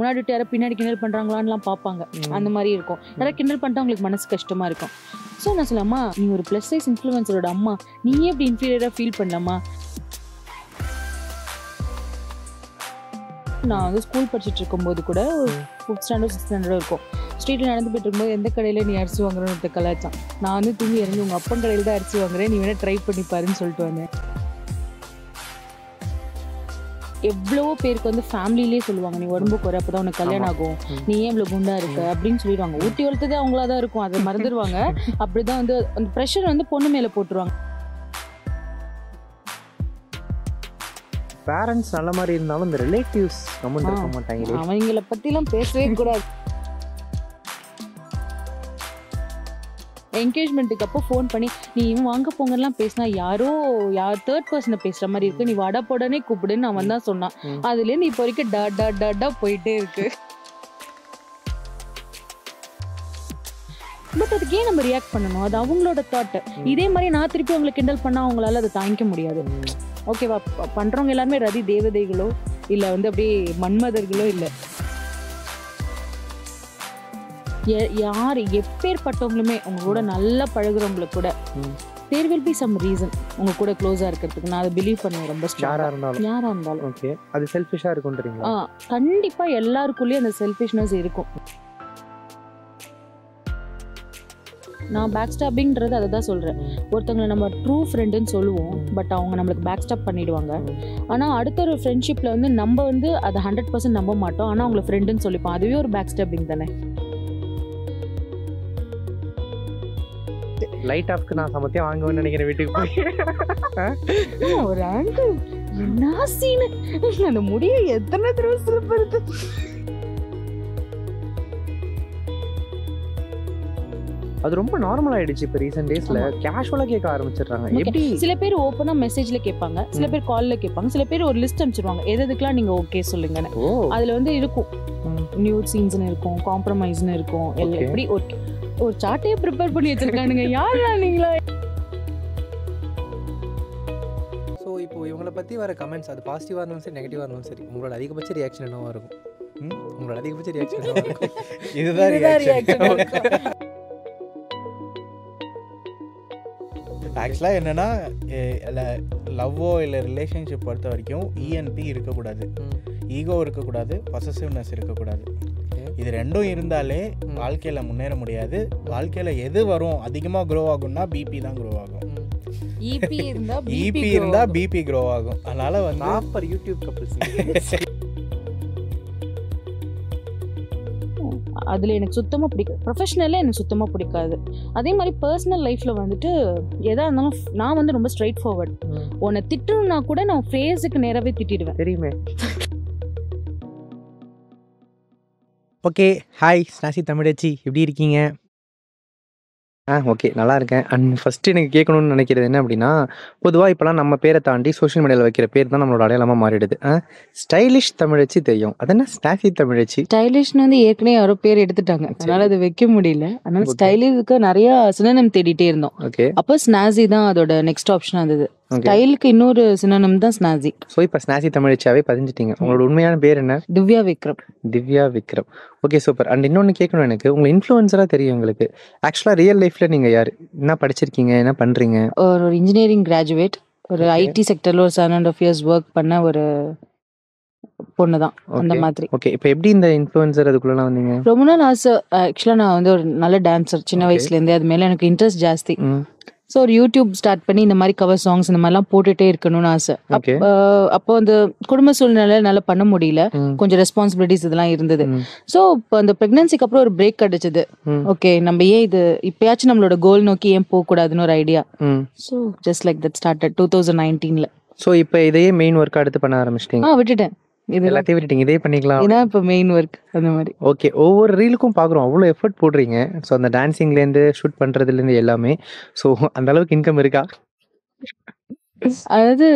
முன்னாடி விட்டு யாரும் பின்னாடி கிண்டல் பண்றாங்களான்லாம் பார்ப்பாங்க. அந்த மாதிரி இருக்கும். யாராவது கிண்டல் பண்ணிட்டு அவங்களுக்கு மனசு கஷ்டமா இருக்கும். ஸோ நான் சொல்லலாமா, நீ ஒரு ப்ளஸ் சைஸ் இன்ஃப்ளூயன்சரோட அம்மா, நீயே இப்படி இன்ஃபீரியரா ஃபீல் பண்ணலாமா? நான் வந்து ஸ்கூல் படிச்சுட்டு இருக்கும்போது கூட ஒரு 5th ஸ்டாண்டர்ட் 6th ஸ்டாண்டர்ட் இருக்கும். ஸ்ட்ரீட்டில் நடந்து போயிட்டு இருக்கும்போது எந்த கடையில் நீ அரிசி வாங்குறேன்னு கலாச்சான். நான் வந்து தூங்கி இறங்கி உங்கள் அப்பன் கடையில் தான் அரிசி வாங்குறேன், நீ வேணா ட்ரை பண்ணி பாருன்னு சொல்லிட்டு வந்தேன். எவ்வளவோ பேருக்கு வந்து ஃபேமிலிலேயே சொல்லுவாங்க, நீ உடம்பு குறை அப்பதான் உனக்கு கல்யாணம் ஆகும், நீ ஏன் இவ்வளவு குண்டா இருக்க அப்படின்னு சொல்லிடுவாங்க. ஊட்டி வளர்த்ததே அவங்களா தான் இருக்கும், அதை மறந்துடுவாங்க. அப்படிதான் வந்து அந்த ப்ரெஷர் வந்து பொண்ணு மேல போட்டுருவாங்க. பேரண்ட்ஸ் நல்ல மாதிரி இருந்தாலும் இந்த ரிலேட்டிவ்ஸ் கமெண்ட் இருக்க மாட்டாங்க. அவங்கள பத்திலாம் பேசவே கூடாது. என்கேஜ்மெண்ட்டுக்கு அப்போ ஃபோன் பண்ணி நீ இவன் வாங்க போங்கலாம் பேசினா யார் தேர்ட் பர்சனை பேசுற மாதிரி இருக்கு, நீ வட போடனே கூப்பிடுன்னு அவன் தான் சொன்னான். அதுலேருந்து இப்போ வரைக்கும் டா போயிட்டே இருக்கு. பட் அதுக்கு ஏன் நம்ம ரியாக்ட் பண்ணணும்? அது அவங்களோட தாட். இதே மாதிரி நான் திருப்பி அவங்களை கிண்டல் பண்ணா அவங்களால அதை தாங்கிக்க முடியாது. ஓகேவா? பண்றவங்க எல்லாருமே ரதி தேவதைகளோ இல்ல வந்து அப்படியே மன்மதர்களோ இல்லை. யார் எப்பேற்பட்டவங்களுமே உங்களோட நல்லா பழகுறவங்களுக்கு கூட there will be some reason உங்க கூட க்ளோஸா இருக்கிறதுக்கு. நான் அதை பிலீவ் பண்ணுவேன் ரொம்ப யாரா இருந்தாலும். ஓகே, அது செல்ஃபிஷா இருக்கும்ன்றீங்களா? கண்டிப்பா எல்லாருக்குள்ளேயும் அந்த செல்ஃபிஷ்னஸ் இருக்கும். நான் பேக் ஸ்டாப்பிங்கிறது அதை தான் சொல்றேன். ஒருத்தவங்களை நம்ம ட்ரூ ஃப்ரெண்டுன்னு சொல்லுவோம், பட் அவங்க நம்மளுக்கு பேக் ஸ்டாப் பண்ணிடுவாங்க. ஆனா அடுத்த ஒரு ஃப்ரெண்ட்ஷிப்ல வந்து நம்ம வந்து அதை 100% நம்ப மாட்டோம், ஆனா அவங்களை ஃப்ரெண்டுன்னு சொல்லிப்போம். அதுவே ஒரு பேக் ஸ்டாப்பிங் தானே. லைட் ஆஃப்க்கு நான் சமத்தியா வாங்குவேன்னு நினைக்கிறேன் வீட்டுக்கு போய். ஒரு ஆண்டு என்ன சீனு, அந்த முடியை எத்தனை தடவை சிறப்பு. அது ரொம்ப நார்மல் ஆயிடுச்சு இப்போ ரீசெண்ட் டேஸ்ல. கேஷுவலா கேட்க ஆரம்பிச்சிடுறாங்க. எப்படி சில பேர் ஓப்பனா மெசேஜ்ல கேட்பாங்க, சில பேர் கால்ல கேட்பாங்க, சில பேர் ஒரு லிஸ்ட் அனுப்பிச்சிருவாங்க எதுக்கெல்லாம் நீங்க ஓகே சொல்லுங்கன்னு. அதுல வந்து இருக்கும் நியூட் சீன்ஸ்னு இருக்கும், காம்ப்ரமைஸ்னு இருக்கும், எப்படி ஒரு சார்ட்டையே ப்ரிப்பேர் பண்ணி வச்சிருக்கானுங்க. யாரா நீங்களா? ஸோ இப்போ இவங்களை பற்றி வர கமெண்ட்ஸ் அது பாசிட்டிவாக இருந்தாலும் சரி நெகட்டிவாக இருந்தாலும் சரி, உங்களோட அதிகபட்ச ரியாக்ஷன் என்னவா இருக்கும்? உங்களோட அதிகபட்ச ரியாக்ஷன் என்னவா இருக்கும்? இதுதான் ரியாக்ஷன். ஆக்சுவலாக என்னென்னா, லவ்வோ இல்லை ரிலேஷன்ஷிப் பொறுத்த வரைக்கும் இஎன்பி இருக்கக்கூடாது, ஈகோ இருக்கக்கூடாது, பொசசிவ்னஸ் இருக்கக்கூடாது. இது ரெண்டும் இருந்தாலே வாழ்க்கையில் முன்னேற முடியாது. வாழ்க்கையில் எது வரும் அதிகமாக க்ரோ ஆகும்னா பிபி தான் க்ரோ ஆகும். இபி இருந்தால் பிபி க்ரோ ஆகும். அதனால் வந்து யூடியூப் கப்பிள்ஸ் அதில் எனக்கு சுத்தமாக பிடிக்காது. ப்ரொஃபஷனலே எனக்கு சுத்தமாக பிடிக்காது. அதே மாதிரி பர்சனல் லைஃப்பில் வந்துட்டு எதாக இருந்தாலும் நான் வந்து ரொம்ப ஸ்ட்ரைட் ஃபார்வர்ட். உன்னை திட்டணும்னா கூட நான் ஃபேஸுக்கு நேராகவே திட்டிடுவேன். தெரியுமே. ஓகே, ஹாய் ஸ்னாசி தமிழச்சி, எப்படி இருக்கீங்க? ஓகே, நல்லா இருக்கேன். அண்ட் ஃபஸ்ட்டு எனக்கு கேட்கணும்னு நினைக்கிறது என்ன அப்படின்னா, பொதுவாக இப்போலாம் நம்ம பேரை தாண்டி சோஷியல் மீடியாவில் வைக்கிற பேர் தான் நம்மளோட அடையாளமாக மாறிடுது. ஸ்டைலிஷ் தமிழச்சி தெரியும், அது என்ன ஸ்னாசி தமிழச்சி? ஸ்டைலிஷ்னு வந்து ஏற்கனவே யாரோ பேர் எடுத்துட்டாங்க, அதனால அதை வைக்க முடியல. அதனால ஸ்டைலுக்கு நிறைய சினோனிம் தேடிட்டே இருந்தோம். ஓகே, அப்போ ஸ்னாசி தான் அதோட நெக்ஸ்ட் ஆப்ஷன் இருந்தது. ஸ்டைலுக்கு இன்னொரு சினோனிம் தான் ஸ்னாசி. ஸோ இப்போ ஸ்னாசி தமிழச்சியாவே பதிஞ்சிட்டீங்க. உங்களோட உண்மையான பேர் என்ன? Divya Vikram. Divya Vikram. Okay, super. And இன்னொன்று கேட்கணும், எனக்கு உங்களை இன்ஃப்ளூயன்சராக தெரியும் உங்களுக்கு. ஆக்சுவலாக ரியல் லைஃப்பில் நீங்கள் யார், என்ன படிச்சிருக்கீங்க, என்ன பண்ணுறீங்க? ஒரு இன்ஜினியரிங் கிராஜுவேட், ஒரு ஐடி செக்டரில் ஒரு 7.5 years ஒர்க் பண்ண ஒரு பொண்ணு தான். அந்த மாதிரி. ஓகே, இப்போ எப்படி இந்த இன்ஃப்ளூயன்சர் அதுக்குள்ளலாம் வந்தீங்க? ரொம்ப நாள் ஆசை. ஆக்சுவலாக நான் வந்து ஒரு நல்ல டான்ஸர் சின்ன வயசுலேருந்தே. அது மேலே எனக்கு இன்ட்ரெஸ்ட் ஜாஸ்தி. ஸோ ஒரு யூடியூப் ஸ்டார்ட் பண்ணி இந்த மாதிரி கவர் சாங்ஸ் இந்த மாதிரிலாம் போட்டுகிட்டே இருக்கணும்னு ஆசை. அப்போ அந்த குடும்ப சூழ்நிலை நல்லா பண்ண முடியல, கொஞ்சம் ரெஸ்பான்சிபிலிட்டிஸ் இதெல்லாம் இருந்தது. ஸோ இப்போ அந்த ப்ரெக்னன்சிக்கு அப்புறம் ஒரு பிரேக் கிடைச்சது. ஓகே, நம்ம ஏன் இது இப்பயாச்சும் நம்மளோட கோல் நோக்கி ஏன் போகக்கூடாதுன்னு ஒரு idea. So just like that started 2019. So இப்போ இதையே மெயின் ஒர்க்காக எடுத்து பண்ண ஆரம்பிச்சிட்டீங்க? விட்டுட்டேன், இது எல்லாத்தையும் விட்டுட்டீங்க, இதே பண்ணிக்கலாம். இதான் இப்போ மெயின் ஒர்க். அந்த மாதிரி. ஓகே, ஒவ்வொரு ரீலுக்கும் பார்க்குறோம், அவ்வளோ எஃபர்ட் போடுறீங்க. ஸோ அந்த டான்ஸிங்லேருந்து ஷூட் பண்ணுறதுலேருந்து எல்லாமே. ஸோ அந்த அளவுக்கு இன்கம் இருக்கா? அதாவது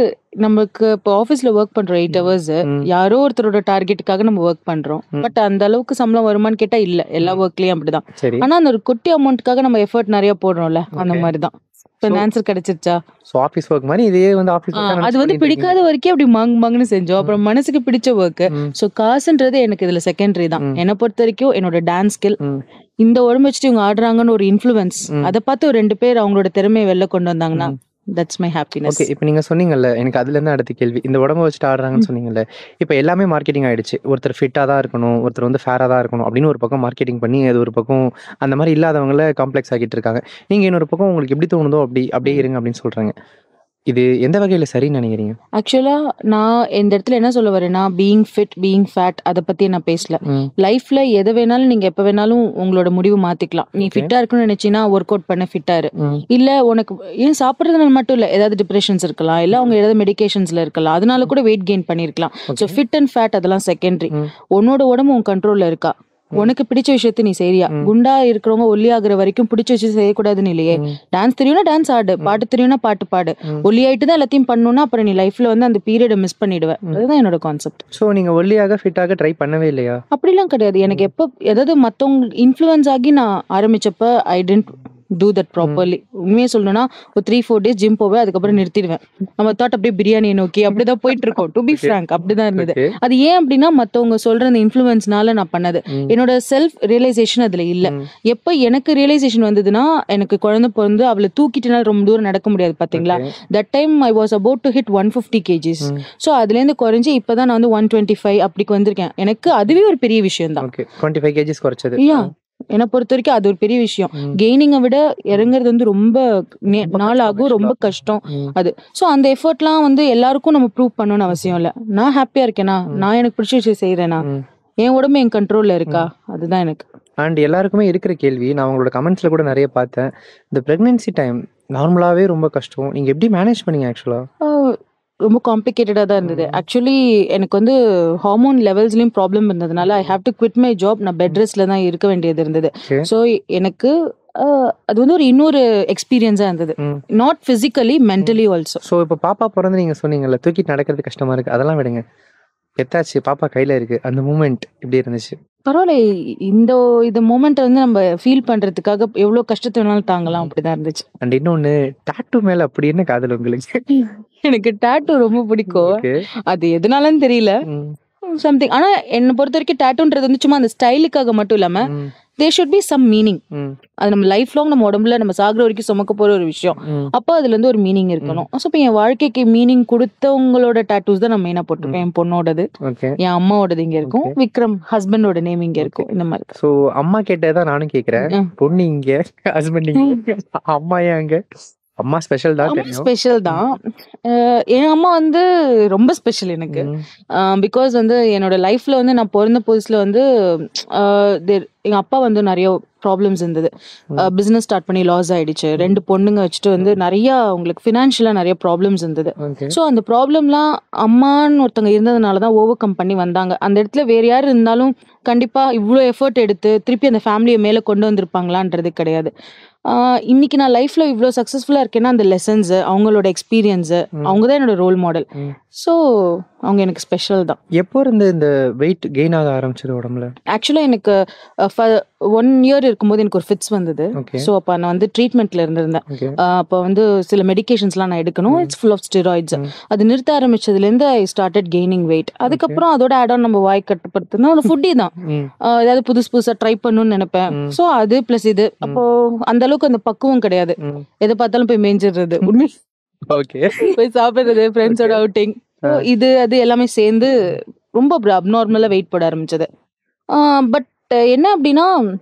நமக்கு இப்போ ஆஃபீஸில் ஒர்க் பண்ணுறோம் 8 hours, யாரோ ஒருத்தரோட டார்கெட்டுக்காக நம்ம ஒர்க் பண்ணுறோம். பட் அந்த அளவுக்கு சம்பளம் வருமானு கேட்டால் இல்லை, எல்லா ஒர்க்லேயும் அப்படிதான். ஆனால் அந்த ஒரு குட்டி அமௌண்ட்டுக்காக நம்ம எஃபர்ட் நிறைய போடுறோம்ல, அந்த மாதிரி தான். இப்போ ஆன்சர் கிடைச்சிருச்சா? ஸோ ஆஃபீஸ் ஒர்க் மாதிரி இதே வந்து ஆஃபீஸ் அது வந்து பிடிக்காத வரைக்கும் அப்படி மாங்குன்னு செஞ்சோம். அப்புறம் மனசுக்கு பிடிச்ச ஒர்க். ஸோ காசுன்றது எனக்கு இதுல செகண்டரி தான். என்னை பொறுத்த வரைக்கும் என்னோட டான்ஸ் ஸ்கில், இந்த உடம்பு வச்சுட்டு இவங்க ஆடுறாங்கன்னு ஒரு இன்ஃப்ளூயன்ஸ், அதை பார்த்து ஒரு 2 பேர் அவங்களோட திறமையை வெளில கொண்டு வந்தாங்கன்னா தட்ஸ் மை ஹாப்பினஸ். ஓகே, இப்போ நீங்கள் சொன்னீங்கல்ல, எனக்கு அதுலேருந்து அடுத்த கேள்வி, இந்த உடம்பு வச்சுட்டு ஆடுறாங்கன்னு சொன்னீங்கல்ல, இப்போ எல்லாமே மார்க்கெட்டிங் ஆகிடுச்சு. ஒருத்தர் ஃபிட்டாக தான் இருக்கணும், ஒருத்தர் வந்து ஃபேராக தான் இருக்கணும் அப்படின்னு ஒரு பக்கம் மார்க்கெட்டிங் பண்ணி, அது ஒரு பக்கம் அந்த மாதிரி இல்லாதவங்கள காம்ப்ளெக்ஸ் ஆகிட்டு இருக்காங்க. நீங்கள் இன்னொரு பக்கம் உங்களுக்கு எப்படி தோணுதோ அப்படியே இருங்க அப்படின்னு சொல்கிறாங்க. இது எந்த வகையில் சரின்னு நினைக்கிறீங்க? ஆக்சுவலா நான் இந்த இடத்துல என்ன சொல்ல வரேன்னா, பீயிங் ஃபிட், பீயிங் ஃபேட் அதை பத்தி நான் பேசல. லைஃப்ல எதை வேணாலும் நீங்க எப்ப வேணாலும் உங்களோட முடிவு மாத்திக்கலாம். நீ ஃபிட்டா இருக்கணும்னு நினைச்சீங்கன்னா ஒர்க் அவுட் பண்ண ஃபிட்டா இரு. இல்ல உனக்கு ஏன் சாப்பிட்றதுனால மட்டும் இல்ல, ஏதாவது டிப்ரெஷன்ஸ் இருக்கலாம், இல்ல அவங்க ஏதாவது மெடிகேஷன்ஸ்ல இருக்கலாம், அதனால கூட வெயிட் கெயின் பண்ணிருக்கலாம். ஸோ ஃபிட் அண்ட் ஃபேட் அதெல்லாம் செகண்டரி. உன்னோட உடம்பு உன் கண்ட்ரோல்ல இருக்கா? உனக்கு பிடிச்ச விஷயத்த நீ செய்யறியா? குண்டா இருக்கிறவங்க ஒல்லி ஆகுற வரைக்கும் பிடிச்ச விஷயம் செய்யக்கூடாதுன்னு இல்லையே. டான்ஸ் தெரியும்னா டான்ஸ் ஆடு, பாட்டு தெரியும்னா பாட்டு பாடு. ஒல்லி ஆயிட்டு தான் எல்லாத்தையும் பண்ணணும்னா அப்புறம் நீ லைஃப்ல வந்து அந்த பீரியடை மிஸ் பண்ணிடுவேன். அதுதான் என்னோட கான்செப்ட். ஸோ நீங்க ஒல்லியாக ஃபிட்டாக ட்ரை பண்ணவே இல்லையா? அப்படிலாம் கிடையாது. எனக்கு எப்போ ஏதாவது மற்றவங்க இன்ஃப்ளூயன்ஸ் ஆகி நான் ஆரம்பிச்சப்ப ஐ டென்ட் டூ தட் ப்ராப்பர்லி. உண்மையே சொல்லணும்னா ஒரு 3-4 days ஜிம் போவேன், அதுக்கப்புறம் நிறுத்திடுவேன். நம்ம தாட் அப்படியே பிரியாணியை நோக்கி அப்படிதான் போயிட்டு இருக்கோம். டு பி ஃப்ராங்க் அப்படிதான் இருந்தது. அது ஏன் அப்படின்னா மற்றவங்க சொல்ற அந்த இன்ஃப்ளூயன்ஸ்னால நான் பண்ணது. என்னோட செல்ஃப் ரியலைசேஷன் அதுல இல்ல. எப்ப எனக்கு ரியலைசேஷன் வந்ததுன்னா, எனக்கு குழந்தை பிறந்து அவளை தூக்கிட்டுனால ரொம்ப தூரம் நடக்க முடியாது பாத்தீங்களா. That time I was about to hit 150 kgs. So அதுல இருந்து குறைஞ்சி இப்பதான் நான் வந்து 125 அப்படிக்கு வந்திருக்கேன். எனக்கு அதுவே ஒரு பெரிய விஷயம் தான். 25 kgs குறைச்சது. என்னை பொறுத்த வரைக்கும் அது ஒரு பெரிய விஷயம். கெய்னிங்கை விட இறங்குறது வந்து ரொம்ப நாள் ஆகும், ரொம்ப கஷ்டம் அது. ஸோ அந்த எஃபர்ட்லாம் வந்து எல்லாருக்கும் நம்ம ப்ரூவ் பண்ணணும்னு அவசியம் இல்லை. நான் ஹாப்பியா இருக்கேனா, நான் எனக்கு பிடிச்ச விஷயம் செய்யறேனா, என் உடம்பு என் கண்ட்ரோல்ல இருக்கா, அதுதான் எனக்கு. அண்ட் எல்லாருக்குமே இருக்கிற கேள்வி, நான் உங்களோட கமெண்ட்ஸ்ல கூட நிறைய பார்த்தேன், இந்த பிரெக்னன்சி டைம் நார்மலாவே ரொம்ப கஷ்டம், நீங்க எப்படி மேனேஜ் பண்ணீங்க? ஆக்சுவலா ரொம்ப காம்ப்ளிகேட்டடாக தான் இருந்தது. ஆக்சுவலி எனக்கு வந்து ஹார்மோன் லெவல்ஸ்லையும் ப்ராப்ளம் இருந்ததுனால I have to quit my job. நான் பெட் ரெஸ்ட்ல தான் இருக்க வேண்டியது இருந்தது. ஸோ எனக்கு அது வந்து ஒரு இன்னொரு எக்ஸ்பீரியன்ஸாக இருந்தது. Not physically, mentally also. So இப்போ பாப்பா பிறந்து நீங்கள் சொன்னீங்கல்ல, தூக்கிட்டு நடக்கிறது கஷ்டமா இருக்கு, அதெல்லாம் விடுங்க. எத்தாச்சு, பாப்பா கையில் இருக்கு, அந்த மூமெண்ட் எப்படி இருந்துச்சு? பரவாயில்ல. இந்த மூமெண்ட் வந்து நம்ம ஃபீல் பண்றதுக்காக எவ்வளோ கஷ்டத்தை வேணாலும் தாங்கலாம், அப்படிதான் இருந்துச்சு. அண்ட் இன்னொன்று, டாட்டூ மேலே அப்படி என்ன காதல் உங்களுக்கு? எனக்கு டாட்டூ ரொம்ப பிடிக்கும். அது எதனாலன்னு தெரியல, சம்திங். ஆனா என்னை பொறுத்த வரைக்கும் டாட்டூன்றது வந்து சும்மா அந்த ஸ்டைலுக்காக மட்டும் இல்லாம there should be some meaning. அது நம்ம லைஃப் லாங் நம்ம உடம்புல நம்ம சாகுற வரைக்கும் சுமக்க போற ஒரு விஷயம். அப்போ அதுல இருந்து ஒரு மீனிங் இருக்கணும். ஸோ இப்போ என் வாழ்க்கைக்கு மீனிங் கொடுத்தவங்களோட டாட்டூஸ் தான் நான் மெயினா போட்டிருப்பேன். என் பொண்ணோடது, என் அம்மாவோடது இங்க இருக்கும், விக்ரம் ஹஸ்பண்டோட நேம் இங்க இருக்கும், இந்த மாதிரி. ஸோ அம்மா கேட்டதான் நானும் கேட்கிறேன். பொண்ணு இங்க, ஹஸ்பண்ட் இங்க, அம்மா ஏன் அங்க? அம்மா ஸ்பெஷல் தான். ஸ்பெஷல் தான். என் அம்மா வந்து ரொம்ப ஸ்பெஷல் எனக்கு. பிகாஸ் வந்து என்னோட லைஃப்ல வந்து நான் பிறந்த புதுசுல வந்து எங்க அப்பா வந்து நிறைய ப்ராப்ளம்ஸ் இருந்தது. பிசினஸ் ஸ்டார்ட் பண்ணி லாஸ் ஆயிடுச்சு. 2 பொண்ணுங்க வச்சுட்டு வந்து நிறைய உங்களுக்கு ஃபினான்ஷியலா நிறைய ப்ராப்ளம்ஸ் இருந்தது. ஸோ அந்த ப்ராப்ளம்லாம் அம்மான்னு ஒருத்தவங்க இருந்ததுனால தான் ஓவர் கம் பண்ணி வந்தாங்க. அந்த இடத்துல வேற யார் இருந்தாலும் கண்டிப்பா இவ்வளோ எஃபர்ட் எடுத்து திருப்பி அந்த ஃபேமிலியை மேலே கொண்டு வந்திருப்பாங்களான்றது கிடையாது. இன்னைக்கு நான் லைஃப்ல இவ்வளோ சக்ஸஸ்ஃபுல்லா இருக்கேன்னா அந்த லெசன்ஸ், அவங்களோட எக்ஸ்பீரியன்ஸ், அவங்க தான் என்னோட ரோல் மாடல். ஸோ அவங்க எனக்கு ஸ்பெஷல் தான். எப்போ இருந்து இந்த வெயிட் கெயின் ஆக ஆரம்பிச்சது உடம்புல? ஆக்சுவலா எனக்கு 1 year இருக்கும்போது எனக்கு ஒரு ஃபிட்ஸ் வந்தது. ஸோ அப்போ நான் வந்து ட்ரீட்மெண்ட்ல இருந்திருந்தேன். அப்போ வந்து சில மெடிகேஷன்ஸ்லாம் நான் எடுக்கணும். It's full of steroids. அது நிறுத்த ஆரம்பிச்சதுலேருந்து ஐ ஸ்டார்டட் கெய்னிங் வெயிட். அதுக்கப்புறம் அதோட ஆட் ஆன் நம்ம வாய் கட்டுப்படுத்துனா ஒரு ஃபுட்டி தான். ஏதாவது புதுசா ட்ரை பண்ணணும்னு நினைப்பேன். ஸோ அது பிளஸ் இது. அப்போ அந்த அளவுக்கு அந்த பக்குவம் கிடையாது. எதை பார்த்தாலும் போய் மேய்ஞ்சிடுறது, உண்மை போய் சாப்பிடுறது, ஃப்ரெண்ட்ஸோட அவுட்டிங், இது அது எல்லாமே சேர்ந்து ரொம்ப அப்நார்மலா வெயிட் போட ஆரம்பிச்சது. பட் என்ன அப்படின்னா,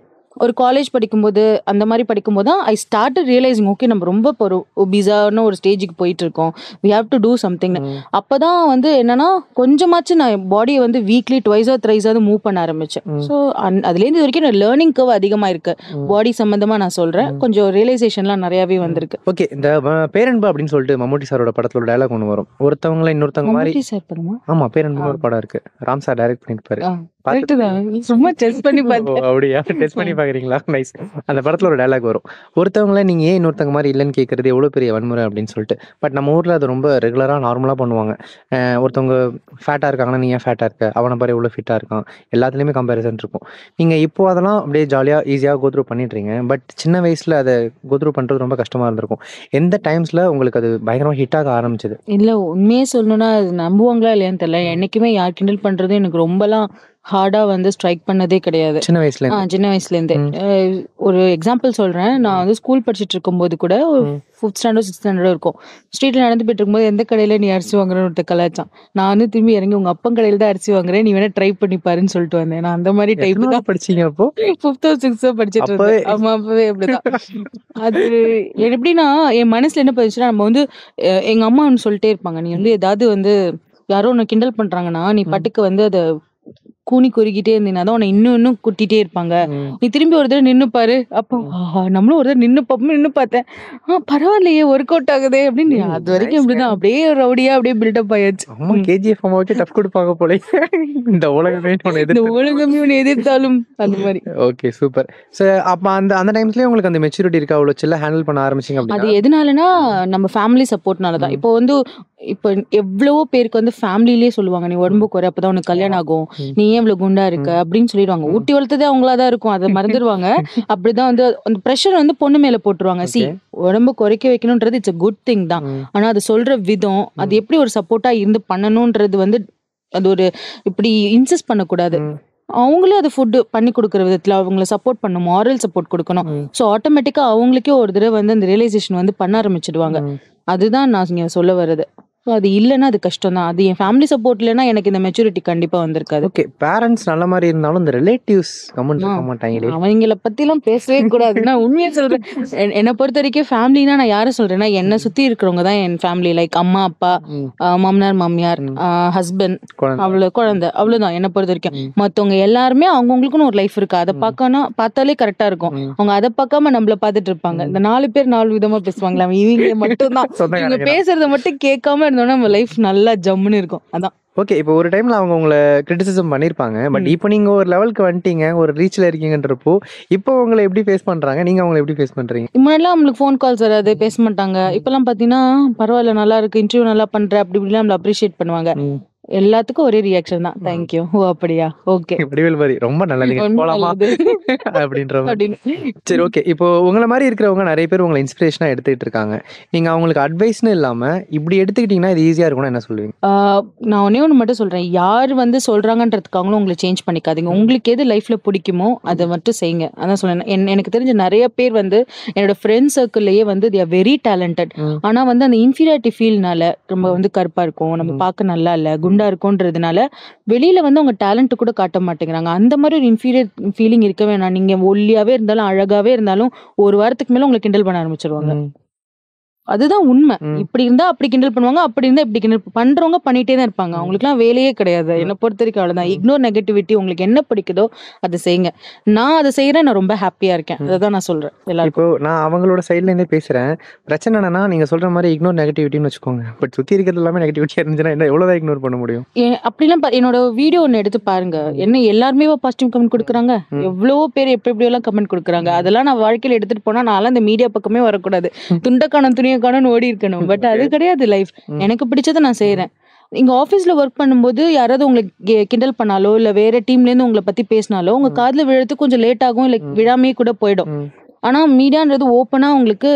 ஒரு காலேஜ் படிக்கும்போது அந்த மாதிரி படிக்கும்போது தான் ஐ ஸ்டார்ட் ரியலைசிங், ஓகே நம்ம ரொம்ப ஒரு ஒபிசான ஒரு ஸ்டேஜுக்கு போயிட்டு இருக்கோம், we have to do something. அப்போதான் வந்து என்னன்னா கொஞ்சமாச்சும் நான் பாடியை வந்து வீக்லி 2 or 3 மூவ் பண்ண ஆரம்பிச்சேன். ஸோ அதுலேருந்து இது வரைக்கும் நான் லேர்னிங் கர்வ் அதிகமாக இருக்கு. பாடி சம்மந்தமாக நான் சொல்கிறேன், கொஞ்சம் ரியலைசேஷன்லாம் நிறையாவே வந்திருக்கு. ஓகே, இந்த பேரன்பு அப்படின்னு சொல்லிட்டு மம்முட்டி சாரோட படத்துல ஒரு டயலாக் ஒன்று வரும், ஒருத்தவங்கள இன்னொருத்தவங்க மாதிரி. சார் படமா? ஆமா, பேரன்பு ஒரு படம் இருக்கு, ராம் சார் டைரக்ட் பண்ணிருப்பாரு. கரெக்ட் தான். சும்மா டெஸ்ட் பண்ணி ஓ பார்த்தேன். அப்படியா? டெஸ்ட் பண்ணி பார்க்குறீங்களா? நைஸ். அந்த படத்துல ஒரு டயலாக் வரும். ஒருத்தவங்கள நீங்க ஏன் இன்னொருத்தவங்க மாதிரி இல்லைன்னு கேட்கறது எவ்வளோ பெரிய வன்முறை அப்படின்னு சொல்லிட்டு. பட் நம்ம ஊர்ல அது ரொம்ப ரெகுலரா நார்மலா பண்ணுவாங்க. ஒருத்தவங்க ஃபேட்டா இருக்காங்கன்னா, நீ ஏன் ஃபேட்டா இருக்க? அவன பாரு எவ்வளோ ஃபிட்டா இருக்கான். எல்லாத்துலயுமே கம்பேரிசன் இருக்கும். நீங்க இப்போ அதெல்லாம் அப்படியே ஜாலியா ஈஸியா கோ த்ரூ பண்ணிடுறீங்க. பட் சின்ன வயசுல அத கோ த்ரூ பண்றது ரொம்ப கஷ்டமா இருந்திருக்கும். எந்த டைம்ஸ்ல உங்களுக்கு அது பயங்கரமா ஹிட் ஆக ஆரம்பிச்சது? இல்ல உண்மையே சொல்லணும்னா அது நம்புவாங்களா இல்லையான்னு தெரியல. என்னைக்குமே யார் கிண்டல் பண்றதும் எனக்கு ரொம்பலாம் ஹார்டா வந்து ஸ்ட்ரைக் பண்ணதே கிடையாது. சின்ன வயசுல இருந்து. சின்ன வயசுலேருந்தே. ம். ஒரு எக்ஸாம்பிள் சொல்றேன். நான் வந்து ஸ்கூல் படிச்சுட்டு இருக்கும்போது கூட ஒரு ம். 5th ஸ்டாண்டர்ட் 6th ஸ்டாண்டர்டோ இருக்கும். ஸ்ட்ரீட்ல நடந்து போயிட்டு இருக்கும்போது எந்த கடையில நீ அரிசி வாங்குறன்னு ஒருத்தர் கலாய்ச்சான். நான் வந்து திரும்பி இறங்கி உங்க அப்பன் கடையில தான் அரிசி வாங்குறேன், நீ வேணா ட்ரை பண்ணி பாருன்னு சொல்லிட்டு வந்தேன். நான் அந்த மாதிரி டைப் எத்தனாவது தான் படிச்சீங்க அப்போ? 5th 6th படிச்சுட்டு அப்பவே இருந்தேன். ஆமா அப்பவே அப்படிதான். அது எப்படின்னா என் மனசுல என்ன பதிச்சுன்னா நம்ம வந்து எங்க அம்மா ஒன்று சொல்லிட்டே இருப்பாங்க. நீ வந்து ஏதாவது வந்து யாரோ உன்னை கிண்டல் பண்றாங்கன்னா நீ ம். பாட்டுக்கு வந்து அதை கூனி குறுக்கிட்டே இருந்தீங்கன்னா தான் உன்னை இன்னும் இன்னும் குட்டிட்டே இருப்பாங்க. ம். நீ திரும்பி ஒரு தடவை நின்னு பாரு. அப்போ ம். ஆஹா நம்மளும் ஒரு தடவை நின்னு பார்ப்போம். நின்னு பார்த்தேன். பரவாயில்லையே ஒர்க் அவுட் ஆகுதே அப்படின்னு. ம். அது வரைக்கும் நைஸ்ங்க. இப்படிதான் அப்படியே ரவுடியா அப்படியே பில்டப் ஆயாச்சு. அம்மா கேஜிஎஃப் அம்மாவுக்கே டஃப் கொடுப்பாங்க போல. இந்த உலகமே உன்னை இந்த எதிர்த்து. உலகமே உன்னை எதிர்த்தாலும் அந்த மாதிரி. Okay super. ஸோ அப்ப அந்த அந்த டைம்ஸ்லயே உங்களுக்கு அந்த மெச்சூரிட்டி இருக்கா? அவ்வளோ சில்லா ஹேண்டில் பண்ண ஆரம்பிச்சீங்க அது அப்படின்னா? எதனாலனா நம்ம ஃபேமிலி சப்போர்ட்னால தான். ம். இப்போ வந்து இப்போ எவ்வளவோ பேருக்கு வந்து ஃபேமிலிலேயே சொல்லுவாங்க நீ உடம்பு குறை அப்பதான் உனக்கு ஆமா. கல்யாணம் ஆகும், ம். நீ ஏன் இவ்வளவு குண்டா இருக்க ம். அப்படின்னு சொல்லிடுவாங்க. ம். ஊட்டி வளர்த்ததே அவங்களா தான் இருக்கும், அதை மறந்துடுவாங்க. அப்படிதான் வந்து அந்த ப்ரெஷர் வந்து பொண்ணு மேல போட்டுருவாங்க. C okay. உடம்பு குறைக்க வைக்கணும்ன்றது இட்ஸ் a குட் திங் தான். ம். ஆனா அது சொல்ற விதம், அது ம். எப்படி ஒரு சப்போர்ட்டா இருந்து பண்ணணும்ன்றது வந்து அது ஒரு இப்படி இன்சிஸ்ட் பண்ணக்கூடாது. ம். அவங்களும் அது ஃபுட் பண்ணி கொடுக்குற விதத்துல அவங்கள சப்போர்ட் பண்ணணும், மாரல் சப்போர்ட் கொடுக்கணும். ம். ஸோ ஆட்டோமேட்டிக்கா அவங்களுக்கே ஒரு தடவை வந்து அந்த ரியலைசேஷன் வந்து பண்ண ஆரம்பிச்சிடுவாங்க. ம். அதுதான் நான் இங்க சொல்ல வர்றது. ஸோ அது இல்லைன்னா அது கஷ்டம் தான். அது என் ஃபேமிலி சப்போர்ட் இல்லைன்னா எனக்கு இந்த மெச்சூரிட்டி கண்டிப்பா வந்திருக்காது. ஓகே. பேரண்ட்ஸ் நல்ல மாதிரி இருந்தாலும் இந்த ரிலேட்டிவ்ஸ் கம்முன்னு ஆ, இருக்க மாட்டாங்களே. அவங்கள பத்திலாம் பேசவே கூடாது. நான் உண்மையா சொல்றேன். என்னை பொறுத்த வரைக்கும் ஃபேமிலினா நான் யாரை சொல்றேன்னா என்னை சுத்தி இருக்கிறவங்க தான் என் ஃபேமிலி. லைக் அம்மா அப்பா, ம். மாமனார் மாமியார், ம். ஹஸ்பண்ட், குழந்தை. குழந்தை அவ்வளவுதான் என்னை பொறுத்த வரைக்கும். ம். மத்தவங்க எல்லாருமே அவங்கவுங்களுக்குன்னு ஒரு லைஃப் இருக்கு. அதை ம். பார்த்தாலே கரெக்டா இருக்கும். ம். அவங்க அதை பார்க்காம நம்மள பார்த்துட்டு இருப்பாங்க. ம். இந்த 4 பேர் 4 விதமா பேசுவாங்களா, இவங்க மட்டும்தான் இவங்க சொந்தக்காரங்க தான். பேசுறத மட்டும் கேட்காம இருந்தோம்னா நம்ம லைஃப் நல்லா ஜம்முன்னு இருக்கும். அதான். ஓகே. இப்போ ஒரு டைம்ல அவங்க உங்களை கிரிட்டிசிசம் பண்ணியிருப்பாங்க. பட் ம். இப்போ நீங்க ஒரு லெவலுக்கு வந்துட்டீங்க, ஒரு ரீச்ல இருக்கீங்கன்றப்போ, இப்போ உங்களை எப்படி ஃபேஸ் பண்றாங்க? நீங்க அவங்களை எப்படி ஃபேஸ் பண்றீங்க? முன்னாடிலாம் நம்மளுக்கு ஃபோன் கால்ஸ் வராது, பேச மாட்டாங்க. இப்பெல்லாம் பாத்தீங்கன்னா பரவாயில்ல நல்லா இருக்கு, இன்டர்வியூ நல்லா பண்ற அப்படி இப்படிலாம் நம்மள அப்ரிஷியேட் பண்ணுவாங்க. ம். எல்லாத்துக்கும் ஒரே ரியாக்ஷன் தான், ம். தேங்க்யூ, ஓ அப்படியா, ஓகே, வடிவேல் மாதிரி ரொம்ப நல்லதுங்க ஒன்னும் போலாமா நல்லது அப்படின்ற மாதிரி. அப்படின்னு. சரி ஓகே. இப்போ உங்களை மாதிரி இருக்கிறவங்க நிறைய பேர் உங்களை இன்ஸ்பிரேஷனா எடுத்துக்கிட்டு இருக்காங்க. நீங்க அவங்களுக்கு அட்வைஸ்னு இல்லாம இப்படி எடுத்துக்கிட்டீங்கன்னா இது ஈஸியா இருக்கும்னு என்ன சொல்லுவீங்க? நான் ஒன்னே ஒன்று மட்டும் சொல்றேன். யார் வந்து சொல்றாங்கன்றதுக்காகவும் உங்களை சேஞ்ச் பண்ணிக்காதீங்க. உங்களுக்கு எது லைஃப்ல பிடிக்குமோ அதை மட்டும் செய்யுங்க. அதான் சொல்றேன். எனக்கு தெரிஞ்ச நிறைய பேர் வந்து என்னோட ஃப்ரெண்ட் சர்க்கிள்லயே வந்து they are வெரி டேலண்டட். ம். ஆனா வந்து அந்த இன்ஃபீரியாரிட்டி ஃபீல்னால நம்ம வந்து கருப்பா இருக்கும், நம்ம ம். பார்க்க நல்லா இல்ல, குண்டா இருக்கும்ன்றதுனால வெளியில வந்து அவங்க டேலண்ட் கூட காட்ட மாட்டேங்கிறாங்க. அந்த மாதிரி ஒரு இன்ஃபீரியர் ஃபீலிங் இருக்க வேணாம். நீங்க ஒல்லியாவே இருந்தாலும் அழகாவே இருந்தாலும் ஒரு வாரத்துக்கு மேல உங்களை கிண்டல் பண்ண ஆரம்பிச்சிருவாங்க. ம். அதுதான் உண்மை. ம். இப்படி இருந்தா அப்படி கிண்டல் பண்ணுவாங்க, அப்படி இருந்தா இப்படி கிண்டல் பண்றவங்க பண்ணிட்டே தான் இருப்பாங்க. ம். அவங்களுக்குலாம் வேலையே கிடையாது. ம். என்னை பொறுத்த வரைக்கும் அவ்வளவுதான். ம். Ignore negativity. உங்களுக்கு என்ன பிடிக்குதோ அதை செய்யுங்க. நான் அதை செய்யறேன், நான் ரொம்ப ஹாப்பியா இருக்கேன். ம். அதான் நான் சொல்றேன் எல்லாருக்கும். இப்போ நான் அவங்களோட சைட்ல இருந்தே பேசுறேன். பிரச்சனை என்னன்னா நீங்க சொல்ற மாதிரி இக்னோர் நெகட்டிவிட்டின்னு வச்சுக்கோங்க. பட் சுத்தி இருக்கிறது எல்லாமே நெகட்டிவிட்டியா இருந்துச்சுன்னா என்ன எவ்வளவுதான் இக்னோர் பண்ண முடியும்? அப்படிலாம் என்னோட வீடியோ ஒன்று எடுத்து பாருங்க. ம். என்ன எல்லாருமே பாசிட்டிவ் கமெண்ட் கொடுக்குறாங்க, ம். எவ்வளவோ பேர் எப்படி எப்படியெல்லாம் கமெண்ட் கொடுக்குறாங்க. ம். அதெல்லாம் நான் வாழ்க்கையில எடுத்துட்டு போனா நான்லாம் இந்த மீடியா பக்கமே வரக்கூடாது. ம். துண்டக்கானம் துணியக்கானு ஓடி இருக்கணும். பட் அது ஓகே. கிடையாது லைஃப். ம். எனக்கு பிடிச்சதை நான் ம். செய்யறேன். இங்க ஆபீஸ்ல ஒர்க் பண்ணும்போது யாராவது உங்களுக்கு கிண்டல் பண்ணாலோ இல்ல வேற டீம்ல இருந்து உங்களை பத்தி பேசினாலோ உங்க ம். காதுல விழுறதுக்கு கொஞ்சம் லேட் ஆகும், இல்ல ம். விழாமே கூட போயிடும். ம். ஆனா மீடியான்றது ஓப்பனா உங்களுக்கு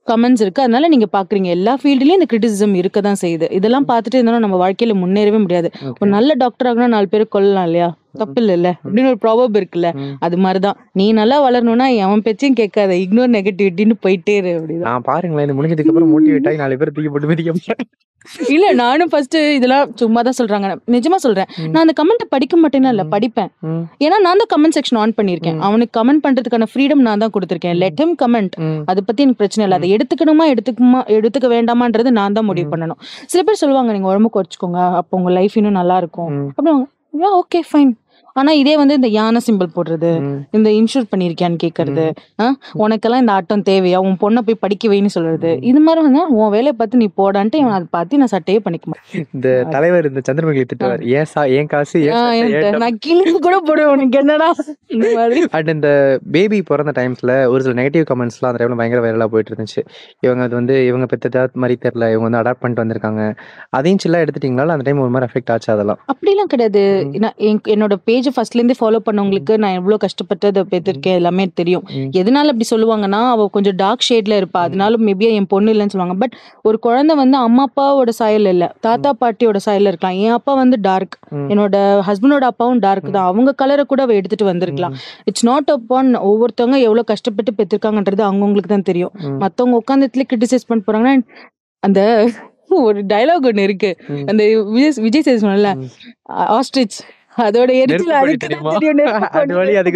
கமெண்ட்ஸ் இருக்கு. அதனால நீங்க பாக்குறீங்க. எல்லா ஃபீல்ட்லயும் இந்த கிரிட்டிசிசம் இருக்க தான் செய்யுது. இதெல்லாம் பார்த்துட்டு இருந்தாலும் நம்ம வாழ்க்கையில முன்னேறவே முடியாது. ஒரு ஓகே. நல்ல டாக்டர் ஆகணும்னா 4 பேரை கொல்லலாம் இல்லையா? ம். தப்பு இல்லைல்ல ம். அப்படின்னு ஒரு ப்ராபப் இருக்குல்ல. ம். அது மாதிரிதான் நீ நல்லா வளரணும்னா எவன் பேச்சையும் கேட்காத, இக்னோர் நெகட்டிவிட்டின்னு போயிட்டே இரு. அப்படிதான். நான் பாருங்களேன் இது முடிஞ்சதுக்கு அப்புறம் மோட்டிவேட் ஆகி 4 பேர் தூக்கி போட்டு மிதிக்க போறேன். இல்ல நானும் ஃபர்ஸ்ட் இதெல்லாம் சும்மா தான் சொல்றாங்க. நிஜமா சொல்றேன். ம். நான் அந்த கமெண்ட்டை படிக்க மாட்டேன்னா இல்ல, ம். படிப்பேன். ம். ஏன்னா நான் தான் கமெண்ட் செக்ஷன் ஆன் பண்ணியிருக்கேன். ம். அவனுக்கு கமெண்ட் பண்றதுக்கான ஃப்ரீடம் நான் தான் கொடுத்துருக்கேன். ம். Let him comment. ம். அதை பத்தி எனக்கு பிரச்சனை இல்லை. அதை ம். எடுத்துக்கணுமா எடுத்துக்க வேண்டாமான்றது நான் தான் முடிவு ம். பண்ணணும். சில பேர் சொல்லுவாங்க நீங்க உடம்பு குறைச்சிக்கோங்க, அப்போ உங்க லைஃப் இன்னும் நல்லா இருக்கும் ம். அப்படி. Okay fine. ஆனா இதே வந்து இந்த யானை சிம்பிள் போடுறது, இந்த இன்சூர் பண்ணிருக்கியான்னு கேக்குறது, உனக்கெல்லாம் இந்த ஆட்டம் தேவையா, உன் பொண்ணை போய் படிக்க வைன்னு சொல்றது, இது மாதிரி வந்து உன் வேலையை பார்த்து நீ போடான்ட்டு இவன் அதை பார்த்து நான் சட்டையே பண்ணிக்க மாட்டேன். இந்த தலைவர் இந்த சந்திரமுகி திட்டுவார், ஏன் காசு நான் கிங்கு கூட போடுவேன், உனக்கு என்னடா இந்த மாதிரி. அண்ட் இந்த பேபி பிறந்த டைம்ஸ்ல ஒரு சில நெகட்டிவ் கமெண்ட்ஸ்லாம் அந்த டைம்ல பயங்கர வைரலா போயிட்டு இருந்துச்சு. இவங்க அது வந்து இவங்க பெத்ததா மாதிரி தெரியல, இவங்க வந்து அடாப்ட் பண்ணிட்டு வந்திருக்காங்க, அதையும் சில்லா எடுத்துட்டீங்களா? அந்த டைம் ஒரு மாதிரி அஃபெக்ட் ஆச்சு அதெல்லாம்? அப்படிலாம் கிடையாது. என்னோட பேஜ் ஃபர்ஸ்ட்ல இருந்தே ஃபாலோ பண்ணவங்களுக்கு நான் எவ்வளவு கஷ்டப்பட்டு அதை பெற்றிருக்கேன் எல்லாமே தெரியும். எதனால அப்படி சொல்லுவாங்கன்னா, அவ கொஞ்சம் டார்க் ஷேட்ல இருப்பா, அதனால மேபி என் பொண்ணு இல்லைன்னு சொல்லுவாங்க. பட் ஒரு குழந்தை வந்து அம்மா அப்பாவோட சாயல் இல்ல, தாத்தா பாட்டியோட சாயல்ல இருக்கலாம். என் அப்பா வந்து டார்க், என்னோட ஹஸ்பண்டோட அப்பாவும் டார்க் தான், அவங்க கலரை கூட அவ எடுத்துட்டு வந்திருக்கலாம். இட்ஸ் நாட் அப்பான் ஒவ்வொருத்தவங்க எவ்வளவு கஷ்டப்பட்டு பெற்றிருக்காங்கன்றது அவங்களுக்கு தான் தெரியும். மத்தவங்க உட்காந்துல கிரிட்டிசைஸ் பண்ண போறாங்கன்னா, அந்த ஒரு டயலாக் ஒண்ணு இருக்கு, அந்த விஜய் சேது சொன்னல, ஆஸ்ட்ரிச் அதோட எரிச்சல் அதுக்கு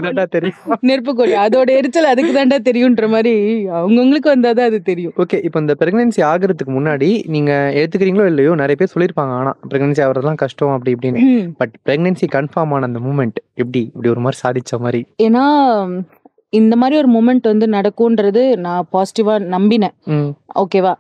தான் தெரியும், நெருப்புக்கோழி அதோட எரிச்சல் அதுக்கு தான்டா தெரியும்ன்ற மாதிரி அவங்கவுங்களுக்கு வந்தாதான் அது தெரியும். ஓகே, இப்போ இந்த பிரெக்னன்சி ஆகிறதுக்கு முன்னாடி நீங்க எடுத்துக்கிறீங்களோ இல்லையோ நிறைய பேர் சொல்லியிருப்பாங்க, ஆனா பிரெக்னன்சி ஆகிறதுலாம் கஷ்டம் அப்படி இப்படின்னு. பட் பிரெக்னன்சி கன்ஃபார்ம் ஆன அந்த மூமெண்ட் இப்படி ஒரு மாதிரி சாதிச்ச மாதிரி? ஏன்னா இந்த மாதிரி ஒரு மூமெண்ட் வந்து நடக்கும்ன்றது நான் பாசிட்டிவா நம்பினேன். ஓகேவா?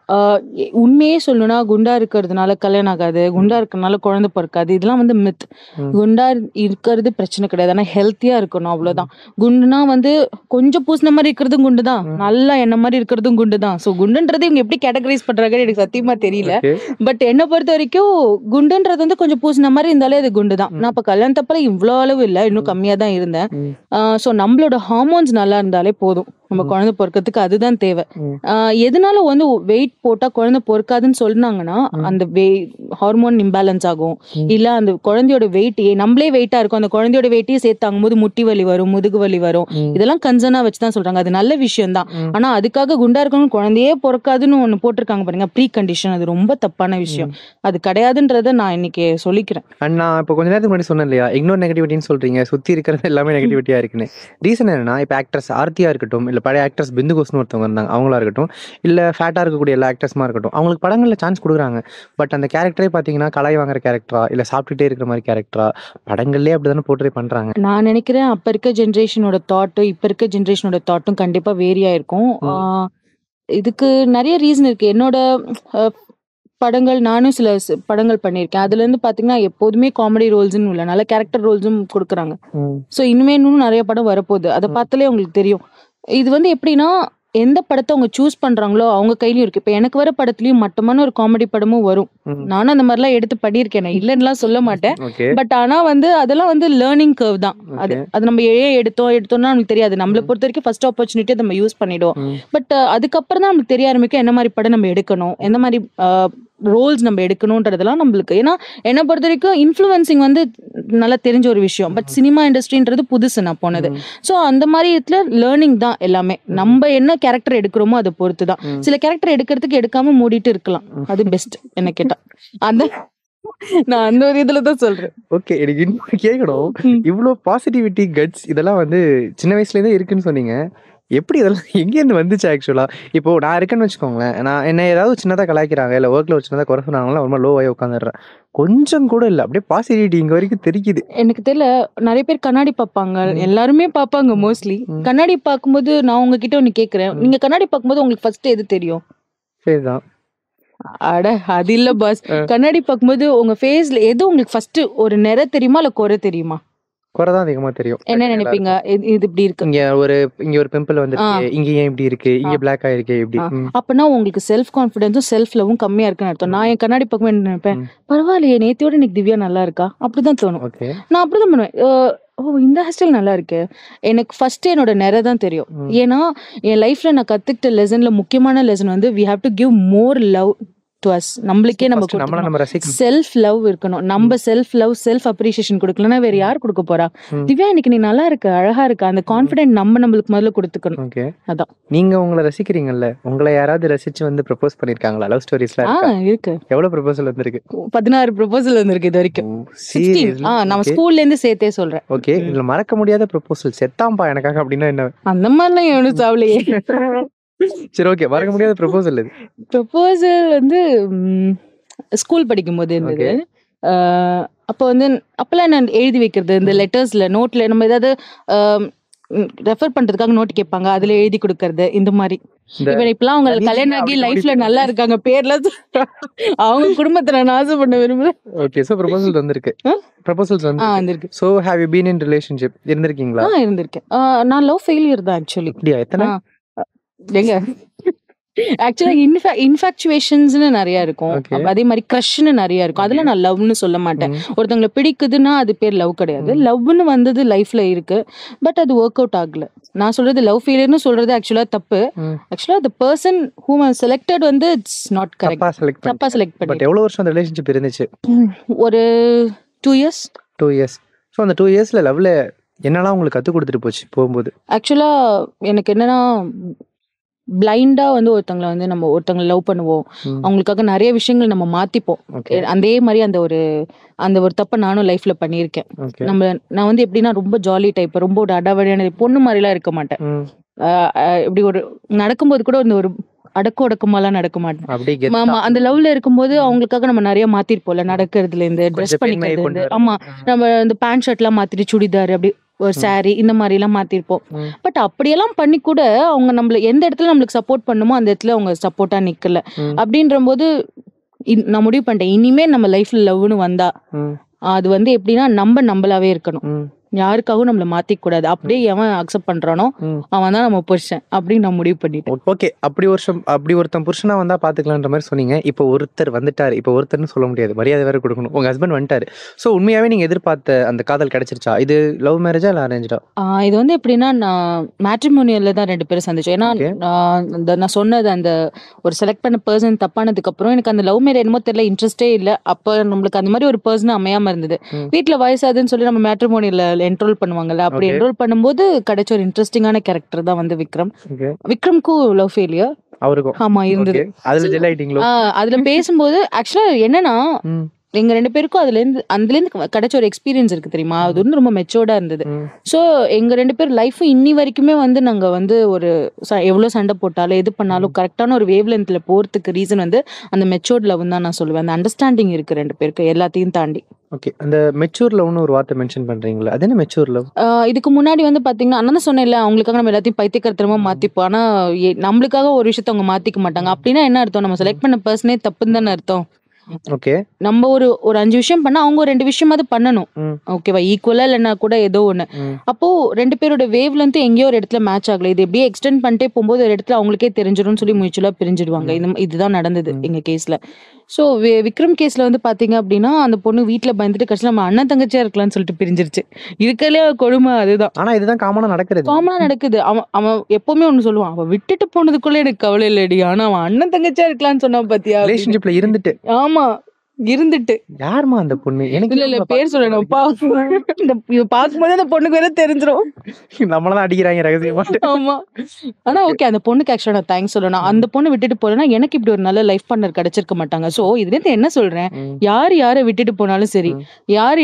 உண்மையே சொல்லணும்னா, குண்டா இருக்கிறதுனால கல்யாணம் ஆகாது, குண்டா இருக்கிறதுனால குழந்தை பிறக்காது, இதெல்லாம் வந்து மித். குண்டா இருக்கிறது பிரச்சனை கிடையாது, ஆனா ஹெல்த்தியா இருக்கணும், அவ்வளவுதான். குண்டுனா வந்து கொஞ்சம் பூசின மாதிரி இருக்கிறதும் குண்டு தான், நல்லா என்ன மாதிரி இருக்கிறதும் குண்டு தான். ஸோ குண்டுன்றது இவங்க எப்படி கேட்டகரைஸ் பண்றாங்கன்னு எனக்கு சத்தியமா தெரியல. பட் என்னை பொறுத்த வரைக்கும் குண்டுன்றது வந்து கொஞ்சம் பூசின மாதிரி இருந்தாலே அது குண்டு தான். நான் இப்ப கல்யாணத்தப்பல இவ்வளவு அளவு இல்லை, இன்னும் கம்மியா தான் இருந்தேன். ஸோ நம்மளோட ஹார்மோன்ஸ் நல்லா இருந்தாலே போதும், நம்ம குழந்தை பொறுக்கிறதுக்கு அதுதான் தேவை. எதனால வந்து வெயிட் போட்டா குழந்தை பொறுக்காதுன்னு சொன்னாங்கன்னா, அந்த ஹார்மோன் இம்பேலன்ஸ் ஆகும், இல்ல அந்த குழந்தையோட வெயிட் நம்மளே வெயிட்டா இருக்கும், அந்த குழந்தையோட வெயிட்டையே சேர்த்து தாங்கும்போது முட்டி வலி வரும், முதுகு வலி வரும். இதெல்லாம் கன்சர்னா வச்சுதான் சொல்றாங்க, அது நல்ல விஷயம் தான். ஆனா அதுக்காக குண்டா இருக்கணும் குழந்தையே பொறுக்காதுன்னு ஒண்ணு போட்டிருக்காங்க பாருங்க, ப்ரீ கண்டிஷன், அது ரொம்ப தப்பான விஷயம், அது கிடையாதுன்றத நான் இன்னைக்கு சொல்லிக்கிறேன். நான் இப்போ கொஞ்ச நேரத்துக்கு முன்னாடி சொன்னேன் இல்லையா, இக்னோர் நெகட்டிவிட்டின்னு சொல்றீங்க, சுத்தி இருக்கிறது எல்லாமே நெகட்டிவிட்டியா இருக்குன்னு. ரீசன் என்னன்னா, இப்போ ஆக்ட்ரஸ் ஆர்த்தியா இருக்கட்டும், இல்ல பழைய ஆக்ட்ரஸ் பிந்து கோஸ்னு ஒருத்தவங்க இருந்தாங்க, அவங்களா இருக்கட்டும், இல்ல ஃபேட்டா இருக்கக்கூடிய எல்லா ஆக்டர்ஸுமா இருக்கட்டும், அவங்களுக்கு படங்கள்ல சான்ஸ் கொடுக்குறாங்க. பட் அந்த கேரக்டரே பாத்தீங்கன்னா கலாய் வாங்குற கேரக்டரா, இல்ல சாப்பிட்டுட்டே இருக்கிற மாதிரி கேரக்டரா, படங்கள்லயே அப்படிதானே போர்ட்ரே பண்றாங்க. நான் நினைக்கிறேன் அப்ப இருக்க ஜென்ரேஷனோட தாட்டும் இப்ப இருக்க ஜென்ரேஷனோட தாட்டும் கண்டிப்பா வேரி ஆயிருக்கும். இதுக்கு நிறைய ரீசன் இருக்கு. என்னோட படங்கள், நானும் சில படங்கள் பண்ணியிருக்கேன், அதுல இருந்து பாத்தீங்கன்னா எப்போதுமே காமெடி ரோல்ஸ்ன்னு இல்ல, நல்ல கேரக்டர் ரோல்ஸும் கொடுக்குறாங்க. ஸோ இனிமே இன்னும் நிறைய படம் வரப்போகுது, அதை பார்த்தாலே உங்களுக்கு தெரியும். இது வந்து எப்படின்னா, எந்த படத்தை அவங்க சூஸ் பண்றாங்களோ அவங்க கையிலயும் இருக்கு. இப்ப எனக்கு வர படத்துலயும் மட்டமான ஒரு காமெடி படமும் வரும். நானும் அந்த மாதிரிலாம் எடுத்து பண்ணியிருக்கேன், இல்லைன்னுலாம் சொல்ல மாட்டேன். பட் ஆனா வந்து அதெல்லாம் வந்து லேர்னிங் கர்வ் தான். அது நம்ம எடுத்தோம்னா நமக்கு தெரியாது. நம்மளை பொறுத்த வரைக்கும் ஃபர்ஸ்ட் ஆப்பர்ச்சுனிட்டி நம்ம யூஸ் பண்ணிடுவோம். பட் அதுக்கப்புறம் தான் நமக்கு தெரிய ஆரம்பிக்கும் என்ன மாதிரி படம் நம்ம எடுக்கணும், எந்த மாதிரி ரோல்ஸ் நம்ம எடுக்கணும்ன்றதெல்லாம் நம்மளுக்கு. ஏன்னா என்னை பொறுத்த வரைக்கும் இன்ஃப்ளூயன்சிங் வந்து நல்லா தெரிஞ்ச ஒரு விஷயம், பட் சினிமா இண்டஸ்ட்ரின்றது புதுசு நான் போனது. ஸோ அந்த மாதிரி இதுல லேர்னிங் தான் எல்லாமே. நம்ம என்ன கேரக்டர் எடுக்கிறோமோ அதை பொறுத்து தான். சில கேரக்டர் எடுக்கிறதுக்கு எடுக்காம மூடிட்டு இருக்கலாம், அது பெஸ்ட் என்ன கேட்டா. அந்த நான் அந்த ஒரு இதுல தான் சொல்றேன். ஓகே, எனக்கு இன்னும் கேட்கணும், இவ்வளோ பாசிட்டிவிட்டி கட்ஸ் இதெல்லாம் வந்து சின்ன வயசுல இருந்தே இருக்குன்னு சொன்னீங்க, எப்படி இதெல்லாம் எங்கேருந்து வந்துச்சு ஆக்சுவலா? இப்போ நான் இருக்கேன்னு வச்சுக்கோங்களேன், நான் என்ன ஏதாவது சின்னதாக கலாய்க்கிறாங்க, இல்லை ஒர்க்ல ஒரு சின்னதாக குறை சொன்னாங்களா, ரொம்ப லோவாகி உட்காந்துடுறேன், கொஞ்சம் கூட இல்லை, அப்படியே பாசிட்டிவிட்டி இங்க வரைக்கும் தெரிக்குது. எனக்கு தெரியல, நிறைய பேர் கண்ணாடி பார்ப்பாங்க, எல்லாருமே பார்ப்பாங்க மோஸ்ட்லி. கண்ணாடி பார்க்கும்போது நான் உங்ககிட்ட ஒண்ணு கேட்கறேன், நீங்க கண்ணாடி பார்க்கும்போது உங்களுக்கு ஃபர்ஸ்ட் எது தெரியும்? சரிதான். அட அது இல்ல பாஸ், கண்ணாடி பார்க்கும்போது உங்க ஃபேஸ்ல எது உங்களுக்கு ஃபர்ஸ்ட் ஒரு நிறை தெரியுமா இல்ல குறை தெரியுமா? குறைதான் அதிகமா தெரியும். என்ன நினைப்பீங்க, இது இப்படி இருக்கு, இங்க ஒரு பிம்பிள் வந்துருக்கு, இங்க ஏன் இப்படி இருக்கு, இங்க பிளாக் ஆயிருக்கு, இப்படி. அப்பனா உங்களுக்கு செல்ஃப் கான்ஃபிடன்ஸும் செல்ஃப் லவ்வும் கம்மியா இருக்குன்னு அர்த்தம். நான் என் கண்ணாடி பக்கம் என்ன நினைப்பேன், பரவாயில்லையே நேத்தியோட இன்னைக்கு திவ்யா நல்லா இருக்கா, அப்படிதான் தோணும். நான் அப்படிதான் பண்ணுவேன். ஓ இந்த ஹேர்ஸ்டைல் நல்லா இருக்கு, எனக்கு ஃபர்ஸ்ட் என்னோட நிறை தான் தெரியும். ஏன்னா என் லைஃப்ல நான் கத்துக்கிட்ட லெசன்ல முக்கியமான லெசன் வந்து we have to give more love to us. நம்மளுக்கே நம்ம செல்ஃப் லவ் இருக்கணும். நம்ம செல்ஃப் லவ் செல்ஃப் அப்ரிசியேஷன் கொடுக்கலன்னா வேற யார் கொடுக்க போறா? திவ்யா இன்னைக்கு நீ நல்லா இருக்க, அழகா இருக்க, அந்த கான்ஃபிடென்ட் நம்மளுக்கு முதல்ல கொடுத்துக்கணும். அதான். நீங்க உங்களை ரசிக்கிறீங்கல்ல, உங்களை யாராவது ரசிச்சு வந்து ப்ரப்போஸ் பண்ணிருக்காங்களா? லவ் ஸ்டோரிஸ்லாம் இருக்கு. எவ்வளவு ப்ரப்போசல் வந்திருக்கு? 16 ப்ரப்போசல் வந்திருக்கு இது வரைக்கும். நம்ம ஸ்கூல்ல இருந்து சேர்த்தே சொல்றேன். ஓகே, இதுல மறக்க முடியாத ப்ரப்போசல், செத்தாம்பா எனக்காக அப்படின்னா என்ன? அந்த மாதிரிலாம் எவனும் சாவலையே. சரி, ஓகே, மறக்க முடியாத ப்ரப்போசல் இது. ப்ரப்போசல் வந்து ஸ்கூல் படிக்கும் போது இருந்தது. அப்போ வந்து அப்பெல்லாம் நான் எழுதி வைக்கிறது இந்த லெட்டர்ஸ்ல நோட்ல நம்ம ஏதாவது ரெஃபர் பண்றதுக்காக நோட் கேட்பாங்க, அதுல எழுதி கொடுக்கறது இந்த மாதிரி. இவன் இப்பெல்லாம் அவங்க கல்யாணம் ஆகி லைஃப்ல நல்லா இருக்காங்க, பேர்லாம் அவங்க குடும்பத்தை நான் ஆசை பண்ண விரும்புறேன். ஓகே, சோ ப்ரொபோசல்ஸ் வந்திருக்கு. ப்ரொபோசல்ஸ் வந்திருக்கு. So have you been in relationship? இருந்திருக்கீங்களா? இருந்திருக்கேன். நான் லவ் ஃபெயிலியர் தான் ஆக்சுவலி. அப்படியா? எத்தனை? எங்க ஆக்சுவலா இன்ஃபாக்சுவேஷன்ஸ்னு நிறைய இருக்கும், அதே மாதிரி க்ரஷ்னு நிறைய இருக்கும். அதெல்லாம் நான் லவ்னு சொல்ல மாட்டேன். ஒருத்தவங்களை பிடிக்குதுன்னா அது பேர் லவ் கிடையாது. லவ்னு வந்தது லைஃப்ல இருக்கு, பட் அது ஒர்க் அவுட் ஆகல. நான் சொல்றது லவ் ஃபெயிலியர்னு சொல்றது ஆக்சுவலா தப்பு. ஆக்சுவலா the person whom I selected வந்து இட்ஸ் நாட் கரெக்ட். தப்பா செலக்ட் பண்ணி. பட் எவ்வளவு வருஷம் அந்த ரிலேஷன்ஷிப் இருந்துச்சு? ஒரு 2 years. 2 years. சோ அந்த 2 yearsல லவ்ல என்னெல்லாம் உங்களுக்கு கத்து கொடுத்துட்டு போச்சு போகும்போது? ஆக்சுவலா எனக்கு என்னன்னா, பிளைண்டா வந்து ஒருத்தங்களை வந்து நம்ம ஒருத்தங்களை லவ் பண்ணுவோம், அவங்களுக்காக நிறைய விஷயங்கள் நம்ம மாத்திப்போம். அதே மாதிரி அந்த ஒரு தப்பை நானும் லைஃப்ல பண்ணியிருக்கேன். நான் வந்து எப்படின்னா ரொம்ப ஜாலி டைப், ரொம்ப ஒரு அடாவடியான பொண்ணு மாதிரிலாம் இருக்க மாட்டேன். இப்படி ஒரு நடக்கும்போது கூட ஒரு அடக்கமாலாம் நடக்க மாட்டேன். ஆமா, அந்த லவ்ல இருக்கும்போது அவங்களுக்காக நம்ம நிறைய மாத்திருப்போம்ல, நடக்கிறதுல இருந்து ட்ரெஸ் பண்ணிக்கிறது. ஆமா, நம்ம இந்த பேண்ட் ஷர்ட் எல்லாம் மாத்திட்டு சுடிதார், அப்படி ஒரு சாரி இந்த மாதிரி எல்லாம் மாத்திருப்போம். பட் அப்படியெல்லாம் பண்ணி கூட அவங்க நம்மள எந்த இடத்துல நம்மளுக்கு சப்போர்ட் பண்ணுமோ அந்த இடத்துல அவங்க சப்போர்ட்டா நிக்கல. அப்படின்ற போது நான் முடிவு பண்ணிட்டேன், இனிமே நம்ம லைஃப்ல லவ்னு வந்தா அது வந்து எப்படின்னா நம்மளாவே இருக்கணும், யாருக்காகவும் நம்மள மாத்திக்க கூடாது. அப்படியே எவன் அக்செப்ட் பண்றானோ அவன் தான் நம்ம புருஷன் அப்படின்னு நான் முடிவு பண்ணிட்டேன். ஓகே, அப்படி ஒருத்தன் புருஷனா வந்தா பாத்துக்கலான்ற மாதிரி சொன்னீங்க. இப்போ ஒருத்தர் வந்துட்டாரு, இப்போ ஒருத்தர்னு சொல்ல முடியாது, மரியாதை வேற கொடுக்கணும். உங்க ஹஸ்பண்ட் வந்துட்டாரு. சோ உண்மையாவே நீங்க எதிர்பார்த்த அந்த காதல் கிடைச்சிருச்சா? இது லவ் மேரேஜா இல்ல அரேஞ்சா? இது வந்து எப்படின்னா, நான் மேட்ரிமோனியல்ல தான் 2 பேரும் சந்திச்சோம். ஏன்னா நான் சொன்னது அந்த ஒரு செலக்ட் பண்ண பர்சன் தப்பானதுக்கு அப்புறம் எனக்கு அந்த லவ் மேரேஜ் என்னமோ தெரியல, இன்ட்ரெஸ்டே இல்ல. அப்ப நம்மளுக்கு அந்த மாதிரி ஒரு பர்சன் அமையாம இருந்தது. வீட்டுல வயசாதுன்னு சொல்லி நம்ம மேட்ரிமோனியல்ல என்ரோல் பண்ணுவாங்கல்ல, அப்படி என்ரோல் பண்ணும்போது கிடைச்ச ஒரு இன்ட்ரெஸ்டிங்கான கேரக்டர் தான் வந்து விக்ரம். விக்ரம்க்கும் லவ் ஃபெயிலியர் அவருக்கும் ஆமா இருந்தது. அதுல பேசும்போது ஆக்சுவலா என்னன்னா, எங்க 2 பேருக்கும் அதுல இருந்து கிடைச்ச ஒரு எக்ஸ்பீரியன்ஸ் இருக்கு தெரியுமா, அது வந்து ரொம்ப மெச்சோர்டா இருந்தது. சோ எங்க 2 பேர் லைஃப் இன்னி வரைக்குமே வந்து நாங்க வந்து ஒரு எவ்வளவு சண்டை போட்டாலும் எது பண்ணாலும் கரெக்டான ஒரு வேவ் லென்த்ல போறதுக்கு ரீசன் வந்து அந்த மெச்சோர்ட் லவ் தான் நான் சொல்லுவேன். அந்த அண்டர்ஸ்டாண்டிங் இருக்கு 2 பேருக்கு எல்லாத்தையும் தாண்டி. ஓகே, அந்த மெச்சூர் லவ்னு ஒரு வார்த்தை மென்ஷன் பண்றீங்களா, அது என்ன மெச்சூர் லவ்? இதுக்கு முன்னாடி வந்து பாத்தீங்கன்னா, நான் சொன்னேன்ல, அவங்களுக்காக நம்ம எல்லாத்தையும் பைத்தியக்காரத்தனமா மாத்திப்போம். ஆனா நம்மளுக்காக ஒரு விஷயத்த அவங்க மாத்திக்க மாட்டாங்க. அப்படின்னா என்ன அர்த்தம்? நம்ம செலக்ட் பண்ண பர்சனே தப்புன்னு தானே அர்த்தம். ஓகே, நம்ம ஒரு 5 விஷயம் பண்ணா அவங்க 2 விஷயமாவது பண்ணணும். ஓகேவா, ஈக்குவலா இல்லைன்னா கூட ஏதோ ஒண்ணு. அப்போ 2 பேரோட வேவ் லென்த் எங்கேயோ ஒரு இடத்துல மேட்ச் ஆகல. இது எப்படியே எக்ஸ்டெண்ட் பண்ணிட்டே போகும்போது ஒரு இடத்துல அவங்களுக்கே தெரிஞ்சிடும் சொல்லி மியூச்சுவலா பிரிஞ்சிடுவாங்க. இதுதான் நடந்தது எங்க கேஸ்ல. சோ விக்ரம் கேஸ்ல வந்து பாத்தீங்க அப்படின்னா, அந்த பொண்ணு வீட்டுல பயந்துட்டு கடைசியில நம்ம அண்ணன் தங்கச்சியா இருக்கலாம்னு சொல்லிட்டு பிரிஞ்சிருச்சு. இருக்கலே கொடுமை அதுதான். ஆனா இதுதான் காமனா நடக்குது. அவன் எப்பவுமே ஒண்ணு சொல்லுவான், அவன் விட்டுட்டு போனதுக்குள்ள எனக்கு கவலை இல்லடி, ஆனா அவன் அண்ணன் தங்கச்சியா இருக்கலாம்னு சொன்னா பாத்தியா, ரிலேஷன்ஷிப்ல இருந்துட்டு. ஆமா இருந்துட்டு. யாருமா அந்த பொண்ணு? எனக்கு இல்ல பேர் சொல்லணும். பாக்கும்போது அந்த பொண்ணுக்கு வேற தெரிஞ்சிடும், நம்மளதான் அடிக்கிறாங்க ரகசியமா. ஆமா. ஆனா ஓகே, அந்த பொண்ணுக்கு ஆக்சுவலா நான் தேங்க்ஸ் சொல்லணும். அந்த பொண்ணு விட்டுட்டு போறேன்னா எனக்கு இப்படி ஒரு நல்ல லைஃப் பார்ட்னர் கிடைச்சிருக்க மாட்டாங்க. சோ இதுல இருந்து என்ன சொல்றேன், யாரை விட்டுட்டு போனாலும் சரி,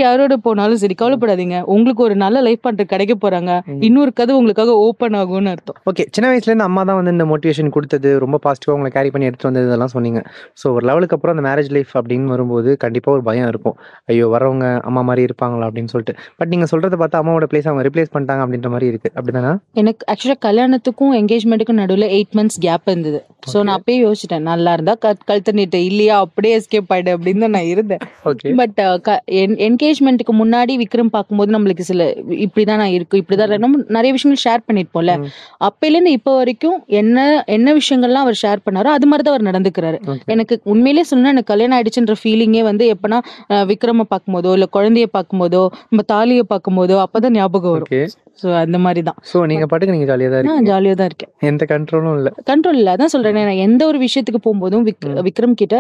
யாரோட போனாலும் சரி, கவலைப்படாதீங்க, உங்களுக்கு ஒரு நல்ல லைஃப் பார்ட்னர் கிடைக்க போறாங்க. இன்னொரு கதை உங்களுக்காக ஓப்பன் ஆகும்னு அர்த்தம். ஓகே, சின்ன வயசுல இருந்து அம்மா தான் வந்து இந்த மோட்டிவேஷன் கொடுத்தது, ரொம்ப பாசிட்டிவா உங்களை கேரி பண்ணி எடுத்துட்டு வந்தது இதெல்லாம் சொன்னீங்க. சோ ஒரு லெவலுக்கு அப்புறம் அந்த மேரேஜ் லைஃப் அப்படின்னு வரும்போது கண்டிப்பா ஒரு பயம் இருக்கும், ஐயோ வரவங்க அம்மா மாதிரி இருப்பாங்களா அப்படின்னு சொல்லிட்டு. பட் நீங்க சொல்றதை பார்த்தா அம்மாவோட பிளேஸ் அவங்க ரிப்ளேஸ் பண்ணிட்டாங்க அப்படின்ற மாதிரி இருக்கு, அப்படிதானா? எனக்கு ஆக்சுவலா கல்யாணத்துக்கும் என்கேஜ்மெண்ட்டுக்கும் நடுவில் 8 months கேப் இருந்தது. ஸோ நான் அப்பயே யோசிச்சிட்டேன், நல்லா இருந்தா கழுத்தணிட்டு, இல்லையா அப்படியே எஸ்கேப் ஆயிடு அப்படின்னு தான் நான் இருந்தேன். பட் என்கேஜ்மெண்ட்டுக்கு முன்னாடி விக்ரம் பார்க்கும்போது நம்மளுக்கு சில இப்படிதான் நான் இருக்கு, இப்படிதான் நம்ம நிறைய விஷயங்கள் ஷேர் பண்ணிருப்போம்ல. அப்பையிலேருந்து இப்போ வரைக்கும் என்ன விஷயங்கள்லாம் அவர் ஷேர் பண்ணாரோ அது மாதிரி தான் அவர் நடந்துக்கிறாரு. எனக்கு உண்மையிலேயே சொன்னா எனக்கு கல்யாணம் ஆயிடுச்சுன்ற ஃபீலிங்கே வந்து எப்பனா விக்ரம பார்க்கும்போதோ இல்ல குழந்தைய பார்க்கும்போதோ நம்ம தாலியை பார்க்கும்போதோ அப்பதான் ஞாபகம் வரும். சோ அந்த மாதிரி தான். சோ நீங்க பாட்டுக்கு நீங்க ஜாலியா தான் இருக்கீங்க? ஜாலியா தான் இருக்கேன், எந்த கண்ட்ரோலும் இல்ல. கண்ட்ரோல் இல்ல, அதான் சொல்றேன். நான் எந்த ஒரு விஷயத்துக்கு போகும்போதும் விக்ரம் கிட்ட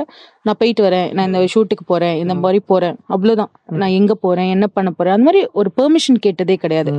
நான் போயிட்டு வரேன், நான் இந்த ஷூட்டுக்கு போறேன், இந்த மாதிரி போறேன், அவ்வளவுதான். நான் எங்க போறேன், என்ன பண்ண போறேன், அந்த மாதிரி ஒரு பெர்மிஷன் கேட்டதே கிடையாது.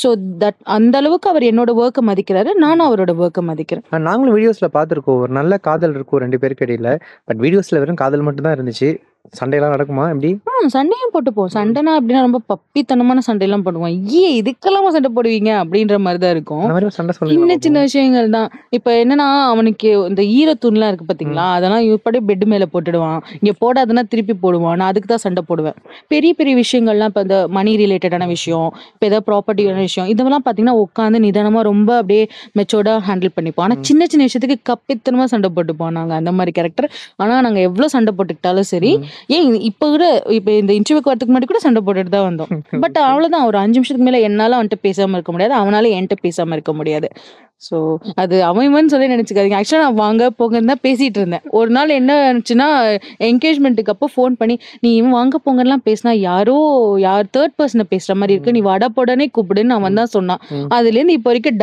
சோ தட் அந்த அளவுக்கு அவர் என்னோட ஒர்க்கை மதிக்கிறாரு, நானும் அவரோட ஒர்க்கை மதிக்கிறேன். நாங்களும் வீடியோஸ்ல பாத்துருக்கோம், ஒரு நல்ல காதல் இருக்கும் 2 பேருக்கு இடையில. பட் வீடியோஸ்ல வெறும் காதல் மட்டும் தான் இருந்துச்சு, சண்டையெல்லாம் நடக்குமா எப்படி? சண்டையும் போட்டுப்போம். சண்டைனா எப்படின்னா ரொம்ப பப்பித்தனமான சண்டையெல்லாம் போடுவோம். இதுக்கெல்லாமா சண்டை போடுவீங்க அப்படின்ற மாதிரி தான் இருக்கும். அந்த மாதிரி சண்டை சின்ன சொல்லுங்க. சின்ன விஷயங்கள் தான். இப்ப என்னன்னா அவனுக்கு இந்த ஈரத்துணிலாம் இருக்கு பாத்தீங்களா, அதெல்லாம் இப்படியே பெட் மேல போட்டுடுவான். இங்க போடாதுன்னா திருப்பி போடுவான். நான் அதுக்கு தான் சண்டை போடுவேன். பெரிய பெரிய விஷயங்கள்லாம் இப்ப இந்த மணி ரிலேட்டடான விஷயம், இப்ப ஏதாவது ப்ராப்பர்ட்டியான விஷயம், இதெல்லாம் பாத்தீங்கன்னா உட்காந்து நிதானமா ரொம்ப அப்படியே மெச்சோர்டா ஹேண்டில் பண்ணிப்போம். ஆனா சின்ன சின்ன விஷயத்துக்கு கப்பித்தனமா சண்டை போட்டுப்போம் நாங்க அந்த மாதிரி கேரக்டர். ஆனா நாங்க எவ்வளவு சண்டை போட்டுக்கிட்டாலும் சரி, ஏன் இப்ப கூட இப்ப இந்த இன்டர்வியூக்கு வரதுக்கு முன்னாடி கூட சண்டை போட்டுட்டு தான் வந்தோம். பட் அவ்வளவுதான், ஒரு 5 நிமிஷத்துக்கு மேல என்னால அவன்கிட்ட பேசாம இருக்க முடியாது, அவனால என்கிட்ட பேசாம இருக்க முடியாது. ஸோ அது அவன் சொல்லி நினைச்சுக்காதீங்க. ஆக்சுவலா நான் வாங்க போங்கன்னு தான் பேசிட்டு இருந்தேன். ஒரு நாள் என்ன ஆச்சுன்னா, என்கேஜ்மெண்ட்டுக்கு அப்போ ஃபோன் பண்ணி, நீ இவன் வாங்க போங்கலாம் பேசினா யார் தேர்ட் பர்சனை பேசுற மாதிரி இருக்கு, நீ வட போடனே கூப்பிடுன்னு அவன் தான் சொன்னான். அதுலேருந்து இப்போ வரைக்கும்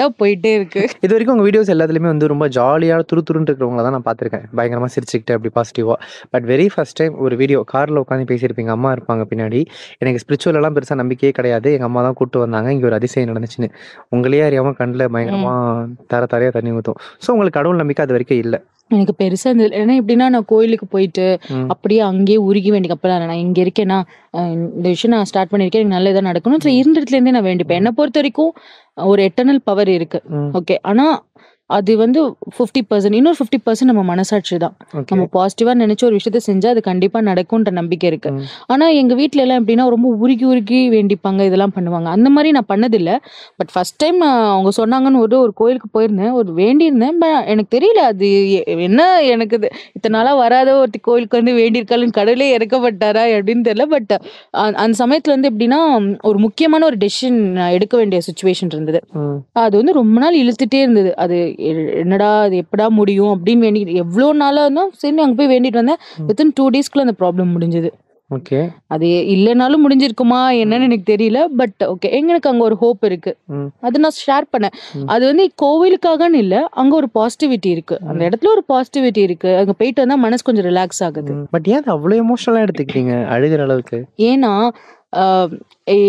டா போயிட்டே இருக்கு. இது வரைக்கும் உங்க வீடியோஸ் எல்லாத்துலயுமே வந்து ரொம்ப ஜாலியா துருதுருன்னு இருக்கிறவங்கள தான் நான் பார்த்திருக்கேன். பயங்கரமா சிரிச்சுக்கிட்டு அப்படி பாசிட்டிவா. பட் வெரி ஃபர்ஸ்ட் டைம் ஒரு வீடியோ கார்ல உட்காந்து பேசியிருப்பீங்க. அம்மா இருப்பாங்க பின்னாடி. எனக்கு ஸ்பிரிச்சுவல் எல்லாம் பெருசா நம்பிக்கையே கிடையாது. எங்க அம்மா தான் கூட்டு வந்தாங்க. இங்க ஒரு அதிசயம் நடந்துச்சுன்னு. உங்களையே அறியாம கண்ணுல பயங்கரமா தரையா தண்ணி ஊத்தும். ஸோ உங்களுக்கு கடவுள் நம்பிக்கை அது வரைக்கும் இல்ல? எனக்கு பெருசா இருந்தது. ஏன்னா எப்படின்னா, நான் கோயிலுக்கு போயிட்டு அப்படியே அங்கேயே உருகி வேண்டிக்கு அப்பலாம் நான் இங்க இருக்கேன்னா, இந்த விஷயம் நான் ஸ்டார்ட் பண்ணிருக்கேன், எனக்கு நல்லதா நடக்கணும். ஸோ இருந்த இடத்துல இருந்தே நான் வேண்டிப்பேன். என்னை பொறுத்த வரைக்கும் ஒரு எட்டர்னல் பவர் இருக்கு. ஓகே. ஆனா அது வந்து 50%. இன்னொரு 50% நம்ம மனசாட்சி தான். நம்ம பாசிட்டிவா நினைச்ச ஒரு விஷயத்த செஞ்சா அது கண்டிப்பா நடக்கும்ன்ற நம்பிக்கை இருக்கு. ஆனா எங்க வீட்ல எல்லாம் எப்படின்னா ரொம்ப உருகி வேண்டிப்பாங்க, இதெல்லாம் பண்ணுவாங்க. அந்த மாதிரி நான் பண்ணதில்லை. பட் ஃபர்ஸ்ட் டைம் அவங்க சொன்னாங்கன்னு ஒரு கோயிலுக்கு போயிருந்தேன், ஒரு வேண்டியிருந்தேன். எனக்கு தெரியல அது என்ன, எனக்கு இத்தனை நாளா வராத ஒரு கோயிலுக்கு வந்து வேண்டியிருக்காளுன்னு கடவுளே இறக்கப்பட்டாரா அப்படின்னு தெரியல. பட் அந்த சமயத்துல வந்து எப்படின்னா ஒரு முக்கியமான ஒரு டெசிஷன் எடுக்க வேண்டிய சுச்சுவேஷன் இருந்தது. அது வந்து ரொம்ப நாள் இழுத்துட்டே இருந்தது. அது என்னடா அது எப்படா முடியும் அப்படின்னு வேண்டிட்டு எவ்வளவு நாளா இருந்தோம். சரி அங்க போய் வேண்டிட்டு வந்தேன். வித்தின் 2 daysக்குள்ள அந்த ப்ராப்ளம் முடிஞ்சது. ஓகே. அது இல்லைனாலும் முடிஞ்சிருக்குமா என்னன்னு எனக்கு தெரியல. பட் ஓகே, எங்களுக்கு அங்க ஒரு ஹோப் இருக்கு. அது நான் ஷேர் பண்ணேன். அது வந்து கோவிலுக்காகன்னு இல்ல, அங்க ஒரு பாசிட்டிவிட்டி இருக்கு. அந்த இடத்துல ஒரு பாசிட்டிவிட்டி இருக்கு. அங்க போயிட்டு வந்தா மனசு கொஞ்சம் ரிலாக்ஸ் ஆகுது. பட் ஏன் அவ்வளவு எமோஷனலா எடுத்துக்கிட்டீங்க அழுகிற அளவுக்கு? ஏன்னா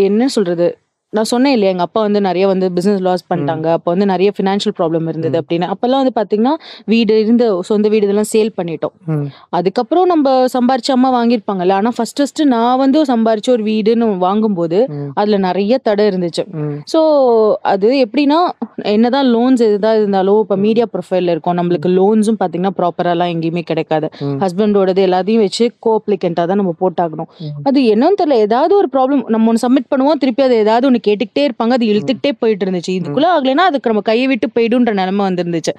என்ன சொல்றது, நான் சொன்னேன் இல்லையா, எங்க அப்பா வந்து நிறைய வந்து பிசினஸ் லாஸ் பண்ணிட்டாங்க. அப்போ வந்து நிறைய ஃபினான்ஷியல் ப்ராப்ளம் இருந்தது அப்படின்னு. அப்பெல்லாம் வந்து பாத்தீங்கன்னா சொந்த வீடு இதெல்லாம் சேல் பண்ணிட்டோம். அதுக்கப்புறம் நம்ம சம்பாரிச்சு அம்மா வாங்கியிருப்பாங்கல்ல. ஆனா ஃபர்ஸ்ட் நான் வந்து சம்பாரிச்சு ஒரு வீடுன்னு வாங்கும்போது அதுல நிறைய தடை இருந்துச்சு. ஸோ அது எப்படின்னா, என்னதான் லோன்ஸ் எதாவது இருந்தாலும் இப்போ மீடியா ப்ரொஃபைல்ல இருக்கும், நம்மளுக்கு லோன்ஸும் பாத்தீங்கன்னா ப்ராப்பராலாம் எங்கேயுமே கிடைக்காது. ஹஸ்பண்டோடது எல்லாத்தையும் வச்சு கோஅப்ளிகண்டா தான் நம்ம போட்டாகணும். அது என்னன்னு தெரியல, ஏதாவது ஒரு ப்ராப்ளம் நம்ம ஒன்று சப்மிட் பண்ணுவோம், திருப்பி அது ஏதாவது ஒன்று கேட்டுக்கிட்டே இருப்பாங்க, அது இழுத்துக்கிட்டே போயிட்டு இருந்துச்சு. இதுக்குள்ள ஆகலைன்னா அதுக்கு நம்ம கையை விட்டு போயிடுன்ற நிலைமை வந்துருந்துச்சு.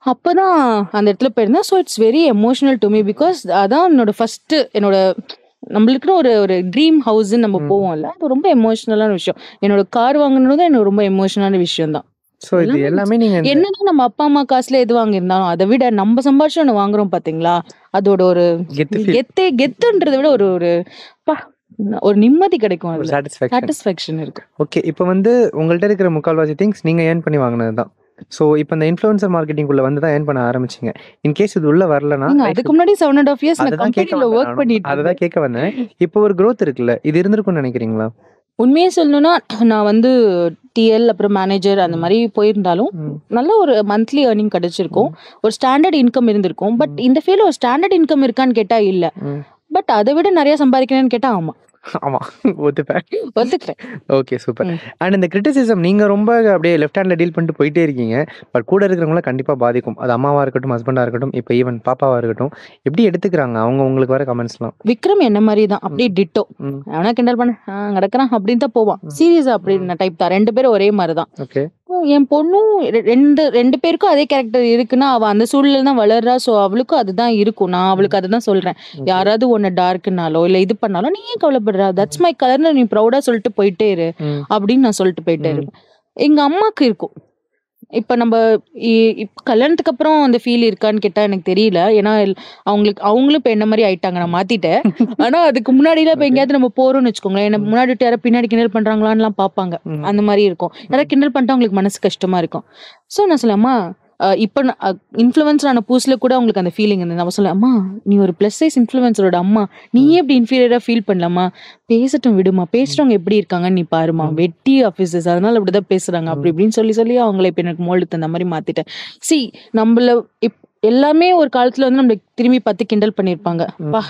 அப்பதான் அந்த இடத்துல போயிருந்தேன். So it's very emotional to me. Because அதான் என்னோட நம்மளுக்குன்னு ஒரு ட்ரீம் ஹவுஸ்ன்னு நம்ம போவோம்ல, அது ரொம்ப எமோஷனலான விஷயம். என்னோட கார் வாங்கினது எனக்கு ரொம்ப எமோஷனலான விஷயம் தான். சோ இது எல்லாமே நீங்க என்னதான் நம்ம அப்பா அம்மா காசுல எது வாங்கியிருந்தாலும் அதை விட நம்ம சம்பாரிச்சு ஒன்று வாங்குறோம் பாத்தீங்களா, அதோட ஒரு கெத்துன்றதை விட ஒரு நிம்மதி கிடைக்கும், சாட்டிஸ்ஃபேக்ஷன் இருக்கு. ஓகே. இப்போ வந்து உங்கள்ட்ட இருக்கிற முக்கால்வாசி திங்ஸ் நீங்க ஏர்ன் பண்ணி வாங்கினது தான். ஸோ இப்போ இந்த இன்ஃப்ளூயன்சர் மார்க்கெட்டிங் குள்ள வந்து தான் ஏர்ன் பண்ண ஆரம்பிச்சிங்க. இன்கேஸ் இது உள்ள வரலன்னா, அதுக்கு முன்னாடி 7.5 years நான் கம்பெனில ஒர்க் பண்ணிட்டு அதுதான் கேட்க வந்தேன். இப்போ ஒரு growth இருக்குல்ல, இது இருந்திருக்கும்னு நினைக்கிறீங்களா? உண்மையே சொல்லணும்னா, நான் வந்து டிஎல் அப்புறம் மேனேஜர் அந்த மாதிரி போயிருந்தாலும் நல்ல ஒரு மந்த்லி ஏர்னிங் கிடைச்சிருக்கும், ஒரு ஸ்டாண்டர்ட் இன்கம் இருந்திருக்கும். பட் இந்த ஃபீல்ட்ல ஒரு ஸ்டாண்டர்ட் இன்கம் இருக்கான்னு கேட்டா இல்ல. பட் அதை விட நிறைய சம்பாதிக்கிறேன்னு கேட்டா ஆமா. ஆமா, ஒத்துக்கிறேன். Okay, super. அண்ட் இந்த கிரிட்டிசிசம் நீங்க ரொம்ப அப்படியே லெஃப்ட் ஹேண்ட்ல டீல் பண்ணிட்டு போயிட்டே இருக்கீங்க. பட் கூட இருக்கிறவங்கள கண்டிப்பா பாதிக்கும். அது அம்மாவா இருக்கட்டும், ஹஸ்பண்டா இருக்கட்டும், இப்போ ஈவன் பாப்பாவா இருக்கட்டும், எப்படி எடுத்துக்கிறாங்க அவங்க உங்களுக்கு வர கமெண்ட்ஸ்லாம்? விக்ரம் என்ன மாதிரி தான், அப்படியே டிட்டோ. அவனா கிண்டல் பண்ண கிடக்குறான் அப்படின்னு தான் போவான். சீரியஸா அப்படின்னு டைப் தான். 2 பேரும் ஒரே மாதிரி தான். ஓகே. என் பொண்ணும் ரெண்டு பேருக்கும் அதே கேரக்டர் இருக்குன்னா அவ அந்த சூழ்நிலை தான் வளர்றா. ஸோ அவளுக்கும் அதுதான் இருக்கும். நான் அவளுக்கு அதுதான் சொல்றேன். யாராவது ஒன்னு டார்க்குனாலோ இல்ல இது பண்ணாலும் நீ ஏன் கவலைப்படுற, தட்ஸ் மை கலர்னு நீ ப்ரௌடா சொல்லிட்டு போயிட்டே இரு அப்படின்னு நான் சொல்லிட்டு போயிட்டே இருப்பேன். எங்க அம்மாக்கு இருக்கும். இப்ப நம்ம கல்யாணத்துக்கு அப்புறம் அந்த ஃபீல் இருக்கான்னு கேட்டா எனக்கு தெரியல. ஏன்னா அவங்களும் இப்ப என்ன மாதிரி ஆயிட்டாங்க, நான் மாத்திட்டேன். ஆனா அதுக்கு முன்னாடி இப்ப எங்கேயாவது நம்ம போறோம்னு வச்சுக்கோங்களேன், என்ன முன்னாடி யாராவது பின்னாடி கிண்டல் பண்றாங்களான்னு எல்லாம் பாப்பாங்க. அந்த மாதிரி இருக்கும். யாராவது கிண்டல் பண்ணிட்டு அவங்களுக்கு மனசு கஷ்டமா இருக்கும். சோ நான் சொல்லமா, இப்ப இன்ஃப்ளூயன்சர் ஆன புதுசுல கூட அவங்களுக்கு அந்த ஃபீலிங் இருந்தது. நான் சொல்ல, அம்மா நீ ஒரு பிளஸ் சைஸ் இன்ஃப்ளூயன்சரோட அம்மா, நீயே இப்படி இன்ஃபீரியரா ஃபீல் பண்ணலாமா, பேசட்டும் விடுமா, பேசுறவங்க எப்படி இருக்காங்கன்னு நீ பாருமா, வெட்டி ஆபீசர்ஸ் அதனால அப்படிதான் பேசுறாங்க அப்படி இப்படின்னு சொல்லி அவங்களை இப்ப எனக்கு மோல்டு தந்த மாதிரி மாத்திட்டேன். சி நம்மள எல்லாமே ஒரு காலத்துல வந்து நம்மள திரும்பி பார்த்து கிண்டல் பண்ணிருப்பாங்க. பா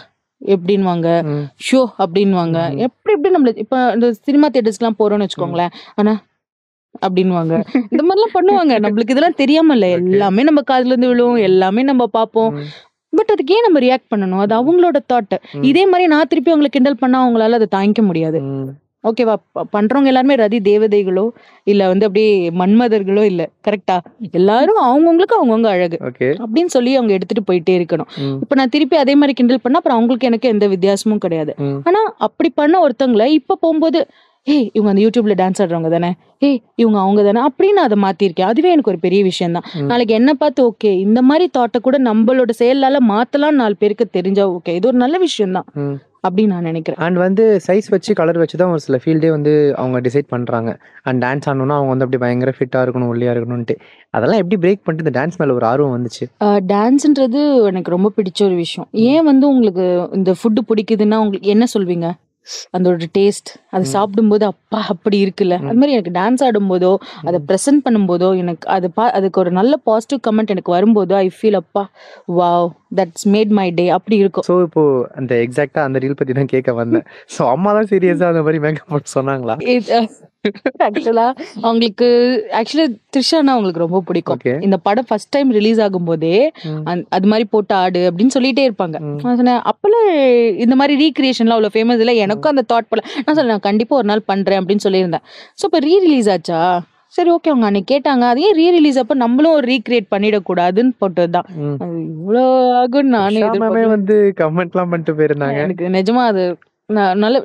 எப்படின்வாங்க, ம். ஷோ அப்படின்வாங்க. எப்படி நம்மள இப்ப இந்த சினிமா தியேட்டர்ஸ்க்குலாம் போறோம்னு வச்சுக்கோங்களேன். ஆனா அப்படின்வாங்க. இந்த மாதிரிலாம் பண்ணுவாங்க. நம்மளுக்கு இதெல்லாம் தெரியாம இல்ல. ஓகே. எல்லாமே நம்ம காதுல இருந்து விழும். எல்லாமே நம்ம பார்ப்போம். ம். பட் அதுக்கு ஏன் நம்ம ரியாக்ட் பண்ணணும்? அது அவங்களோட தாட். ம். இதே மாரி நான் திருப்பி அவங்கள கிண்டல் பண்ணா அவங்களால அத தாங்கிக்க முடியாது. ம். ஓகேவா? பண்றவங்க எல்லாருமே ரதி தேவதைகளோ, இல்ல வந்து அப்படியே மன்மதர்களோ இல்ல. கரெக்ட்டா? எல்லாரும் அவங்கவங்களுக்கு அவங்கவங்க அழகு. ஓகே. அப்படின்னு சொல்லி அவங்க எடுத்துட்டு போயிட்டே இருக்கணும். ம். இப்ப நான் திருப்பி அதே மாரி கிண்டல் பண்ணா அப்புறம் அவங்களுக்கு எனக்கு எந்த வித்தியாசமும் கிடையாது. ம். ஆனா அப்படி பண்ண ஒருத்தவங்கள இப்ப போம்போது, "ஏய் இவங்க அந்த YouTubeல டான்ஸ் ஆடுறவங்க தானே. ஏய் இவங்க அவங்க தானே." அப்படின்னு நான் அத மாத்திருக்கேன். அதுவே எனக்கு ஒரு பெரிய விஷயம் தான். ம். நாளைக்கு என்ன பார்த்து ஓகே இந்த மாரி தாட்ட கூட நம்மளோட செயலால மாத்தலாம்னு 4 பேருக்கு தெரிஞ்சா ஓகே. இது ஒரு நல்ல விஷயம் தான். ம். அப்படின்னு நான் நினைக்கிறேன். அண்ட் வந்து சைஸ் வச்சு, கலர் வச்சு தான் ஒரு சில ஃபீல்டே வந்து அவங்க டிசைட் பண்றாங்க. அண்ட் டான்ஸ் ஆடணும்னா அவங்க வந்து அப்படியே பயங்கர ஃபிட்டா இருக்கணும், ஒல்லியா இருக்கணும்ன்ட்டு. அதெல்லாம் எப்படி பிரேக் பண்ணிட்டு இந்த டான்ஸ் மேல ஒரு ஆர்வம் வந்துச்சு? டான்ஸ்ன்றது எனக்கு ரொம்ப பிடிச்ச ஒரு விஷயம். ஏன் வந்து உங்களுக்கு இந்த ஃபுட் பிடிக்குதுன்னா உங்களுக்கு என்ன சொல்வீங்க? அதோட டேஸ்ட். அது ம். சாப்பிடும்போது அப்பா அப்படி இருக்குல்ல. அது ம். மாதிரி எனக்கு டான்ஸ் ஆடும்போதோ, அத ம். பிரசன்ட் பண்ணும்போதோ, எனக்கு அதுக்கு ஒரு நல்ல பாசிட்டிவ் கமெண்ட் எனக்கு வரும்போதோ, ஐ ஃபீல் அப்பா wow! That's made my day அப்படி இருக்கும். ஸோ இப்போ அந்த எக்ஸாக்ட்டா அந்த ரீல் பத்தி தான் கேட்க வந்தேன். ஸோ அம்மா தான் சீரியஸா அந்த மாரி மேக்கப் போட்டு சொன்னாங்களா? ஆக்சுவலா அவங்களுக்கு ஆக்சுவலா த்ரிஷானா அவங்களுக்கு ரொம்ப பிடிக்கும். ஓகே. இந்த படம் ஃபர்ஸ்ட் டைம் ரிலீஸ் ஆகும்போதே ம். அது மாதிரி போட்டு ஆடு அப்படின்னு சொல்லிட்டே இருப்பாங்க. ம். நான் சொன்னேன் அப்பெல்லாம் இந்த மாதிரி ரீக்ரியேஷன்லாம் அவ்வளோ ஃபேமஸ் இல்லை. எனக்கும் அந்த தாட் போல நான் சொன்னேன் நான் கண்டிப்பா ஒரு நாள் பண்றேன் அப்படின்னு சொல்லியிருந்தேன். ஸோ இப்போ ரிலீஸ் ஆச்சா சரி ஓகே அவங்க அன்னைக்கு கேட்டாங்க அதே ரிலீஸ் அப்ப நம்மளும் ஒரு ரீக்ரியேட் பண்ணிடக்கூடாதுன்னு போட்டதுதான். ம். அது இவ்வளோ ஆகும்னு நானே உஷா மேமே எதிர்பார்க்கல. வந்து கமெண்ட்லாம் பண்ணிட்டு போயிருந்தாங்க. எனக்கு நிஜமா அது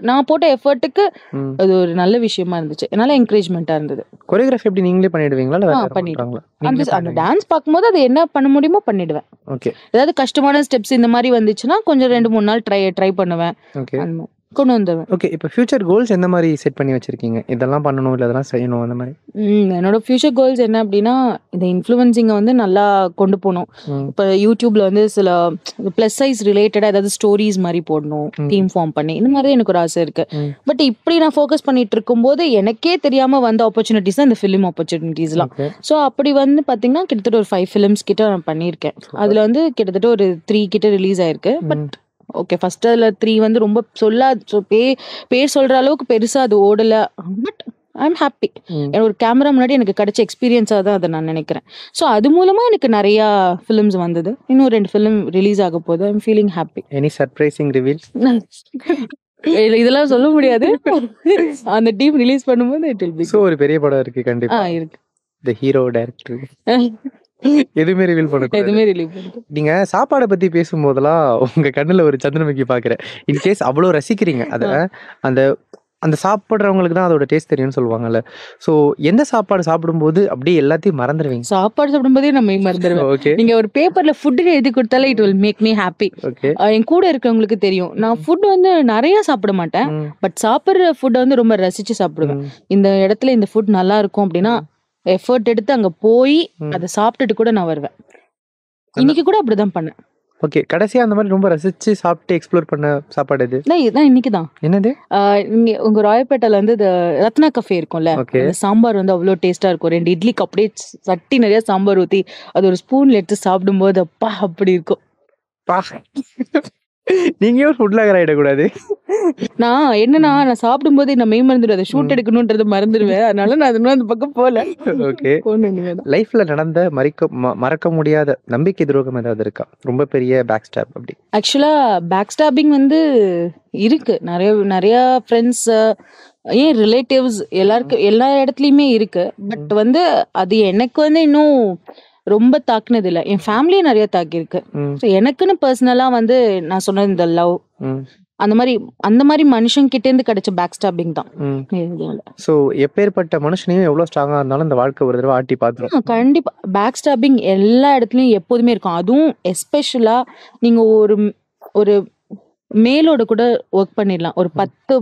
நான் போட்ட எஃபர்ட்டுக்கு ம். அது ஒரு நல்ல விஷயமா இருந்துச்சு. நல்ல என்கரேஜ்மெண்ட்டா இருந்தது. கொரியோகிராஃபி எப்படி நீங்களே பண்ணிடுவீங்களா? இல்ல வேற யாரும் பண்ணிடுவேன். பண்றாங்களா? அந்த நீங்களே அந்த பண்ணுவீங்க. டான்ஸ் பார்க்கும்போது அது என்ன பண்ண முடியுமோ பண்ணிடுவேன். ஓகே. ஏதாவது கஷ்டமான ஸ்டெப்ஸ் இந்த மாதிரி வந்துச்சுன்னா கொஞ்சம் 2, 3 நாள் ட்ரை பண்ணுவேன். ஓகே. அந்த மாதிரி கொண்டு வந்துருவேன். ஓகே. இப்போ ஃபியூச்சர் கோல்ஸ் எந்த மாரி செட் பண்ணி வச்சிருக்கீங்க? இதெல்லாம் பண்ணணும், இல்ல இதெல்லாம் செய்யணும் அந்த மாரி? என்னோட ஃபியூச்சர் கோல்ஸ் என்ன அப்படின்னா இந்த இன்ஃப்ளூயன்சிங்கை வந்து நல்லா கொண்டு போகணும். ம். இப்போ யூடியூப்ல வந்து சில ப்ளஸ் சைஸ் ரிலேட்டடாக ஏதாவது ஸ்டோரிஸ் மாதிரி போடணும், ம். தீம் ஃபார்ம் பண்ணி இந்த மாதிரி எனக்கு ஒரு ஆசை இருக்கு. ம். பட் இப்படி நான் ஃபோக்கஸ் பண்ணிட்டு இருக்கும்போது எனக்கே தெரியாம வந்த ஆப்பர்ச்சுனிட்டிஸ் தான் இந்த ஃபிலிம் ஆப்பர்ச்சுனிட்டிஸ்லாம். ஓகே. ஸோ அப்படி வந்து பார்த்தீங்கன்னா கிட்டத்தட்ட ஒரு 5 ஃபிலிம்ஸ் கிட்ட நான் பண்ணியிருக்கேன். சூப்பர். அதில் வந்து கிட்டத்தட்ட ஒரு 3 கிட்ட ரிலீஸ் ஆயிருக்கு. பட் ம். ஓகே ஃபர்ஸ்ட் அதில் 3 வந்து ரொம்ப பேர் சொல்ற அளவுக்கு பெருசா அது ஓடல. But I am happy. ம். ஒரு கேமரா முன்னாடி எனக்கு கிடைச்ச எக்ஸ்பீரியன்ஸாக தான் அதை நான் நினைக்கிறேன். ஸோ அது மூலமா எனக்கு நிறையா ஃபிலிம்ஸ் வந்தது. இன்னும் 2 ஃபிலிம் ரிலீஸ் ஆக போகுது. I am feeling happy. Any surprising reveal? இதெல்லாம் சொல்ல முடியாது. அந்த டீம் ரிலீஸ் பண்ணும்போது இட் வில் பி. ஸோ ஒரு பெரிய படம் இருக்கு கண்டிப்பா. இருக்கு. தி ஹீரோ, டைரக்டர் எதுவுமே ரிவீல் பண்ணக்கூடாது. எதுவுமே ரிலீவ் பண்ணுது. நீங்க சாப்பாடை பத்தி பேசும்போதெல்லாம் உங்க கண்ணுல ஒரு சந்திரமுகி பாக்குறேன். இன்கேஸ் அவ்வளோ ரசிக்கிறீங்க அத, அந்த அந்த சாப்பிட்றவங்களுக்கு தான் அதோட டேஸ்ட் தெரியும்னு சொல்லுவாங்கல்ல. ஸோ எந்த சாப்பாடு சாப்பிடும்போது அப்படியே எல்லாத்தையும் மறந்துடுவீங்க? சாப்பாடு சாப்பிடும்போதே நம்ம மறந்துடுவேன். ஓகே. நீங்க ஒரு பேப்பர்ல ஃபுட் எழுதி கொடுத்தாலே it will make me happy. Okay. என் கூட இருக்கவங்களுக்கு தெரியும். நான் ஃபுட் வந்து நிறைய சாப்பிட மாட்டேன். ம். பட் சாப்பிட்ற ஃபுட்டை வந்து ரொம்ப ரசிச்சு சாப்பிடுவேன். ம். இந்த இடத்துல இந்த ஃபுட் நல்லா இருக்கும் அப்படின்னா எஃபர்ட் எடுத்து அங்க போய் ம். அதை சாப்பிட்டுட்டு கூட நான் வருவேன். இன்னைக்கு கூட அப்படிதான் பண்ணேன். ஓகே. கடைசியா அந்த மாதிரி ரொம்ப ரசிச்சு சாப்பிட்டு எக்ஸ்ப்ளோர் பண்ண சாப்பாடு எது? நான் இன்னைக்கு தான் என்னது? இங்க உங்க ராயப்பேட்டையில வந்து இந்த ரத்னா கஃபே இருக்கும்ல, ஓகே. அந்த சாம்பார் வந்து அவ்வளோ டேஸ்டா இருக்கும். 2 இட்லிக்கு அப்படியே சட்டி நிறைய சாம்பார் ஊத்தி அது ஒரு ஸ்பூன்ல எடுத்து சாப்பிடும்போது அப்பா அப்படி இருக்கும். பா, நீங்க ஏன் ஃபுட் லாகர் ஆயிடக்கூடாது? நான் சாப்பிடும்போது நான் மெய் மறந்துடுவேன். அதை ஷூட் எடுக்கணும்ன்றத மறந்துடுவேன். அதனால நான் இன்னும் அந்த பக்கம் போல. ஓகே. போகணும் இனிமேதான். லைஃப்ல நடந்த மறக்க முடியாத நம்பிக்கை துரோகம் ஏதாவது இருக்கா? ரொம்ப பெரிய பேக் ஸ்டாப் அப்படி? ஆக்சுவலா பேக் ஸ்டாபிங் வந்து இருக்கு. நிறைய ஃப்ரெண்ட்ஸ் ஏன் ரிலேட்டிவ்ஸ் எல்லாருக்கும் எல்லா இடத்துலயுமே இருக்கு. பட் வந்து அது எனக்கு வந்து இன்னும் ரொம்ப தாக்குனது இல்லை. என் ஃபேமிலியே நிறைய தாக்கியிருக்கு. ம். ஸோ எனக்குன்னு பர்சனலா வந்து நான் சொன்னது இந்த லவ் ம். அந்த மாதிரி மனுஷங்க கிட்ட இருந்து கிடைச்ச பேக் ஸ்டாபிங் தான். ம். ஸோ எப்பேற்பட்ட மனுஷனையும் எவ்வளோ ஸ்ட்ராங்கா இருந்தாலும் இந்த வாழ்க்கை ஒரு தடவை ஆட்டி பார்த்துரும். கண்டிப்பா பேக் ஸ்டாபிங் எல்லா இடத்துலயும் எப்போதுமே இருக்கும். அதுவும் எஸ்பெஷலா நீங்க ஒரு ஒரு மேலோட கூட ஒர்க் பண்ணிடலாம். ஒரு 10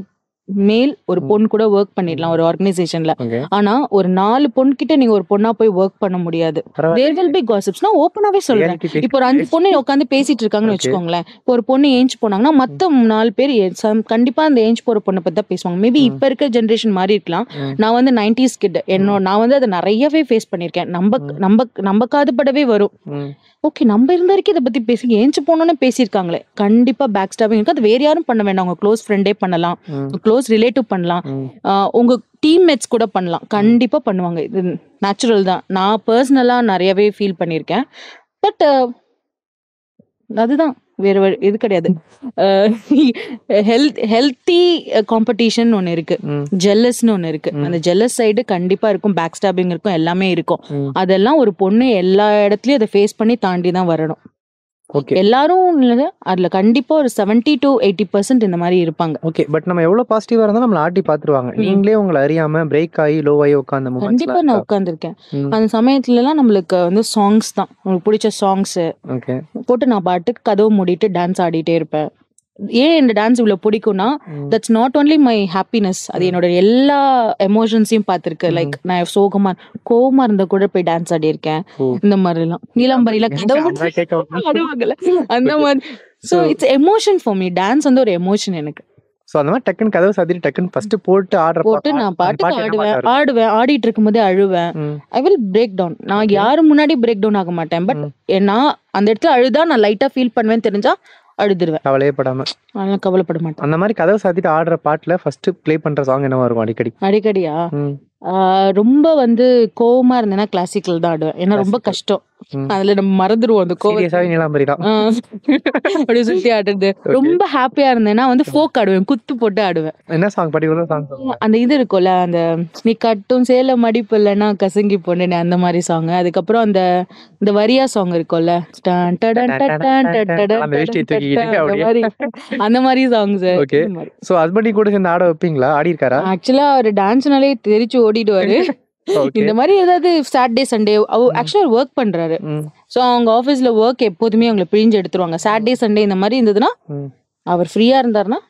மேல் ஒரு பொண்ணு கூட ஒர்க் பண்ணிடலாம் ஒரு ஆர்கனைசேஷன்ல. ஓகே. ஆனா ஒரு 4 பொண்ணு கிட்ட நீங்க ஒரு பொண்ணா போய் ஒர்க் பண்ண முடியாது. There will be gossips. நான் ஓப்பனாவே சொல்றேன். Reality face. இப்போ ஒரு 5 பொண்ணு உட்காந்து பேசிட்டு இருக்காங்கன்னு ஓகே. வச்சுக்கோங்களேன். இப்போ ஒரு பொண்ணு ஏஞ்சி போனாங்கன்னா மத்த 4 பேர் கண்டிப்பா அந்த ஏஞ்சி போற பொண்ணை பத்தி தான் பேசுவாங்க. மேபி இப்ப இருக்க ஜென்ரேஷன் மாறி இருக்கலாம். நான் வந்து 90s கிட். நான் வந்து அதை நிறையவே ஃபேஸ் பண்ணிருக்கேன். நம்ம காதுபடவே வரும். ஓகே, நம்ம இருந்த வரைக்கும் இதை பத்தி பேசி ஏஞ்சி போனோன்னு பேசியிருக்காங்களே. கண்டிப்பா பேக் ஸ்டாபிங் இருக்கு. அது வேற யாரும் பண்ண வேண்டாம். உங்க க்ளோஸ் ஃப்ரெண்டே பண்ணலாம், க்ளோஸ் ரிலேட்டிவ் பண்ணலாம், உங்க டீம்மேட்ஸ் கூட பண்ணலாம். கண்டிப்பா பண்ணுவாங்க. இது நேச்சுரல் தான். நான் பர்சனலா நிறையவே ஃபீல் பண்ணியிருக்கேன். பட் அதுதான் வேற இது கிடையாது. ஹெல்த்தி காம்படிஷன் ஒன்னு இருக்கு, ஜெல்லஸ்னு ஒன்னு இருக்கு. அந்த ஜெல்லஸ் சைடு கண்டிப்பா இருக்கும், பேக் ஸ்டாபிங் இருக்கும், எல்லாமே இருக்கும். அதெல்லாம் ஒரு பொண்ணு எல்லா இடத்துலயும் அதை ஃபேஸ் பண்ணி தாண்டி தான் வரணும். ஓகே. எல்லாரும் இல்ல, அதுல கண்டிப்பா ஒரு 70 to 80% இந்த மாதிரி இருப்பாங்க. ஓகே. பட் நம்ம எவ்வளவு பாசிட்டிவா இருந்தாலும் நம்மள ஆட்டி பாத்துருவாங்க. நீங்களே உங்களை அறியாம பிரேக் ஆகி லோ ஆகி உட்கார்ந்த கண்டிப்பா நான் மூமெண்ட்ஸ்லாம் உட்கார்ந்துருக்கேன். அந்த சமயத்துல எல்லாம் நம்மளுக்கு வந்து சாங்ஸ் தான், உங்களுக்கு பிடிச்ச சாங்ஸ் ஓகே. போட்டு நான் பாட்டுக்கு கதவு மூடிட்டு டான்ஸ் ஆடிட்டே இருப்பேன். ஏன் இந்த டான்ஸ் இவ்வளவு பிடிக்கும்னா, that's not only my happiness, அது என்னோட எல்லா எமோஷன்ஸையும் பார்த்திருக்கு. லைக் நான் கோவமா இருந்தா கூட போய் டான்ஸ் ஆடி இருக்கேன். இந்த மாதிரி எல்லாம் நீலாம்பரியில கதவு அதான் கேட்க வந்தேன். ஆடுவாங்கல்ல, அந்த மாதிரி. So it's emotion for me. Dance வந்து ஒரு எமோஷன் எனக்கு. சோ அந்த மாதிரி டக்குன்னு கதவு சாத்திட்டு டக்குன்னு ஃபர்ஸ்ட் போட்டு போட்டு நான் பாட்டுக்கு ஆடுவேன். ஆடிட்டு இருக்கும்போதே அழுவேன். I will break down. நான் யாரு முன்னாடி பிரேக் டவுன் ஆக மாட்டேன். பட் நான் அந்த இடத்துல அழுதா நான் லைட்டா ஃபீல் பண்ணுவேன் தெரிஞ்சா அழுதுருவேன். கவலையே படாம. அதெல்லாம் கவலைப்பட மாட்டேன். அந்த மாதிரி கதவு சாத்திட்டு ஆடுற பாட்டுல ஃபர்ஸ்ட் ப்ளே பண்ற சாங் என்னவா இருக்கும் அடிக்கடி? அடிக்கடியா ரொம்ப வந்து கோவமா இருந்தேன்னா கிளாசிக்கல் தான் ஆடுவேன். ஏன்னா ரொம்ப கஷ்டம். அதுல நம்ம மறந்துடுவோம் அந்த கோவம். சீரியஸாவே நீலாம்பரி தான். அப்படி சுத்தி ஆடுறது. ரொம்ப ஹாப்பியா இருந்தேன்னா வந்து ஃபோக் ஆடுவேன், குத்து போட்டு ஆடுவேன். என்ன சாங் பர்டிகுலர் சாங்? அந்த இது இருக்கும்ல, அந்த நீ கட்டும் சேல மடிப்பு இல்லைன்னா கசங்கி பொண்ணு, அந்த மாதிரி சாங். அதுக்கப்புறம் அந்த இந்த வரியா சாங் இருக்கும்ல, அந்த மாதிரி சாங்ஸ். ஓகே. சோ ஹஸ்பண்ட் கூட சேர்ந்து ஆட வைப்பீங்களா? ஆடி இருக்காரா? ஆக்சுவலா அவர் டான்ஸ்னாலே தெரிச்சு ஓடிடுவாரு. இந்த மாதிரி ஏதாவது சாட்டர்டே சண்டே ஆக்சுவலா ஒர்க் பண்றாரு. சோ அவங்க ஆபீஸ்ல ஒர்க் எப்போதுமே அவங்களை பிழிஞ்சு எடுத்துருவாங்க. சாட்டர்டே சண்டே இந்த மாதிரி இருந்ததுன்னா அவர் ஃப்ரீயா இருந்தாருன்னா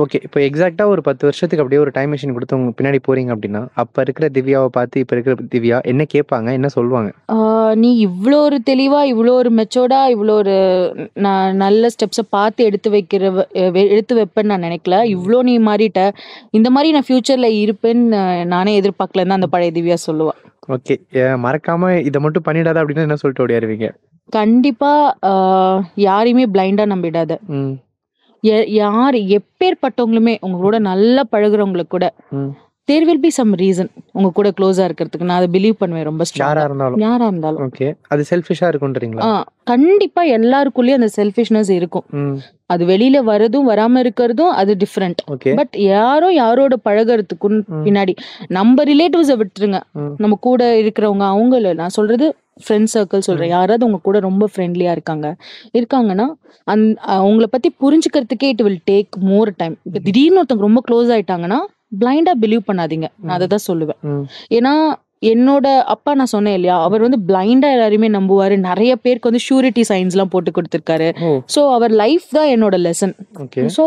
ஓகே. இப்போ எக்ஸாக்டா ஒரு 10 வருஷத்துக்கு அப்படியே ஒரு டைம் மிஷின் கொடுத்து உங்க பின்னாடி போறீங்க அப்படின்னா, அப்ப இருக்கிற திவ்யாவை பார்த்து இப்ப இருக்கிற திவ்யா என்ன கேட்பாங்க, என்ன சொல்லுவாங்க? நீ இவ்வளோ ஒரு தெளிவா, இவ்வளோ ஒரு மெச்சோர்டா, இவ்வளோ ஒரு நல்ல ஸ்டெப்ஸை பார்த்து எடுத்து வைப்பேன்னு நான் நினைக்கல. இவ்வளோ நீ மாறிட்ட, இந்த மாதிரி நான் ஃபியூச்சர்ல இருப்பேன்னு நானே எதிர்பார்க்கலன்னு தான் அந்த பழைய திவ்யா சொல்லுவா. ஓகே. மறக்காம இதை மட்டும் பண்ணிடாத அப்படின்னு என்ன சொல்லிட்டு ஓடியாருவீங்க? கண்டிப்பா யாரையுமே பிளைண்டா நம்பிடாத. யார் எப்பேற்பட்டவங்களுமே உங்களோட நல்லா பழகுறவங்களுக்கு கூட there will be some reason உங்க கூட க்ளோஸா இருக்கிறதுக்கு. நான் அதை பிலீவ் பண்ணுவேன் ரொம்ப யாரா ஸ்ட்ராங்கா. யாரா இருந்தாலும். ஓகே. அது செல்ஃபிஷா இருக்குன்றீங்களா? கண்டிப்பா எல்லாருக்குள்ளயும் அந்த செல்ஃபிஷ்னஸ் இருக்கும். அது வெளியில வரதும் வராம இருக்கிறதும் அது டிஃப்ரெண்ட். ஓகே. பட் யாரோட பழகிறதுக்கும் பின்னாடி நம்ம ரிலேட்டிவ்ஸை விட்டுருங்க, நம்ம கூட இருக்கிறவங்க அவங்கள நான் சொல்றது ஃப்ரெண்ட் சர்க்கிள் சொல்றேன். யாராவது உங்க கூட ரொம்ப ஃப்ரெண்ட்லியா இருக்காங்கன்னா அவங்கள பத்தி புரிஞ்சுக்கிறதுக்கே it will take more time. இப்போ திடீர்னு ஒருத்தவங்க ரொம்ப க்ளோஸ் ஆயிட்டாங்கன்னா பிளைண்டா பிலீவ் பண்ணாதீங்க. நான் அதை தான் சொல்லுவேன். ஏன்னா என்னோட அப்பா நான் சொன்னேன் இல்லையா, அவர் வந்து பிளைண்டா எல்லாரையுமே நம்புவாரு. நிறைய பேருக்கு வந்து ஷூரிட்டி சைன்ஸ் எல்லாம் போட்டு கொடுத்திருக்காரு. ஸோ அவர் லைஃப் தான் என்னோட லெசன். ஸோ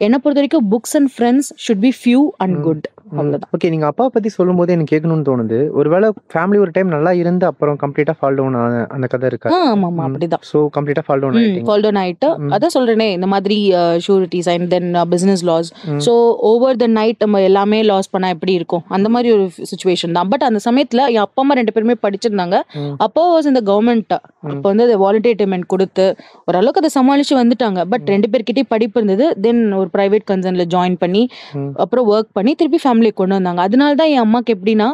என்னை பொறுத்த வரைக்கும் books and friends should be few and good. அவ்வளவுதான். ஓகே. நீங்க அப்பா பத்தி சொல்லும் போது எனக்கு கேட்கணும்னு தோணுது. ஒருவேளை ஃபேமிலி ஒரு டைம் நல்லா இருந்து அப்புறம் கம்ப்ளீட்டா ஃபால் டவுன் அந்த கதை இருக்கா? ஆமா அப்படிதான். சோ கம்ப்ளீட்டா ஃபால் டவுன் ஆயிட்டு அதான் சொல்றேனே, இந்த மாதிரி surety sign then business loss. So over the night நம்ம எல்லாமே லாஸ் பண்ணா எப்படி இருக்கும், அந்த மாதிரி ஒரு சுச்சுவேஷன் தான். பட் அந்த சமயத்துல என் அப்பா அம்மா 2 பேருமே படிச்சிருந்தாங்க. அப்பா வாஸ் இந்த கவர்மெண்ட். அப்போ வந்து வாலண்டியர் கொடுத்து ஓரளவுக்கு அதை சமாளிச்சு வந்துட்டாங்க. பட் 2 பேர்கிட்டயும் படிப்பு இருந்தது. தென் ஒரு பிரைவேட் கன்சர்ன்ல ஜாயின் பண்ணி அப்புறம் ஒர்க் பண்ணி திருப்பி ஃபேமிலியை கொண்டு வந்தாங்க. அதனாலதான் என் அம்மாக்கு எப்படின்னா,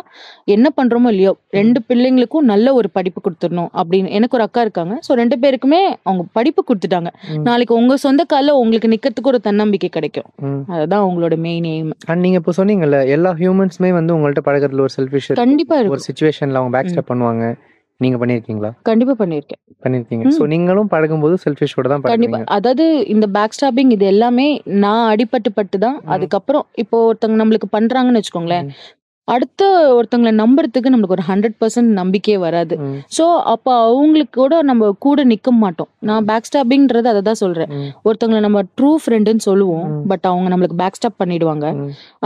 என்ன பண்றோமோ இல்லையோ 2 பிள்ளைங்களுக்கும் நல்ல ஒரு படிப்பு கொடுத்துடணும் அப்படின்னு. எனக்கு ஒரு அக்கா இருக்காங்க. ஸோ 2 பேருக்குமே அவங்க படிப்பு கொடுத்துட்டாங்க. நாளைக்கு உங்க சொந்த கால உங்களுக்கு நிக்கிறதுக்கு ஒரு தன்னம்பிக்கை கிடைக்கும். அதுதான் அவங்களோட மெயின் எய்ம். அண்ட் நீங்க இப்போ சொன்னீங்கல்ல, எல்லா ஹியூமன்ஸ்மே வந்து உங்கள்ட்ட பழகுறதுல ஒரு செல்ஃபிஷ் கண்டிப்பா இருக்கும். ஒரு சிச்சுவேஷன்ல அவங்க பேக் ஸ்டெப் பண்ணுவாங்க. நீங்க பண்ணிருக்கீங்களா? கண்டிப்பா பண்ணிருக்கேன். சோ நீங்களும் பழகும்போது செல்ஃபிஷோட தான் கண்டிப்பா. பழகுவீங்க. அதாவது இந்த பேக் ஸ்டாபிங் இது எல்லாமே நான் அடிபட்டு தான். அதுக்கப்புறம் இப்போ ஒருத்தவங்க நம்மளுக்கு பண்றாங்கன்னு வச்சுக்கோங்களேன், அடுத்த ஒருத்தவங்களை நம்புறதுக்கு நம்மளுக்கு ஒரு 100% நம்பிக்கையே வராது. ஸோ அப்போ அவங்களுக்கு கூட நம்ம கூட நிக்க மாட்டோம். நான் பேக் ஸ்டாப்பிங்ன்றது அதை தான் சொல்றேன். ஒருத்தவங்களை நம்ம ட்ரூ ஃப்ரெண்டுன்னு சொல்லுவோம், பட் அவங்க நம்மளுக்கு பேக் ஸ்டாப் பண்ணிடுவாங்க.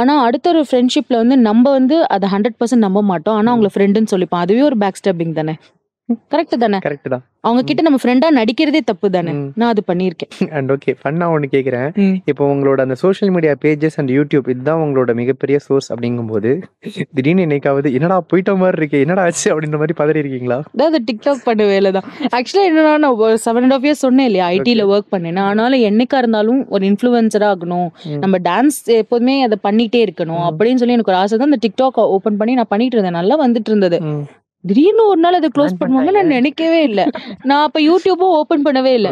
ஆனா அடுத்த ஒரு ஃப்ரெண்ட்ஷிப்ல வந்து நம்ம வந்து அதை 100% நம்ப மாட்டோம், ஆனா அவங்களை ஃப்ரெண்டுன்னு சொல்லிப்போம். அதுவே ஒரு பேக் ஸ்டாப்பிங் தானே? கரெக்ட் தானே? கரெக்ட் தான். அவங்க கிட்ட நம்ம ஃப்ரெண்டா நடிக்கிறதே தப்பு தானே? நான் அது பண்ணியிருக்கேன். அண்ட் ஓகே, ஃபன்னா ஒன்று கேட்குறேன். இப்போ உங்களோட அந்த social media pages and YouTube இதுதான் உங்களோட மிகப்பெரிய சோர்ஸ் அப்படிங்கும்போது திடீர்னு என்னைக்காவது என்னடா போயிட்ட மாதிரி இருக்கு, என்னடா ஆச்சு அப்படின்ற மாதிரி பதறி இருக்கீங்களா? அதாவது டிக்டாக் பண்ண வேலை தான். ஆக்சுவலா என்னன்னா, நான் 7.5 years சொன்னேன் இல்லையா, ஐடில ஒர்க் பண்ணேன். ஆனாலும் என்னைக்கா இருந்தாலும் ஒரு இன்ஃப்ளூயன்சரா ஆகணும், நம்ம டான்ஸ் எப்போதுமே அதை பண்ணிட்டே இருக்கணும் அப்படின்னு சொல்லி எனக்கு ஒரு ஆசை தான். அந்த டிக்டாக் ஓபன் பண்ணி நான் பண்ணிட்டு இருந்தேன், நல்லா வந்துட்டு இருந்தது. திடீர்னு ஒரு நாள் அதை க்ளோஸ் பண்ணுவாங்க நான் நினைக்கவே இல்லை. நான் அப்ப யூடியூபும் ஓபன் பண்ணவே இல்லை.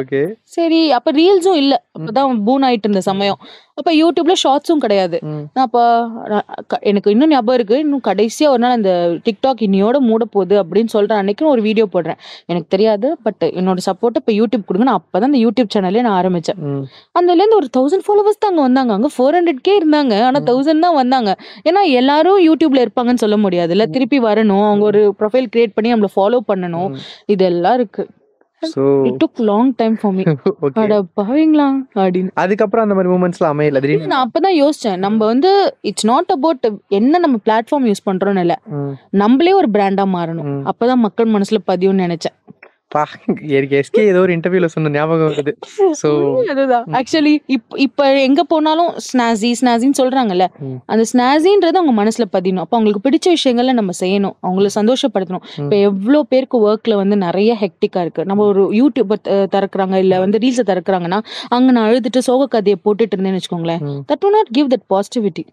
சரி, அப்ப ரீல்ஸும் இல்ல, அப்பதான் பூன் ஆயிட்டு இருந்த சமயம். அப்ப யூடியூப்ல ஷார்ட்ஸும் கிடையாது. நான் அப்ப எனக்கு இன்னும் ஞாபகம் இருக்கு, இன்னும் கடைசியா ஒரு நாள் அந்த டிக்டாக் இன்னையோட மூட போகுது அப்படின்னு சொல்றேன் அன்னைக்கு ஒரு வீடியோ போடுறேன். எனக்கு தெரியாது, பட் என்னோட சப்போர்ட் இப்ப யூடியூப் கொடுங்க. நான் அப்பதான் அந்த யூடியூப் சேனலே நான் ஆரம்பிச்சேன். அதுல இருந்து ஒரு 1000 followers தான் அங்க வந்தாங்க. அங்க 400K இருந்தாங்க, ஆனா 1000 தான் வந்தாங்க. ஏன்னா எல்லாரும் யூடியூப்ல இருப்பாங்கன்னு சொல்ல முடியாது இல்ல, திருப்பி வரணும், அவங்க ஒரு ப்ரொஃபைல் கிரியேட் பண்ணி நம்மள ஃபாலோ பண்ணணும், இதெல்லாம் இருக்கு. So it took long time for me. அட பாவீங்களா அப்படின்னு. அதுக்கப்புறம் அந்த மாதிரி மூமெண்ட்ஸ்லாம் அமையல. திடீர்னு நான் அப்பதான் யோசிச்சேன், நம்ம வந்து இட்ஸ் நாட் அபவுட் என்ன நம்ம பிளாட்ஃபார்ம் யூஸ் பண்றோம்னு இல்ல, நம்மளே ஒரு பிராண்டா மாறணும், அப்பதான் மக்கள் மனசுல பதியும்னு நினைச்சேன். எஸ்கே ஏதோ ஒரு இன்டர்வியூல சொன்ன ஞாபகம் வருது. சோ அதுதான் ஆக்சுவலி இப்ப எங்க போனாலும் ஸ்னாசின்னு சொல்றாங்கல்ல, அந்த ஸ்னாசின்றது அவங்க மனசுல பதியணும். அப்ப அவங்களுக்கு பிடிச்ச விஷயங்கள்ல நம்ம செய்யணும், அவங்கள சந்தோஷப்படுத்தணும். இப்ப எவ்வளவு பேருக்கு ஒர்க்ல வந்து நிறைய ஹெக்டிக்கா இருக்கு. நம்ம ஒரு யூடியூப் திறக்குறாங்க இல்ல வந்து ரீல்ஸ் திறக்குறாங்கன்னா, அங்க நான் அழுதுட்டு சோக கதையை போட்டுட்டு இருந்தேன்னு வச்சுக்கோங்களேன், that to not give that positivity.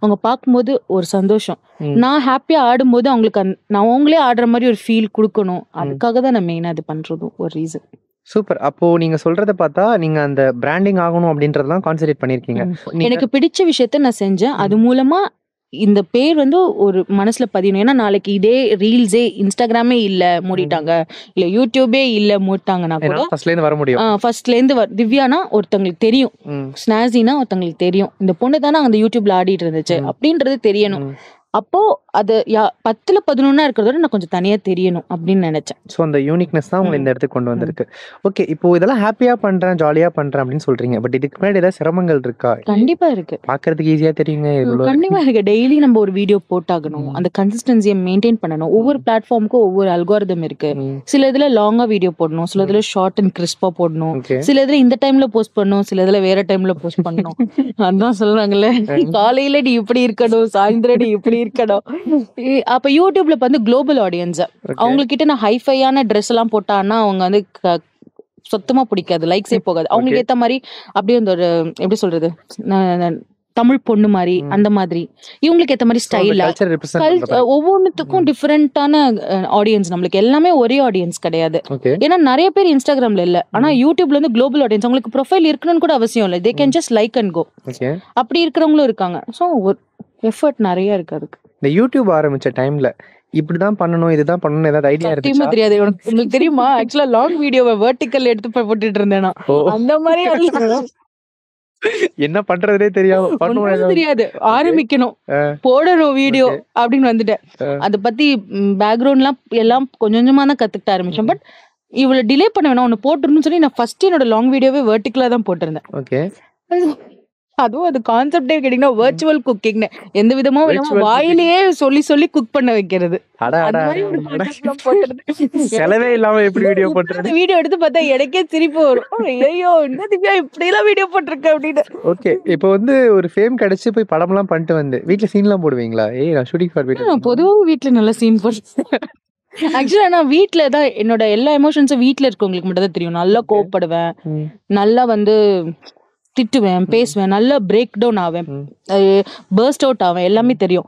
அவங்க பார்க்கும்போது ஒரு சந்தோஷம், நான் ஹாப்பியா ஆடும்போது அவங்களுக்கு நான் அவங்களே ஆடுற மாதிரி ஒரு ஃபீல் கொடுக்கணும். அதுக்காக தான் நான் மெயினா அது பண்றதும் ஒரு ரீசன். சூப்பர். அப்போ நீங்க சொல்றத பார்த்தா நீங்க அந்த பிராண்டிங் ஆகணும் அப்படின்றதெல்லாம் கான்சென்ட்ரேட் பண்ணிருக்கீங்க. எனக்கு பிடிச்ச விஷயத்த நான் செஞ்சேன், அது மூலமா இந்த பேர் வந்து ஒரு மனசுல பதியணும். ஏன்னா நாளைக்கு இதே ரீல்ஸே இன்ஸ்டாகிராமே இல்ல மூடிட்டாங்க, இல்ல யூடியூபே இல்ல மூட்டாங்கன்னா கூட ஃபர்ஸ்ட்ல இருந்து வர முடியும். ஃபர்ஸ்ட்ல இருந்து திவ்யானா ஒருத்தங்களுக்கு தெரியும், ஸ்னாசினா ஒருத்தங்களுக்கு தெரியும், இந்த பொண்ணு தானே அந்த யூடியூப்ல ஆடிட்டு இருந்துச்சு அப்படின்றது தெரியணும். அப்போ அது 10ல 11 இருக்கிறதோட நான் கொஞ்சம் தனியா தெரியணும் அப்படின்னு நினைச்சேன். ஸோ அந்த யூனிக்னஸ் தான் உங்களை இந்த இடத்துக்கு கொண்டு வந்திருக்கு. ஓகே, இப்போ இதெல்லாம் ஹாப்பியா பண்றேன் ஜாலியா பண்றேன் அப்படின்னு சொல்றீங்க, பட் இதுக்கு முன்னாடி ஏதாவது சிரமங்கள் இருக்கா? கண்டிப்பா இருக்கு. பாக்குறதுக்கு ஈஸியா தெரியுங்க, கண்டிப்பா இருக்கு. டெய்லி நம்ம ஒரு வீடியோ போட்டாகணும், அந்த கன்சிஸ்டன்சியை மெயின்டைன் பண்ணணும். ஒவ்வொரு பிளாட்ஃபார்முக்கும் ஒவ்வொரு அல்காரிதம் இருக்கு. சில இதுல லாங்கா வீடியோ போடணும், சில இதுல ஷார்ட் அண்ட் கிறிஸ்பா போடணும், சில இதுல இந்த டைம்ல போஸ்ட் பண்ணணும், சில இதுல வேற டைம்ல போஸ்ட் பண்ணணும். அதான் சொல்றாங்கல்ல, காலையில நீ இப்படி இருக்கணும், சாயந்தரம் நீ இப்படி இருக்கணும். அப்ப யூடியூப்ல வந்து குளோபல் ஆடியன்ஸ், அவங்க கிட்ட நான் ஹைஃபையான ட்ரெஸ் எல்லாம் போட்டான்னா அவங்க வந்து சுத்தமா பிடிக்காது, லைக்ஸே போகாது. அவங்களுக்கு ஏத்த மாதிரி அப்படியே அந்த ஒரு எப்படி சொல்றது, தமிழ் பொண்ணு மாதிரி அந்த மாதிரி இவங்களுக்கு ஏத்த மாதிரி ஸ்டைலா, ஒவ்வொன்றுத்துக்கும் டிஃபரெண்டான ஆடியன்ஸ். நம்மளுக்கு எல்லாமே ஒரே ஆடியன்ஸ் கிடையாது. ஏன்னா நிறைய பேர் இன்ஸ்டாகிராம்ல இல்ல, ஆனா யூடியூப்ல இருந்து குளோபல் ஆடியன்ஸ். அவங்களுக்கு ப்ரொஃபைல் இருக்கணும்னு கூட அவசியம் இல்லை, they can just like and go. அப்படி இருக்கிறவங்களும் இருக்காங்க. ஸோ எஃபர்ட் நிறைய இருக்கு அதுக்கு. இந்த யூடியூப் ஆரம்பிச்ச டைம்ல இப்படிதான் பண்ணணும் இதுதான் பண்ணணும் ஏதாவது ஐடியா இருக்கு? தெரியாது. உங்களுக்கு தெரியுமா, ஆக்சுவலா லாங் வீடியோவை வெர்டிக்கல் எடுத்து போட்டுட்டு இருந்தேன் நான். அந்த மாதிரி என்ன பண்றதே தெரியாது, ஆரம்பிக்கணும் போடணும் வீடியோ அப்படின்னு வந்துட்டேன். அத பத்தி பேக்ரவுண்ட்லாம் கொஞ்சம் கொஞ்சமா தான் கத்துக்கிட்ட ஆரம்பிச்சேன். பட் இவ்வளவு டிலே பண்ண வேணாம், ஒன்னு போட்டுருன்னு சொல்லி நான் ஃபர்ஸ்ட் என்னோட லாங் வீடியோவே வெர்டிக்கலா தான் போட்டிருந்தேன். ஓகே, அதுவும் அது கான்செப்டே கேட்டீங்கன்னா வர்ச்சுவல் குக்கிங், எந்த விதமா வாயிலேயே சொல்லி சொல்லி குக் பண்ண வைக்கிறது. செலவே இல்லாம எப்படி வீடியோ போட்டுறது? வீடியோ எடுத்து பார்த்தா எனக்கே சிரிப்பு வரும், ஐயோ இந்த திவ்யா இப்படி எல்லாம் வீடியோ போட்டிருக்க அப்படின்னு. ஓகே, இப்போ வந்து ஒரு ஃபேம் கிடைச்சு போய் படம் எல்லாம் பண்ணிட்டு வந்து வீட்டுல சீன் எல்லாம் போடுவீங்களா? நான் ஷூட்டிங் ஃபார் வீடியோ பொதுவாக வீட்டுல நல்ல சீன் போட்டு ஆக்சுவலா நான் வீட்டுல தான் என்னோட எல்லா எமோஷன்ஸும் வீட்டுல இருக்கவங்களுக்கு மட்டும் தான் தெரியும். நல்லா கோவப்படுவேன், நல்லா வந்து திட்டுவேன், பேசுவேன், நல்லா பிரேக் டவுன் ஆவேன், பர்ஸ்ட் அவுட் ஆவேன், எல்லாமே தெரியும்.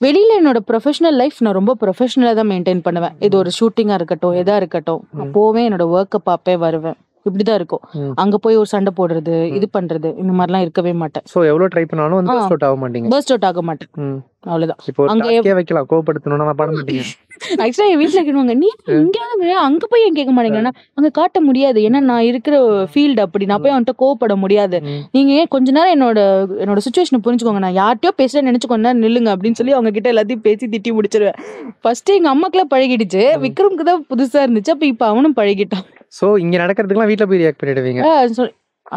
வெளியில என்னோட ப்ரொஃபஷனல் லைஃப் நான் ரொம்ப ப்ரொஃபஷனலா தான் மெயின்டைன் பண்ணுவேன். இது ஒரு ஷூட்டிங்கா இருக்கட்டும், எதா இருக்கட்டும், போவேன், என்னோட ஒர்க்கை பார்ப்பேன், வருவேன். இப்படிதான் இருக்கும். அங்க போய் ஒரு சண்டை போடுறது, இது பண்றது, இந்த மாதிரிலாம் இருக்கவே மாட்டேன். சோ எவ்வளவு ட்ரை பண்ணாலும் வந்து பர்ஸ்ட் அவுட் ஆக மாட்டீங்க. பர்ஸ்ட் அவுட் ஆக மாட்டேன். அவ்வளவுதான். இப்போ அங்க டாஸ்கே வைக்கலாம், கோவப்படுத்தணும்னா நான் பண்ண மாட்டீங்க. ஆக்சுவலா என் வீட்டுல கேட்பாங்க, நீ இங்க அங்க போய் ஏன் கேட்க மாட்டீங்கன்னா, அங்க காட்ட முடியாது. ஏன்னா நான் இருக்கிற ஃபீல்டு அப்படி. நான் போய் அவன்கிட்ட கோவப்பட முடியாது. நீங்க ஏன் கொஞ்ச நேரம் என்னோட சுச்சுவேஷனை புரிஞ்சுக்கோங்க. நான் யார்கிட்டயோ பேசுறேன்னு நினைச்சு கொஞ்ச நேரம் நில்லுங்க அப்படின்னு சொல்லி அவங்க கிட்ட எல்லாத்தையும் பேசி திட்டி முடிச்சிருவேன். ஃபர்ஸ்ட் எங்க அம்மாக்கெல்லாம் பழகிடுச்சு. விக்ரமுக்கு தான் புதுசா இருந்துச்சு. அப்ப இப்ப அவனும் பழகிட்டான். சோ இங்க நடக்கிறதுக்குலாம் வீட்ல போய் ரியாக்ட் பண்ணிடுவீங்க.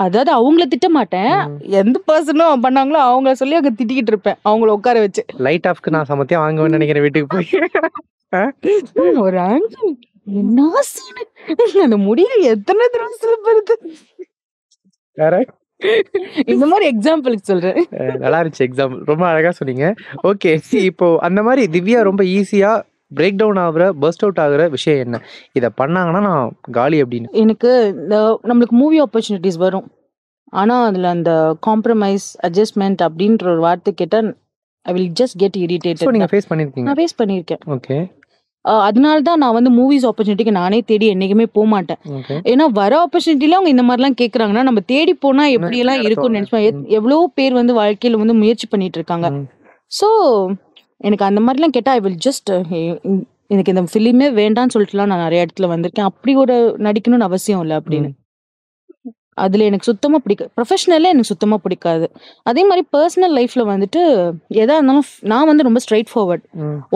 அதாவது அவங்கள திட்ட மாட்டேன். எந்த பர்சனும் பண்ணாங்களோ அவங்கள சொல்லி அங்க திட்டிக்கிட்டு இருப்பேன். அவங்கள உட்கார வச்சு. லைட் ஆஃப்க்கு நான் சமத்தியா வாங்குவேன்னு நினைக்கிறேன் வீட்டுக்கு போய். ஒரு ஆங்கிள் என்ன அந்த முடியல எத்தனை தடவை சிலப்படுது. இந்த மாதிரி எக்ஸாம்பிளுக்கு சொல்றேன். நல்லா இருந்துச்சு எக்ஸாம்பிள், ரொம்ப அழகா சொன்னீங்க. ஓகே, இப்போ அந்த மாதிரி திவ்யா ரொம்ப ஈஸியா பிரேக் டவுன் ஆகுற, பர்ஸ்ட் அவுட் ஆகுற விஷயம் என்ன? இதை பண்ணாங்கன்னா நான் காலி அப்படின்னு. எனக்கு இந்த நம்மளுக்கு மூவி ஆப்பர்ச்சுனிட்டிஸ் வரும். ஆனா அதுல அந்த காம்ப்ரமைஸ், அட்ஜஸ்ட்மெண்ட் அப்படின்ற ஒரு வார்த்தை கேட்டா I will just get irritated. நீங்க ஃபேஸ் பண்ணிருக்கீங்க? நான் ஃபேஸ் பண்ணியிருக்கேன். ஓகே. அதனால தான் நான் வந்து மூவிஸ் ஆப்பர்ச்சுனிட்டிக்கு நானே தேடி என்னைக்குமே போக மாட்டேன். ஏன்னா வர ஆப்பர்ச்சுனிட்டில அவங்க இந்த மாதிரிலாம் கேட்குறாங்கன்னா நம்ம தேடி போனா எப்படி எல்லாம் இருக்கும்னு நினைச்சோம். எவ்வளவோ பேர் வந்து வாழ்க்கையில வந்து முயற்சி பண்ணிட்டு இருக்காங்க. ஸோ எனக்கு அந்த மாதிரிலாம் கேட்டால் ஐ வில் ஜஸ்ட் எனக்கு இந்த ஃபிலிமே வேண்டான்னு சொல்லிட்டுலாம் நான் நிறைய இடத்துல வந்திருக்கேன். அப்படி ஒரு நடிக்கணும்னு அவசியம் இல்லை அப்படின்னு. அதுல எனக்கு சுத்தமா பிடிக்காது. ப்ரொஃபஷனலே எனக்கு சுத்தமா பிடிக்காது. அதே மாதிரி பர்சனல் லைஃப்ல வந்துட்டு எதா இருந்தாலும் நான் வந்து ரொம்ப ஸ்ட்ரைட் ஃபார்வர்ட்.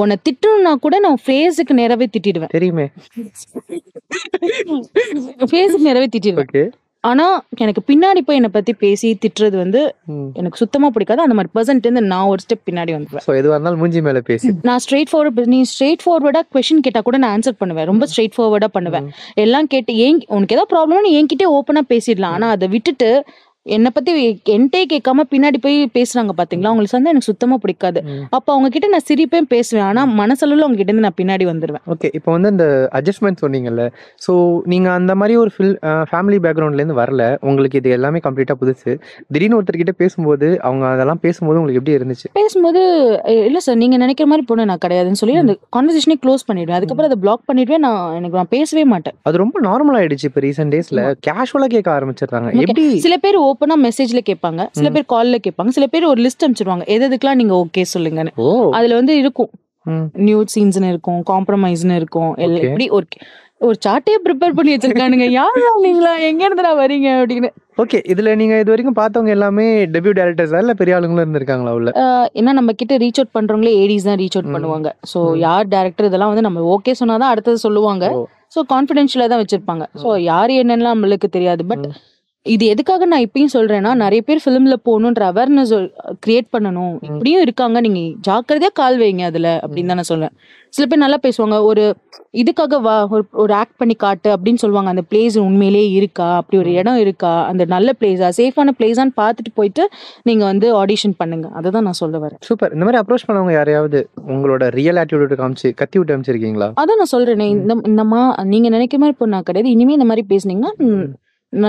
உன்னை திட்டணும்னா கூட நான் ஃபேஸுக்கு நேராவே திட்டிடுவேன். தெரியுமே, ஃபேஸுக்கு நேராவே திட்டிடுவேன். ஆனா எனக்கு பின்னாடி போய் என்னை பத்தி பேசி திட்டுறது வந்து எனக்கு சுத்தமா பிடிக்காது. அந்த மாதிரி பர்சன்ட் இருந்து நான் ஒரு ஸ்டெப் பின்னாடி வந்துருவேன். எதுவாக இருந்தாலும் மூஞ்சி மேல பேசி நான் ஸ்ட்ரெயிட் ஃபார்வர்ட். நீ ஸ்ட்ரெயிட் ஃபார்வர்டா கொஸ்டின் கேட்டா கூட நான் ஆன்சர் பண்ணுவேன். ரொம்ப ஸ்ட்ரெயிட் ஃபார்வர்டா பண்ணுவேன். எல்லாம் கேட்டு உனக்கு ஏதாவது ப்ராப்ளம்னா நீ என்கிட்ட ஓப்பனா பேசிடலாம். ஆனா அதை விட்டுட்டு என்னை பத்தி என்கிட்டே கேட்காம பின்னாடி போய் பேசுறாங்க பாத்தீங்களா, அவங்களுக்கு வந்து எனக்கு சுத்தமா பிடிக்காது. அப்ப அவங்க கிட்ட நான் சிரிப்பேன், பேசுவேன். ஆனா மனசளவுல அவங்க கிட்ட இருந்து நான் பின்னாடி வந்துருவேன். ஓகே, இப்போ வந்து இந்த அட்ஜஸ்ட்மெண்ட் சொன்னீங்கல்ல, ஸோ நீங்க அந்த மாதிரி ஒரு ஃபேமிலி பேக்ரவுண்ட்ல இருந்து வரல, உங்களுக்கு இது எல்லாமே கம்ப்ளீட்டா புதுசு. திடீர்னு ஒருத்தர்கிட்ட பேசும்போது அவங்க அதெல்லாம் பேசும்போது உங்களுக்கு எப்படி இருந்துச்சு? பேசும்போது இல்ல சார் நீங்க நினைக்கிற மாதிரி பொண்ணு நான் கிடையாதுன்னு சொல்லி அந்த கான்வர்சேஷனே க்ளோஸ் பண்ணிடுவேன். அதுக்கப்புறம் அதை பிளாக் பண்ணிடுவேன். நான் பேசவே மாட்டேன். அது ரொம்ப நார்மல் ஆயிடுச்சு. இப்போ ரீசெண்ட் டேஸ்ல கேஷுவலா கேட்க ஆரம்பிச்சிருக்காங்க. எப்படி சில பேர் ஓப்பனா மெசேஜ்ல கேட்பாங்க, சில பேர் கால்ல கேட்பாங்க, சில பேர் ஒரு லிஸ்ட் அனுப்பிச்சிருவாங்க எதுக்கெல்லாம் நீங்க ஓகே சொல்லுங்கன்னு. அதுல வந்து இருக்கும் நியூட் சீன்ஸ்னு இருக்கும், காம்ப்ரமைஸ்னு இருக்கும். எப்படி ஒரு சார்ட்டே ப்ரிப்பேர் பண்ணி வச்சிருக்கானுங்க. யாரா நீங்களா, எங்க இருந்துடா வரீங்க அப்படின்னு. ஓகே, இதுல நீங்க இது வரைக்கும் பார்த்தவங்க எல்லாமே டெபியூ டைரக்டர்ஸா இல்ல பெரிய ஆளுங்களும் இருந்திருக்காங்களா உள்ள? ஏன்னா நம்ம கிட்ட ரீச் அவுட் பண்றவங்களே ஏடிஸ் தான் ரீச் அவுட் பண்ணுவாங்க. ஸோ யார் டைரக்டர் இதெல்லாம் வந்து நம்ம ஓகே சொன்னாதான் அடுத்தது சொல்லுவாங்க. ஸோ கான்ஃபிடென்ஷியலா தான் வச்சிருப்பாங்க. ஸோ யார் என்னன்னு நம்மளுக்கு தெரியாது. பட் இது எதுக்காக நான் இப்பயும் சொல்றேன்னா, நிறைய பேர் ஃபிலிம்ல போகணுன்ற அவேர்னஸ் கிரியேட் பண்ணணும். இப்படியும் இருக்காங்க, நீங்க ஜாக்கிரதையா கால் வைங்க அதுல அப்படின்னு தான் நான் சொல்றேன். சில பேர் நல்லா பேசுவாங்க, ஒரு இதுக்காக வா ஒரு ஆக்ட் பண்ணி காட்டு அப்படின்னு சொல்லுவாங்க. அந்த பிளேஸ் உண்மையிலேயே இருக்கா, அப்படி ஒரு இடம் இருக்கா, அந்த நல்ல பிளேஸா, சேஃபான பிளேஸான்னு பார்த்துட்டு போயிட்டு நீங்க வந்து ஆடிஷன் பண்ணுங்க. அதை தான் நான் சொல்ல வரேன். சூப்பர். இந்த மாதிரி அப்ரோச் பண்ணவங்க யாரையாவது உங்களோட ரியல் ஆட்டிடியூட் காமிச்சு கத்தி விட்டு அமைச்சிருக்கீங்களா? அதான் நான் சொல்றேனே, இந்தமா நீங்க நினைக்கிற மாதிரி பொண்ணா கிடையாது. இனிமே இந்த மாதிரி பேசுனீங்கன்னா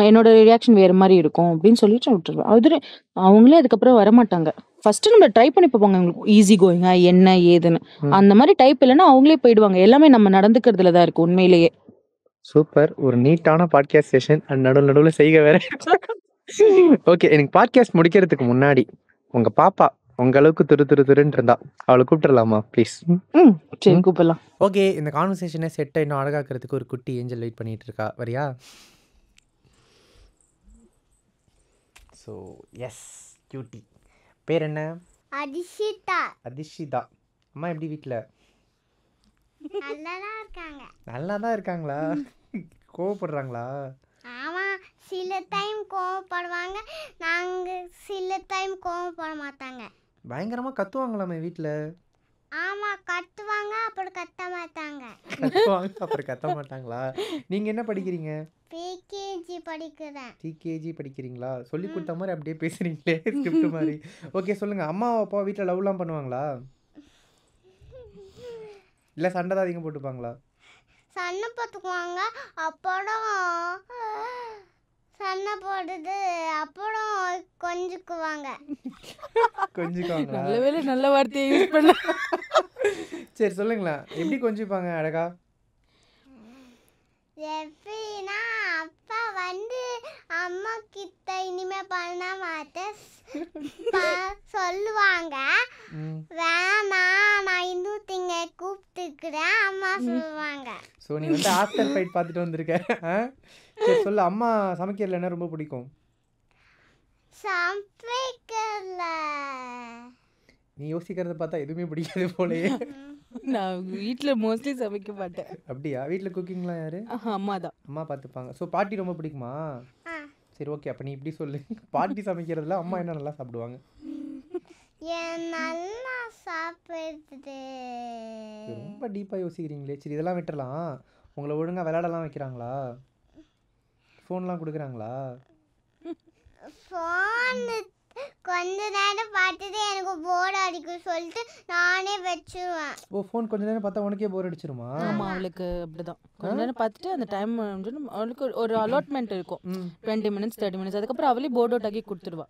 என்னோட ரியாக்ஷன் வேற மாதிரி இருக்கும் அப்படின்னு சொல்லிட்டு விட்டுருவேன். அது அவங்களே அதுக்கப்புறம் வரமாட்டாங்க. ஃபர்ஸ்ட் நம்ம ட்ரை பண்ணி பார்ப்பாங்க, உங்களுக்கு ஈஸி கோயிங்கா என்ன ஏதுன்னு. அந்த மாதிரி டைப் இல்லைன்னா அவங்களே போயிடுவாங்க. எல்லாமே நம்ம நடந்துக்கிறதுல தான் இருக்கு உண்மையிலேயே. சூப்பர். ஒரு நீட்டான பாட்காஸ்ட் செஷன் அண்ட் நடுவில் செய்க வேற. ஓகே, எனக்கு பாட்காஸ்ட் முடிக்கிறதுக்கு முன்னாடி உங்க பாப்பா உங்க அளவுக்கு துருன்னு இருந்தா அவளை கூப்பிட்டுலாமா ப்ளீஸ்? சரி, கூப்பிடலாம். ஓகே, இந்த கான்வர்சேஷனை செட்டை இன்னும் அழகாக்கிறதுக்கு ஒரு குட்டி ஏஞ்சல் வெயிட் பண்ணிட்டு இருக்கா. வரியா? So yes cutie. பேர் என்ன? அதிஷிதா. அதிஷிதா. அம்மா எப்படி வீட்டில்? நல்லா இருக்காங்க. நல்லா தான் இருக்காங்களா? கோவப்படுறாங்களா? ஆமாம், சில டைம் கோவப்படுவாங்க, நாங்கள் சில டைம் கோவப்பட மாட்டாங்க. பயங்கரமாக கத்துவாங்களாமே வீட்டில்? ஆமாம், கத்துவாங்க, அப்புறம் கத்த மாட்டாங்க. கத்துவாங்க அப்புறம் கத்த மாட்டாங்களா? நீங்கள் என்ன படிக்கிறீங்க? பிகேஜி படிக்கிறேன். டிகேஜி படிக்கிறீங்களா? சொல்லி கொடுத்த மாதிரி அப்படியே பேசுறீங்களே ஸ்கிரிப்ட் மாதிரி. ஓகே, சொல்லுங்கள். அம்மா அப்பா வீட்டில் லவ்லாம் பண்ணுவாங்களா? இல்லை சண்டை தான் அதிகம் போட்டுப்பாங்களா? சண்டை போட்டுக்குவாங்க, அப்புறம் சண்டை போடுது, அப்புறம் கொஞ்சுக்குவாங்க. கொஞ்சிக்குவாங்களா? நல்ல வேளை நல்ல வார்த்தையை யூஸ் பண்ண. சரி சொல்லுங்களேன், எப்படி கொஞ்சிப்பாங்க அழகா? எப்படின்னா, அப்பா இனிமே பண்ண மாட்டேன் சொல்லுவாங்க. வேணாம் நான் இன்னொருத்திங்க கூப்பிட்டுக்கிறேன் அம்மா சொல்லுவாங்க. ஸோ நீ வந்து ஆஃப்டர் ஃபைட் பார்த்துட்டு வந்திருக்க. சரி சொல்லு, அம்மா சமைக்கிறதுல என்ன ரொம்ப பிடிக்கும்? சமைக்கல. நீ யோசிக்கிறத பார்த்தா எதுவுமே பிடிக்காது போலயே. நான் வீட்ல மோஸ்ட்லி சமைக்க மாட்டேன். அப்படியா? வீட்டில் குக்கிங்லாம் யாரு? அம்மா தான். அம்மா பார்த்துப்பாங்க. ஸோ பாட்டி ரொம்ப பிடிக்குமா? சரி ஓகே, அப்போ நீ இப்படி சொல்லு, பாட்டி சமைக்கிறதுல அம்மா என்ன நல்லா சாப்பிடுவாங்க? நல்லா சாப்பிடுறது. ரொம்ப டீப்பாக யோசிக்கிறீங்களே. சரி இதெல்லாம் விட்டுறலாம். உங்களை ஒழுங்காக விளையாடலாம் வைக்கிறாங்களா? ஃபோன்லாம் கொடுக்குறாங்களா? ஃபோன் கொஞ்ச நேரம் பார்த்துட்டு எனக்கு போர் அடிக்கும் சொல்லிட்டு நானே வச்சிருவேன். ஓ, ஃபோன் கொஞ்ச நேரம் பார்த்தா உனக்கே போர் அடிச்சிருமா? ஆமா, அவளுக்கு அப்படிதான். கொஞ்ச நேரம் பார்த்துட்டு அந்த டைம் அவளுக்கு ஒரு அலாட்மெண்ட் இருக்கும், 20 minutes 30 minutes. அதுக்கப்புறம் அவளே போர்ட் அவுட் ஆகி கொடுத்துருவா.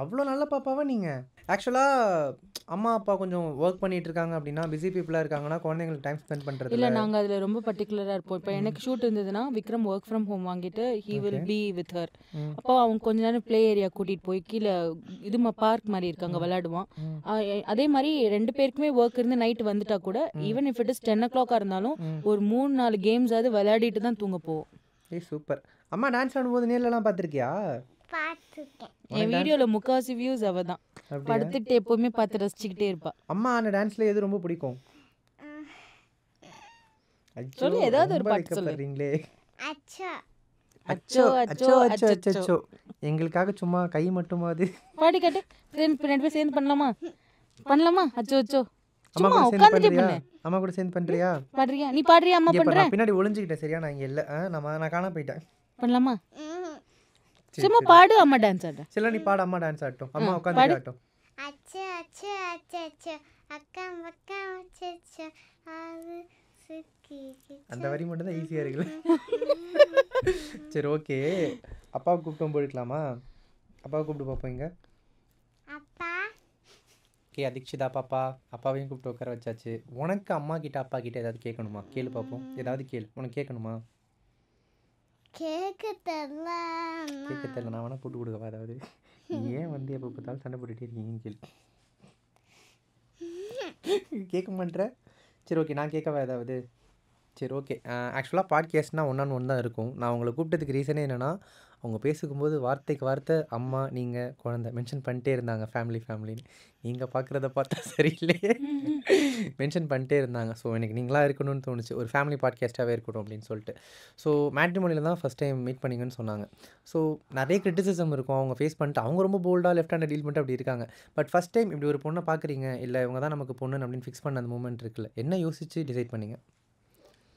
அவ்வளோ நல்ல பாப்பாவா நீங்கள்? ஆக்சுவலாக அம்மா அப்பா கொஞ்சம் ஒர்க் பண்ணிட்டு இருக்காங்க அப்படின்னா, பிஸி பீப்புளாக இருக்காங்கன்னா குழந்தைங்களுக்கு டைம் ஸ்பெண்ட் பண்ணுறது இல்லை, நாங்கள் அதில் ரொம்ப பர்டிகுலராக இருப்போம். இப்போ எனக்கு ஷூட் இருந்ததுன்னா விக்ரம் ஒர்க் ஃப்ரம் ஹோம் வாங்கிட்டு he will be with her. அப்போ அவங்க கொஞ்ச நேரம் ப்ளே ஏரியா கூட்டிகிட்டு போய் கீழே பார்க் மாதிரி இருக்காங்க, விளையாடுவான். அதே மாதிரி 2 பேருக்குமே ஒர்க் இருந்து நைட் வந்துட்டா கூட even if it is 10 o'clock இருந்தாலும் ஒரு 3-4 கேம்ஸாவது விளையாடிட்டு தான் தூங்க போவோம். ஏய் சூப்பர். அம்மா டான்ஸ் ஆடும்போது நேர்லலாம் பார்த்துருக்கியா? பார்த்துருக்கேன். என் வீடியோவில் முக்காவாசி வியூஸ் அவ தான். படுத்துட்டு எப்பவுமே பார்த்து ரசிச்சுக்கிட்டே இருப்பா. அம்மா அந்த டான்ஸ்ல எது ரொம்ப பிடிக்கும்? சொல்லு, ஏதாவது ஒரு பாட்டு சொல்லு. அச்சா அச்சோ அச்சோ அச்சோ அச்சோ. எங்களுக்காக சும்மா கை மட்டுமாது பாடி காட்டு. 2 பேர் சேர்ந்து பண்ணலாமா? அச்சோ அச்சோ. அம்மா சும்மா கூட சேர்ந்து உட்கார்ந்துட்டே பண்றியா? பண்ணு. அம்மா கூட சேர்ந்து பண்றியா? பாடுறியா? நீ பாடுறியா? அம்மா இப்ப பண்றேன். நான் பின்னாடி ஒளிஞ்சுக்கிட்டேன். சரியா? நான் இங்க இல்ல. நான் காண போயிட்டேன். பண்ணலாமா? சரி, சும்மா சரி. பாடு, அம்மா டான்ஸ் ஆடு. சரி நீ பாடு, அம்மா டான்ஸ் ஆட்டும். அம்மா உட்காந்து ஆட்டும். அச்சா அச்சா அச்சா அச்சா அக்கம் பக்கம் அச்சா அது சுக்கி. அந்த வரி மட்டும் தான் ஈஸியா இருக்குல்ல. சரி ஓகே, அப்பாவை கூப்பிட்டு போயிருக்கலாமா? அப்பாவை கூப்பிட்டு பார்ப்போம் இங்க. அப்பா ஓகே அதிக்ஷிதா பாப்பா, அப்பாவையும் கூப்பிட்டு உட்கார வச்சாச்சு. உனக்கு அம்மா கிட்ட அப்பா கிட்ட ஏதாவது கேட்கணுமா? கேளு பார்ப்போம். ஏதாவது கேளு. உனக்கு கேட்கணுமா? கேட்க தெரியல. கேட்க தெரியல. நான் வேணா போட்டு கொடுக்கவா? ஏதாவது ஏன் வந்து எப்போ பார்த்தாலும் சண்டை போட்டுட்டே இருக்கீங்கன்னு கேளு. கேட்க மாட்டேற? சரி ஓகே, நான் கேட்கவா ஏதாவது? சரி ஓகே. ஆக்சுவலாக பாட்காஸ்ட்னால் 1-on-1 தான் இருக்கும். நான் உங்களை கூப்பிட்டதுக்கு ரீசனே என்னென்னா, அவங்க பேசும்போது வார்த்தைக்கு வார்த்தை அம்மா நீங்கள் குழந்தை மென்ஷன் பண்ணிட்டே இருந்தாங்க. ஃபேமிலின்னு நீங்கள் பார்க்குறத பார்த்தா சரியில்லையே, மென்ஷன் பண்ணிட்டே இருந்தாங்க. ஸோ எனக்கு நீங்களாக இருக்கணும்னு தோணுச்சு, ஒரு ஃபேமிலி பாட்காஸ்ட்டாகவே இருக்கட்டும் அப்படின்னு சொல்லிட்டு. ஸோ மேட்ரிமோனியில் தான் ஃபஸ்ட் டைம் மீட் பண்ணிங்கன்னு சொன்னாங்க. ஸோ நிறைய கிரிட்டிசிசம் இருக்கும், அவங்க ஃபேஸ் பண்ணிட்டு அவங்க ரொம்ப போல்டாக லெஃப்ட் ஹேண்டை டீல் பண்ணிட்டு அப்படி இருக்காங்க. பட் ஃபஸ்ட் டைம் இப்படி ஒரு பொண்ணை பார்க்குறீங்க, இல்லை இவங்க தான் நமக்கு பொண்ணுன்னு அப்படின்னு ஃபிக்ஸ் பண்ண அந்த மூமெண்ட் இருக்குல்ல, என்ன யோசிச்சு டிசைட் பண்ணிங்க?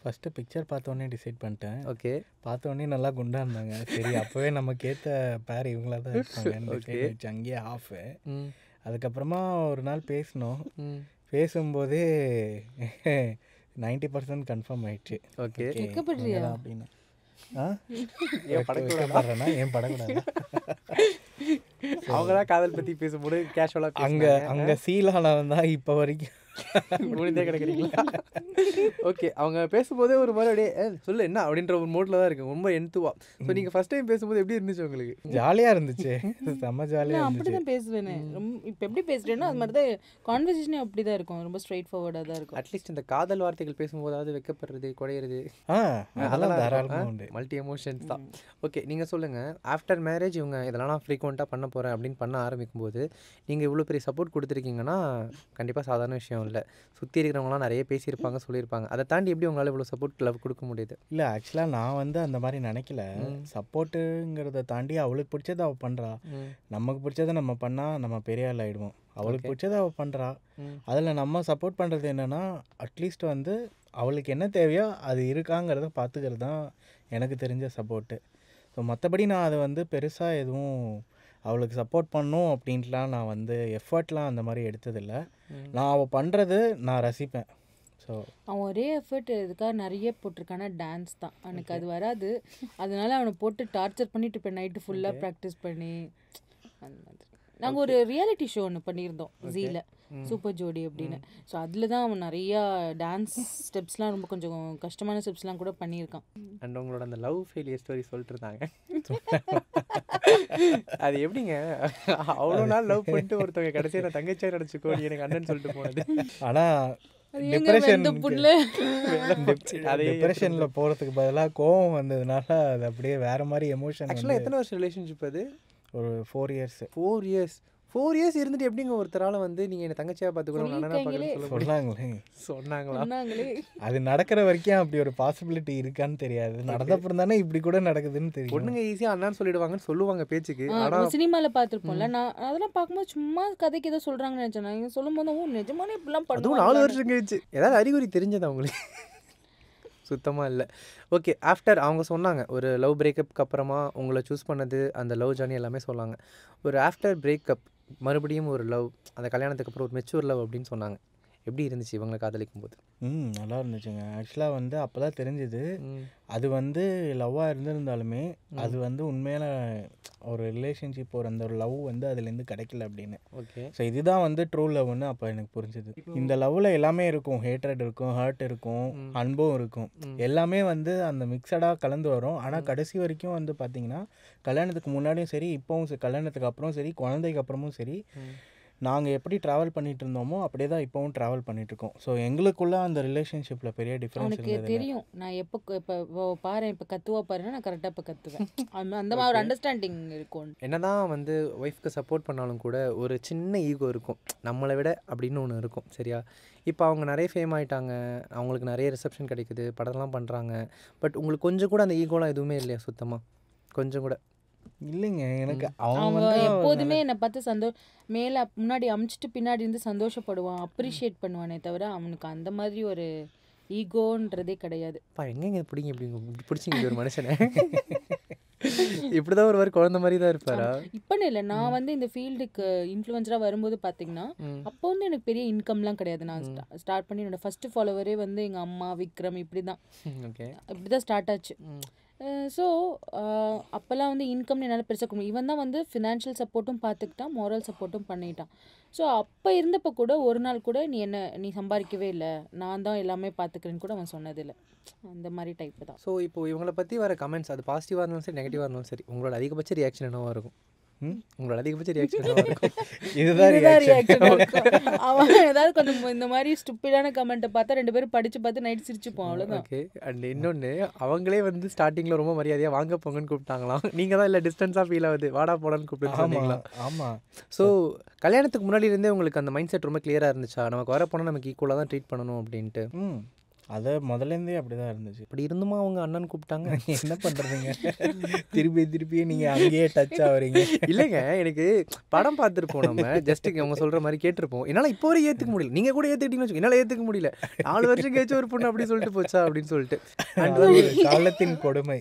ஃபஸ்ட்டு பிக்சர் பார்த்தோன்னே டிசைட் பண்ணிட்டேன். ஓகே. பார்த்தோன்னே நல்லா குண்டா இருந்தாங்க. சரி அப்போவே நமக்கு ஏற்ற பேர் இவங்களா தான் இருப்பாங்க. வச்சு அங்கேயே ஆஃபு. அதுக்கப்புறமா ஒரு நாள் பேசினோம். பேசும்போதே 90% கன்ஃபார்ம் ஆயிடுச்சு. ஓகே அப்படின்னு படக்கூடாதுன்னா ஏன் படக்கூடாது? அவங்க தான் காதல் பற்றி பேசும்போது கேஷுவலாக அங்கே சீலானவன் தான் இப்போ வரைக்கும் முடிந்தே கிடைக்கிறீங்களா? ஓகே, அவங்க பேசும்போதே ஒரு மாதிரி அப்படியே சொல்லு என்ன அப்படின்ற ஒரு மோட்ல தான் இருக்கு, ரொம்ப என்த்துவா. ஸோ நீங்கள் ஃபர்ஸ்ட் டைம் பேசும்போது எப்படி இருந்துச்சு உங்களுக்கு? ஜாலியாக இருந்துச்சு, செம்ம ஜாலியாக அப்படி தான் பேசுவேனே. இப்போ எப்படி பேசுகிறேன்னா அது மாதிரி தான் கான்வர்சேஷனே அப்படி தான் இருக்கும், ரொம்ப ஸ்ட்ரைட் ஃபார்வர்டாக தான் இருக்கும். அட்லீஸ்ட் இந்த காதல் வார்த்தைகள் பேசும்போதாவது வெக்கப்படுறது, குடையிறது, அதெல்லாம் தாராளமாக உண்டு. மல்டி எமோஷன்ஸ் தான். ஓகே, நீங்கள் சொல்லுங்கள், ஆஃப்டர் மேரேஜ் இவங்க இதெல்லாம் நான் ஃப்ரீக்வெண்ட்டாக பண்ண போகிறேன் அப்படின்னு பண்ண ஆரம்பிக்கும் போது நீங்கள் இவ்வளோ பெரிய சப்போர்ட் கொடுத்துருக்கீங்கன்னா கண்டிப்பாக சாதாரண விஷயம் இல்லை. சுற்றி இருக்கிறவங்களாம் நிறைய பேசியிருப்பாங்க, சொல்லியிருப்பாங்க. அதை தாண்டி எப்படி உங்களால் இவ்வளோ சப்போர்ட் லவ் கொடுக்க முடியுது? இல்லை ஆக்சுவலாக நான் வந்து அந்த மாதிரி நினைக்கல. சப்போர்ட்டுங்கிறத தாண்டி அவளுக்கு பிடிச்சதை அவள் பண்ணுறா, நமக்கு பிடிச்சதை நம்ம பண்ணால் நம்ம பெரிய ஆள் ஆகிடுவோம். அவளுக்கு பிடிச்சதை அவள் பண்ணுறா, அதில் நம்ம சப்போர்ட் பண்ணுறது என்னென்னா அட்லீஸ்ட் வந்து அவளுக்கு என்ன தேவையோ அது இருக்காங்கிறத பார்த்துக்கிறது தான் எனக்கு தெரிஞ்ச சப்போர்ட்டு. ஸோ மற்றபடி நான் அதை வந்து பெருசாக எதுவும் அவளுக்கு சப்போர்ட் பண்ணும் அப்படின்ட்டுலாம் நான் வந்து எஃபர்ட்லாம் அந்த மாதிரி எடுத்ததில்லை. நான் அவள் பண்ணுறது நான் ரசிப்பேன். ஸோ அவன் ஒரே எஃபர்ட் இதுக்காக நிறைய போட்டிருக்கானா டான்ஸ் தான். அவனுக்கு அது வராது, அதனால அவனை போட்டு டார்ச்சர் பண்ணிட்டு இருப்பேன் நைட்டு ஃபுல்லாக ப்ராக்டிஸ் பண்ணி. அந்த மாதிரி நாங்கள் ஒரு ரியாலிட்டி ஷோ ஒன்று பண்ணியிருந்தோம் ஜீல, சூப்பர் ஜோடி அப்படின்னு. ஸோ அதில் தான் அவன் நிறையா டான்ஸ் ஸ்டெப்ஸ்லாம் ரொம்ப கொஞ்சம் கஷ்டமான ஸ்டெப்ஸ்லாம் கூட பண்ணியிருக்கான். அண்ட் உங்களோட அந்த லவ் ஃபெயிலியர் ஸ்டோரி சொல்லிட்டு இருந்தாங்க. அது எப்படிங்க அவ்வளோ நாள் லவ் பண்ணிட்டு ஒருத்தவங்க கடைசியாக நான் தங்கச்சியாக நினச்சிக்கோ எனக்கு அண்ணன் சொல்லிட்டு போனது? ஆனால் டிப்ரெஷன்ல போறதுக்கு பதிலாக கோவம் வந்ததுனால அது அப்படியே வேற மாதிரி எமோஷன். ஆக்சுவலாக எத்தனை வருஷம் ரிலேஷன்ஷிப் அது? ஒரு 4 years. 4 years இருந்துட்டு எப்படிங்க ஒருத்தரால வந்து நீங்கள் என்ன தங்கச்சியாக பார்த்துக்கணும் சொன்னாங்களே. அது நடக்கிற வரைக்கும் அப்படி ஒரு பாசிபிலிட்டி இருக்கான்னு தெரியாது. நடந்தப்புறம் தானே இப்படி கூட நடக்குதுன்னு தெரியும். பொண்ணுங்க ஈஸியாக அண்ணான்னு சொல்லிடுவாங்கன்னு சொல்லுவாங்க பேச்சுக்கு. ஆனால் சினிமாவில் பார்த்துருப்போம்ல, நான் அதெல்லாம் பார்க்கும்போது சும்மா கதைக்கு ஏதோ சொல்கிறாங்கன்னு நினச்சேன். நான் சொல்லும் போது நிஜமானே இப்படிலாம் அதுவும் 4 வருஷம் கழிச்சு ஏதாவது அறிகுறி தெரிஞ்சது அவங்களுக்கு? சுத்தமாக இல்லை. ஓகே, ஆஃப்டர் அவங்க சொன்னாங்க ஒரு லவ் பிரேக்கப்புக்கு அப்புறமா உங்களை சூஸ் பண்ணது அந்த லவ் ஜர்னி எல்லாமே சொன்னாங்க. ஒரு ஆஃப்டர் பிரேக்கப் மறுபடியும் ஒரு லவ், அந்த கல்யாணத்துக்கு அப்புறம் ஒரு மெச்சூர் லவ் அப்படின்னு சொன்னாங்க. எப்படி இருந்துச்சு இவங்களை காதலிக்கும் போது? நல்லா இருந்துச்சுங்க. ஆக்சுவலாக வந்து அப்போ தான் தெரிஞ்சுது அது வந்து லவ்வாக இருந்திருந்தாலுமே அது வந்து உண்மையான ஒரு ரிலேஷன்ஷிப், ஒரு அந்த ஒரு லவ் வந்து அதுலேருந்து கிடைக்கல அப்படின்னு. ஓகே, ஸோ இதுதான் வந்து ட்ரூ லவ்னு அப்போ எனக்கு புரிஞ்சுது. இந்த லவ்வில் எல்லாமே இருக்கும், ஹேட்ரட் இருக்கும், ஹர்ட் இருக்கும், அன்பும் இருக்கும், எல்லாமே வந்து அந்த மிக்சடாக கலந்து வரும். ஆனால் கடைசி வரைக்கும் வந்து பார்த்திங்கன்னா கல்யாணத்துக்கு முன்னாடியும் சரி, இப்போவும் கல்யாணத்துக்கு அப்புறம் சரி, குழந்தைக்கு அப்புறமும் சரி, நாங்கள் எப்படி ட்ராவல் பண்ணிட்டு இருந்தோமோ அப்படியே தான் இப்போவும் ட்ராவல் பண்ணிட்டுருக்கோம். ஸோ எங்களுக்குள்ள அந்த ரிலேஷன்ஷிப்பில் பெரிய டிஃப்ரென்ஸ் எனக்கு தெரியும். நான் இப்போ பாரு இப்போ கத்துவா பாருன்னா நான் கரெக்டாக இப்போ கற்றுவேன். அந்த மாதிரி ஒரு அண்டர்ஸ்டாண்டிங் இருக்கும். என்னதான் வந்து ஒய்ஃப்க்கு சப்போர்ட் பண்ணாலும் கூட ஒரு சின்ன ஈகோ இருக்கும், நம்மளை விட அப்படின்னு ஒன்று இருக்கும். சரியா? இப்போ அவங்க நிறைய ஃபேம் ஆகிட்டாங்க, அவங்களுக்கு நிறைய ரிசப்ஷன் கிடைக்குது, படம்லாம் பண்ணுறாங்க. பட் உங்களுக்கு கொஞ்சம் கூட அந்த ஈகோலாம் எதுவுமே இல்லையா? சுத்தமாக கொஞ்சம் கூட இல்லைங்க. எனக்கு அவங்க எப்போதுமே என்னை பார்த்து மேலே முன்னாடி அமிச்சிட்டு பின்னாடி இருந்து சந்தோஷப்படுவான், அப்ரிஷியேட் பண்ணுவானே தவிர அவனுக்கு அந்த மாதிரி ஒரு ஈகோன்றதே கிடையாது. எங்கெங்க பிடிங்க இப்படி பிடிச்சிங்க ஒரு மனுஷனை? இப்படிதான் ஒரு குழந்தை மாதிரி தான் இருப்பாரா? இப்போன்னு இல்லை, நான் வந்து இந்த ஃபீல்டுக்கு இன்ஃப்ளூயன்ஸராக வரும்போது பார்த்தீங்கன்னா அப்போ வந்து எனக்கு பெரிய இன்கம்லாம் கிடையாது. நான் ஸ்டார்ட் பண்ணி என்னோட ஃபர்ஸ்ட் ஃபாலோவரே வந்து எங்கள் அம்மா விக்ரம் இப்படி தான் ஸ்டார்ட் ஆச்சு. ஸோ அப்போல்லாம் வந்து இன்கம்னு என்னால் பெருசாக இவன் தான் வந்து ஃபினான்ஷியல் சப்போர்ட்டும் பார்த்துக்கிட்டான், மோரல் சப்போர்ட்டும் பண்ணிட்டான். ஸோ அப்போ இருந்தப்போ கூட ஒரு நாள் கூட நீ சம்பாதிக்கவே இல்லை, நான் தான் எல்லாமே பார்த்துக்கிறேன்னு கூட அவன் சொன்னதில்லை. அந்த மாதிரி டைப்பு தான். ஸோ இப்போ இவங்களை பற்றி வர கமெண்ட்ஸ் அது பாசிட்டிவாக இருந்தாலும் சரி, நெகட்டிவாக இருந்தாலும் சரி, உங்களோட அதிகபட்ச ரியாக்ஷன் என்னவாக இருக்கும்? உங்களோட அதிகபட்ச ரியாக்ஷன் என்னவாக இருக்கும்? இதுதான் ரியாக்ஷன். அவன் ஏதாவது கொஞ்சம் இந்த மாதிரி ஸ்டூப்பிடான கமெண்ட்டை பார்த்தா 2 பேரும் படித்து பார்த்து நைட் சிரிச்சுப்போம், அவ்வளோதான். ஓகே. அண்ட் இன்னொன்று, அவங்களே வந்து ஸ்டார்டிங்கில் ரொம்ப மரியாதையாக வாங்க போங்கன்னு கூப்பிட்டாங்களாம். நீங்கள் தான் இல்லை டிஸ்டன்ஸாக ஃபீல் ஆகுது, வாடா போடான்னு கூப்பிட்டு. ஆமாம். ஸோ கல்யாணத்துக்கு முன்னாடி இருந்தே உங்களுக்கு அந்த மைண்ட் செட் ரொம்ப கிளியராக இருந்துச்சா? நமக்கு வர போனால் நமக்கு ஈக்குவலாக தான் ட்ரீட் பண்ணணும் அப்படின்ட்டு. அதை முதலேருந்தே அப்படி தான் இருந்துச்சு. இப்படி இருந்துமா அவங்க அண்ணன் கூப்பிட்டாங்க? என்ன பண்ணுறதுங்க, திருப்பி நீங்கள் அங்கேயே டச் ஆகுறீங்க. இல்லைங்க, எனக்கு படம் பார்த்துருப்போம், நம்ம ஜஸ்ட் அவங்க சொல்கிற மாதிரி கேட்டிருப்போம். என்னால் இப்போ வரை ஏற்றுக்க முடியல. நீங்கள் கூட ஏற்றுக்கிட்டீங்கன்னு என்னால் ஏற்றுக்க முடியல. 4 வருஷம் கழிச்சு ஒரு பொண்ணு அப்படி சொல்லிட்டு போச்சா அப்படின்னு சொல்லிட்டு. காலத்தின் கொடுமை.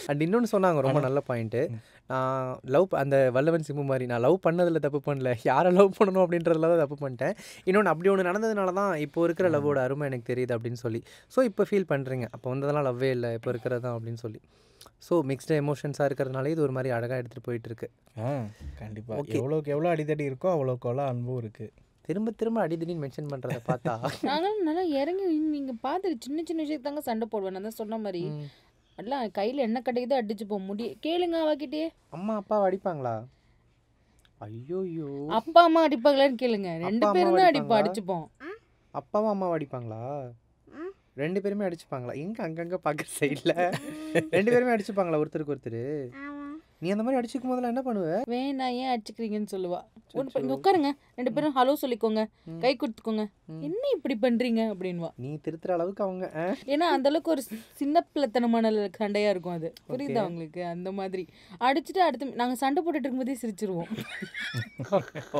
அண்ட் இன்னொன்று சொன்னாங்க, ரொம்ப நல்ல பாயிண்ட்டு. நான் லவ் அந்த வல்லவன் சிம்பு மாதிரி நான் லவ் பண்ணதில் தப்பு பண்ணல, யாரை லவ் பண்ணணும் அப்படின்றதுல தான் தப்பு பண்ணிட்டேன். இன்னொன்று அப்படி ஒன்று நடந்ததுனால தான் இப்போ இருக்கிற லவ்வோட அருமை எனக்கு தெரியுது அப்படின்னு சொல்லி. ஸோ இப்போ ஃபீல் பண்ணுறீங்க, அப்போ வந்ததெல்லாம் லவ்வே இல்லை, இப்போ இருக்கிறது தான் அப்படின்னு சொல்லி. ஸோ மிக்ஸ்டு எமோஷன்ஸாக இருக்கிறதுனால இது ஒரு மாதிரி அழகாக எடுத்துகிட்டு போயிட்டுருக்கு. கண்டிப்பாக. எவ்வளோக்கு எவ்வளோ அடித்தடி இருக்கோ அவ்வளோக்கு எவ்வளோ அன்பும் இருக்குது. திரும்ப அடித்தடின்னு மென்ஷன் பண்ணுறதை பார்த்தா நாங்களும் நல்லா இறங்கி நீங்கள் பார்த்துட்டு சின்ன சின்ன விஷயத்துக்கு தாங்க சண்டை போடுவேன். நான் தான் சொன்ன மாதிரி அதெல்லாம் கையில் என்ன கிடைக்குதோ அடிச்சு போக முடியும். கேளுங்க அவகிட்டே. அம்மா அப்பாவை அடிப்பாங்களா? ஐயோயோ, அப்பா அம்மா அடிப்பாங்களான்னு கேளுங்க. 2 பேரும் தான் அடிச்சுப்போம். அப்பாவும் அம்மாவும் அடிப்பாங்களா? 2 பேருமே அடிச்சுப்பாங்களா? எங்க அங்கங்க பார்க்குற சைடில் 2 பேருமே அடிச்சுப்பாங்களா ஒருத்தருக்கு ஒருத்தர்? நீ அந்த மாதிரி அடிச்சுக்கும் போதெல்லாம் என்ன பண்ணுவ? வேணா ஏன் அடிச்சுக்கிறீங்கன்னு சொல்லுவா. இங்க உட்காருங்க, 2 பேரும் ஹலோ சொல்லிக்கோங்க, கை கொடுத்துக்கோங்க, என்ன இப்படி பண்றீங்க அப்படின்வா. நீ திருத்துற அளவுக்கு அவங்க ஏன்னா அந்த அளவுக்கு ஒரு சின்ன பிள்ளைத்தனமான சண்டையா இருக்கும் அது. புரியுதா அவங்களுக்கு? அந்த மாதிரி அடிச்சுட்டு அடுத்து நாங்க சண்டை போட்டுட்டு இருக்கும்போதே சிரிச்சிருவோம்.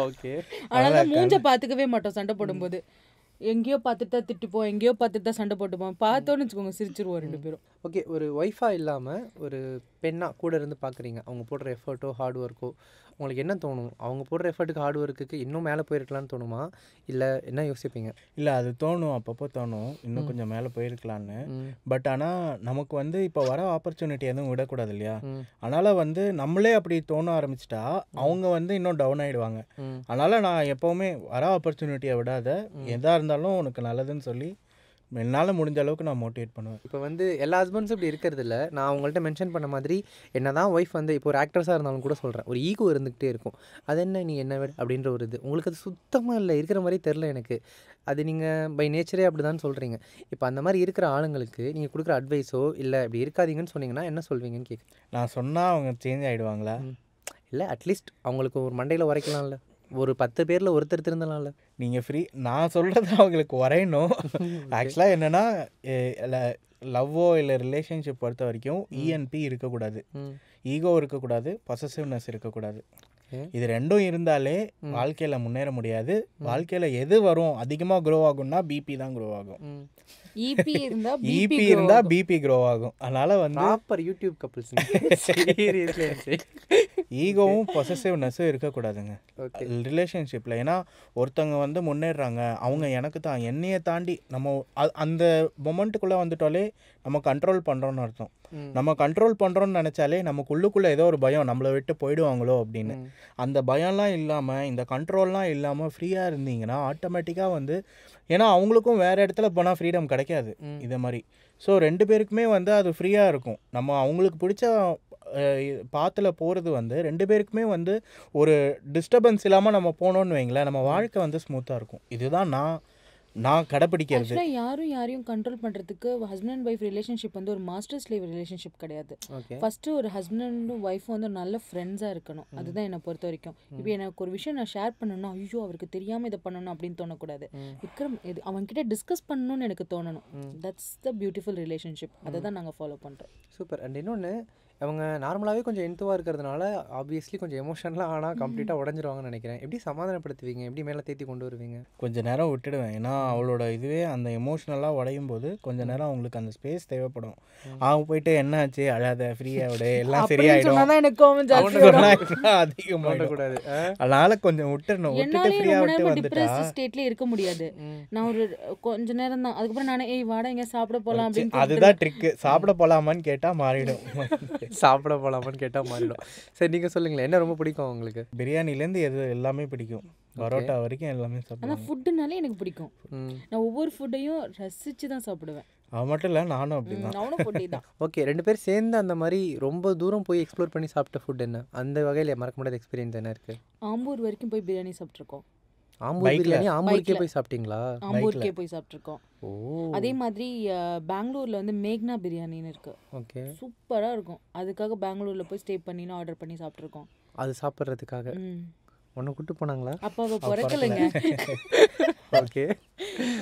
ஓகே. அதனால மூஞ்ச பாத்துக்கவே மாட்டோம் சண்டை போடும்போது. எங்கேயோ பார்த்துட்டு தான் திட்டுப்போம், எங்கேயோ பார்த்துட்டு தான் சண்டை போட்டுப்போம். பார்த்தோன்னு வச்சுக்கோங்க சிரிச்சிருவோம் 2 பேரும். ஓகே. ஒரு ஒய்ஃபாக இல்லாமல் ஒரு பெண்ணா கூட இருந்து பார்க்குறீங்க, அவங்க போடுற எஃபர்ட்டோ ஹார்ட் ஒர்க்கோ உங்களுக்கு என்ன தோணும்? அவங்க போடுற எஃபர்ட்டுக்கு ஹார்ட் ஒர்க்குக்கு இன்னும் மேலே போயிருக்கலாம்னு தோணுமா? இல்லை என்ன யோசிப்பீங்க? இல்லை அது தோணும், அப்பப்போ தோணும் இன்னும் கொஞ்சம் மேலே போயிருக்கலான்னு. பட் ஆனால் நமக்கு வந்து இப்போ வர ஆப்பர்ச்சுனிட்டி எதுவும் விடக்கூடாது இல்லையா? அதனால் வந்து நம்மளே அப்படி தோண ஆரம்பிச்சிட்டா அவங்க வந்து இன்னும் டவுன் ஆகிடுவாங்க. அதனால் நான் எப்போவுமே வர ஆப்பர்ச்சுனிட்டியை விடாத, எதாக இருந்தாலும் உனக்கு நல்லதுன்னு சொல்லி என்னால் முடிஞ்ச அளவுக்கு நான் மோட்டிவேட் பண்ணுவேன். இப்போ வந்து எல்லா ஹஸ்பண்ட்ஸும் இப்படி இருக்கிறது இல்லை. நான் உங்கள்கிட்ட மென்ஷன் பண்ண மாதிரி என்னதான் ஒய்ஃப் வந்து இப்போ ஒரு ஆக்ட்ரஸாக இருந்தாலும் கூட சொல்கிறேன், ஒரு ஈகோ இருந்துக்கிட்டே இருக்கும். அது என்ன நீ என்ன விட அப்படின்ற ஒரு இது உங்களுக்கு அது சுத்தமாக இல்லை, இருக்கிற மாதிரி தெரில எனக்கு. அது நீங்கள் பை நேச்சரே அப்படி தான் சொல்கிறீங்க. இப்போ அந்த மாதிரி இருக்கிற ஆளுங்களுக்கு நீங்கள் கொடுக்குற அட்வைஸோ இல்லை இப்படி இருக்காதீங்கன்னு சொன்னீங்கன்னா என்ன சொல்வீங்கன்னு கேட்குறேன். நான் சொன்னால் அவங்க சேஞ்ச் ஆகிடுவாங்களா? இல்லை அட்லீஸ்ட் அவங்களுக்கு ஒரு மண்டையில் உரைக்கலாம்ல, ஒரு 10 பேரில் ஒருத்தர் திருந்தலாம்ல. நீங்கள் ஃப்ரீ, நான் சொல்கிறது அவங்களுக்கு வரையணும். ஆக்சுவலாக என்னென்னா லவ்வோ இல்லை ரிலேஷன்ஷிப் பொறுத்த வரைக்கும் இஎன்பி இருக்கக்கூடாது, ஈகோ இருக்கக்கூடாது, பொசசிவ்னஸ் இருக்கக்கூடாது. இது ரெண்டும் இருந்தாலே வாழ்க்கையில் முன்னேற முடியாது. வாழ்க்கையில் எது வரும் அதிகமாக க்ரோ ஆகும்னா பிபி தான் க்ரோ ஆகும். இபி இருந்தா பிபி க்ரோ ஆகும். அதனால வந்து ப்ராப்பர் யூடியூப் கப்புள்ஸ் ஈகோவும் பொசசிவ்னஸும் இருக்கக்கூடாதுங்க ரிலேஷன்ஷிப்பில். ஏன்னா ஒருத்தவங்க வந்து முன்னேறாங்க, அவங்க எனக்கு தான், என்னையை தாண்டி நம்ம அந்த மொமெண்ட்டுக்குள்ளே வந்துட்டாலே நம்ம கண்ட்ரோல் பண்ணுறோன்னு அர்த்தம். நம்ம கண்ட்ரோல் பண்ணுறோன்னு நினச்சாலே நமக்குள்ளுக்குள்ளே ஏதோ ஒரு பயம், நம்மளை விட்டு போயிடுவாங்களோ அப்படின்னு. அந்த பயம்லாம் இல்லாமல், இந்த கண்ட்ரோல்லாம் இல்லாமல் ஃப்ரீயாக இருந்தீங்கன்னா ஆட்டோமேட்டிக்காக வந்து, ஏன்னா அவங்களுக்கும் வேறு இடத்துல போனால் ஃப்ரீடம் கிடைக்காது இதை மாதிரி. ஸோ 2 பேருக்குமே வந்து அது ஃப்ரீயாக இருக்கும். நம்ம அவங்களுக்கு பிடிச்ச பாத்தில் போகிறது வந்து 2 பேருக்குமே வந்து ஒரு டிஸ்டர்பன்ஸ் இல்லாமல் நம்ம போனோன்னு வைங்களேன், நம்ம வாழ்க்கை வந்து ஸ்மூத்தாக இருக்கும். இதுதான் நான் கடைப்பிடிக்கிறது. ஆக்சுவலாக யாரையும் கண்ட்ரோல் பண்ணுறதுக்கு ஹஸ்பண்ட் அண்ட் ஒய்ஃப் ரிலேஷன்ஷிப் வந்து ஒரு மாஸ்டர் ஸ்லேவ் ரிலேஷன்ஷிப் கிடையாது. ஃபஸ்ட்டு ஒரு ஹஸ்பண்டும் ஒய்ஃபும் வந்து நல்ல ஃப்ரெண்ட்ஸாக இருக்கணும். அதுதான் என்னை பொறுத்த வரைக்கும். இப்போ எனக்கு ஒரு விஷயம் நான் ஷேர் பண்ணணும்னா ஐயோ அவருக்கு தெரியாமல் இதை பண்ணணும் அப்படின்னு தோணக்கூடாது. விக்ரம் இது அவங்ககிட்ட டிஸ்கஸ் பண்ணணும்னு எனக்கு தோணணும். That's the beautiful relationship. அதை தான் நாங்கள் ஃபாலோ பண்ணுறோம். சூப்பர். அண்ட் இன்னொன்று, அவங்க நார்மலாகவே கொஞ்சம் என்த்துவாக இருக்கிறதுனால ஆப்வியஸ்லி கொஞ்சம் எமோஷனலாக ஆனால் கம்ப்ளீட்டாக உடஞ்சிருவாங்கன்னு நினைக்கிறேன். எப்படி சமாதானப்படுத்துவீங்க? எப்படி மேலே தேத்தி கொண்டு வருவீங்க? கொஞ்சம் நேரம் விட்டுடுவேன். ஏன்னா அவளோட இதுவே அந்த எமோஷ்னலாக உடையும் போது கொஞ்சம் நேரம் அவங்களுக்கு அந்த ஸ்பேஸ் தேவைப்படும். அவங்க போயிட்டு என்ன ஆச்சு அழாத ஃப்ரீயாக விட எல்லாம் சரியாயிடும் அதிகமாக கூடாது. அதனால கொஞ்சம் விட்டுறணும். விட்டுட்டு ஃப்ரீயாக விட்டு வந்துட்டா ஸ்டேட்லேயே இருக்க முடியாது. நான் ஒரு கொஞ்ச நேரம் தான், அதுக்கப்புறம் நானே ஏய் வாடா எங்கே சாப்பிட போகலாம் அப்படின்னு. அதுதான் ட்ரிக்கு. சாப்பிட போகலாமான்னு கேட்டால் மாறிடும். சாப்பிட போகலாமான்னு கேட்டால் மாறிடும். சரி நீங்கள் சொல்லுங்களேன், என்ன ரொம்ப பிடிக்கும் உங்களுக்கு? பிரியாணிலேருந்து எல்லாமே பிடிக்கும், பரோட்டா வரைக்கும் எல்லாமே சாப்பிடுவேன். ஆனால் ஃபுட்டுனாலே எனக்கு பிடிக்கும். நான் ஒவ்வொரு ஃபுட்டையும் ரசித்து தான் சாப்பிடுவேன். அது மட்டும் இல்லை, நானும் அப்படி தான். நானும் ஃபுட்டி தான். ஓகே, 2 பேர் சேர்ந்து அந்த மாதிரி ரொம்ப தூரம் போய் எக்ஸ்ப்ளோர் பண்ணி சாப்பிட்ட ஃபுட் என்ன? அந்த வகையில் மறக்க முடியாத எக்ஸ்பீரியன்ஸ் என்ன இருக்குது? ஆம்பூர் வரைக்கும் போய் பிரியாணி சாப்பிட்ருக்கோம். ஆம்பூர் பிரியாணி ஆம்பூருக்கே போய் சாப்பிட்டீங்களா? ஆம்பூருக்கே போய் சாப்பிட்ருக்கோம். ஓ. அதே மாதிரி பெங்களூரில் வந்து மேக்னா பிரியாணின்னு இருக்குது. ஓகே, சூப்பராக இருக்கும். அதுக்காக பெங்களூரில் போய் ஸ்டே பண்ணி ஆர்டர் பண்ணி சாப்பிட்ருக்கோம். அது சாப்பிட்றதுக்காக ஒன்று கூட்டு போனாங்களா? அப்பாவை பிறக்கலைங்க. ஓகே.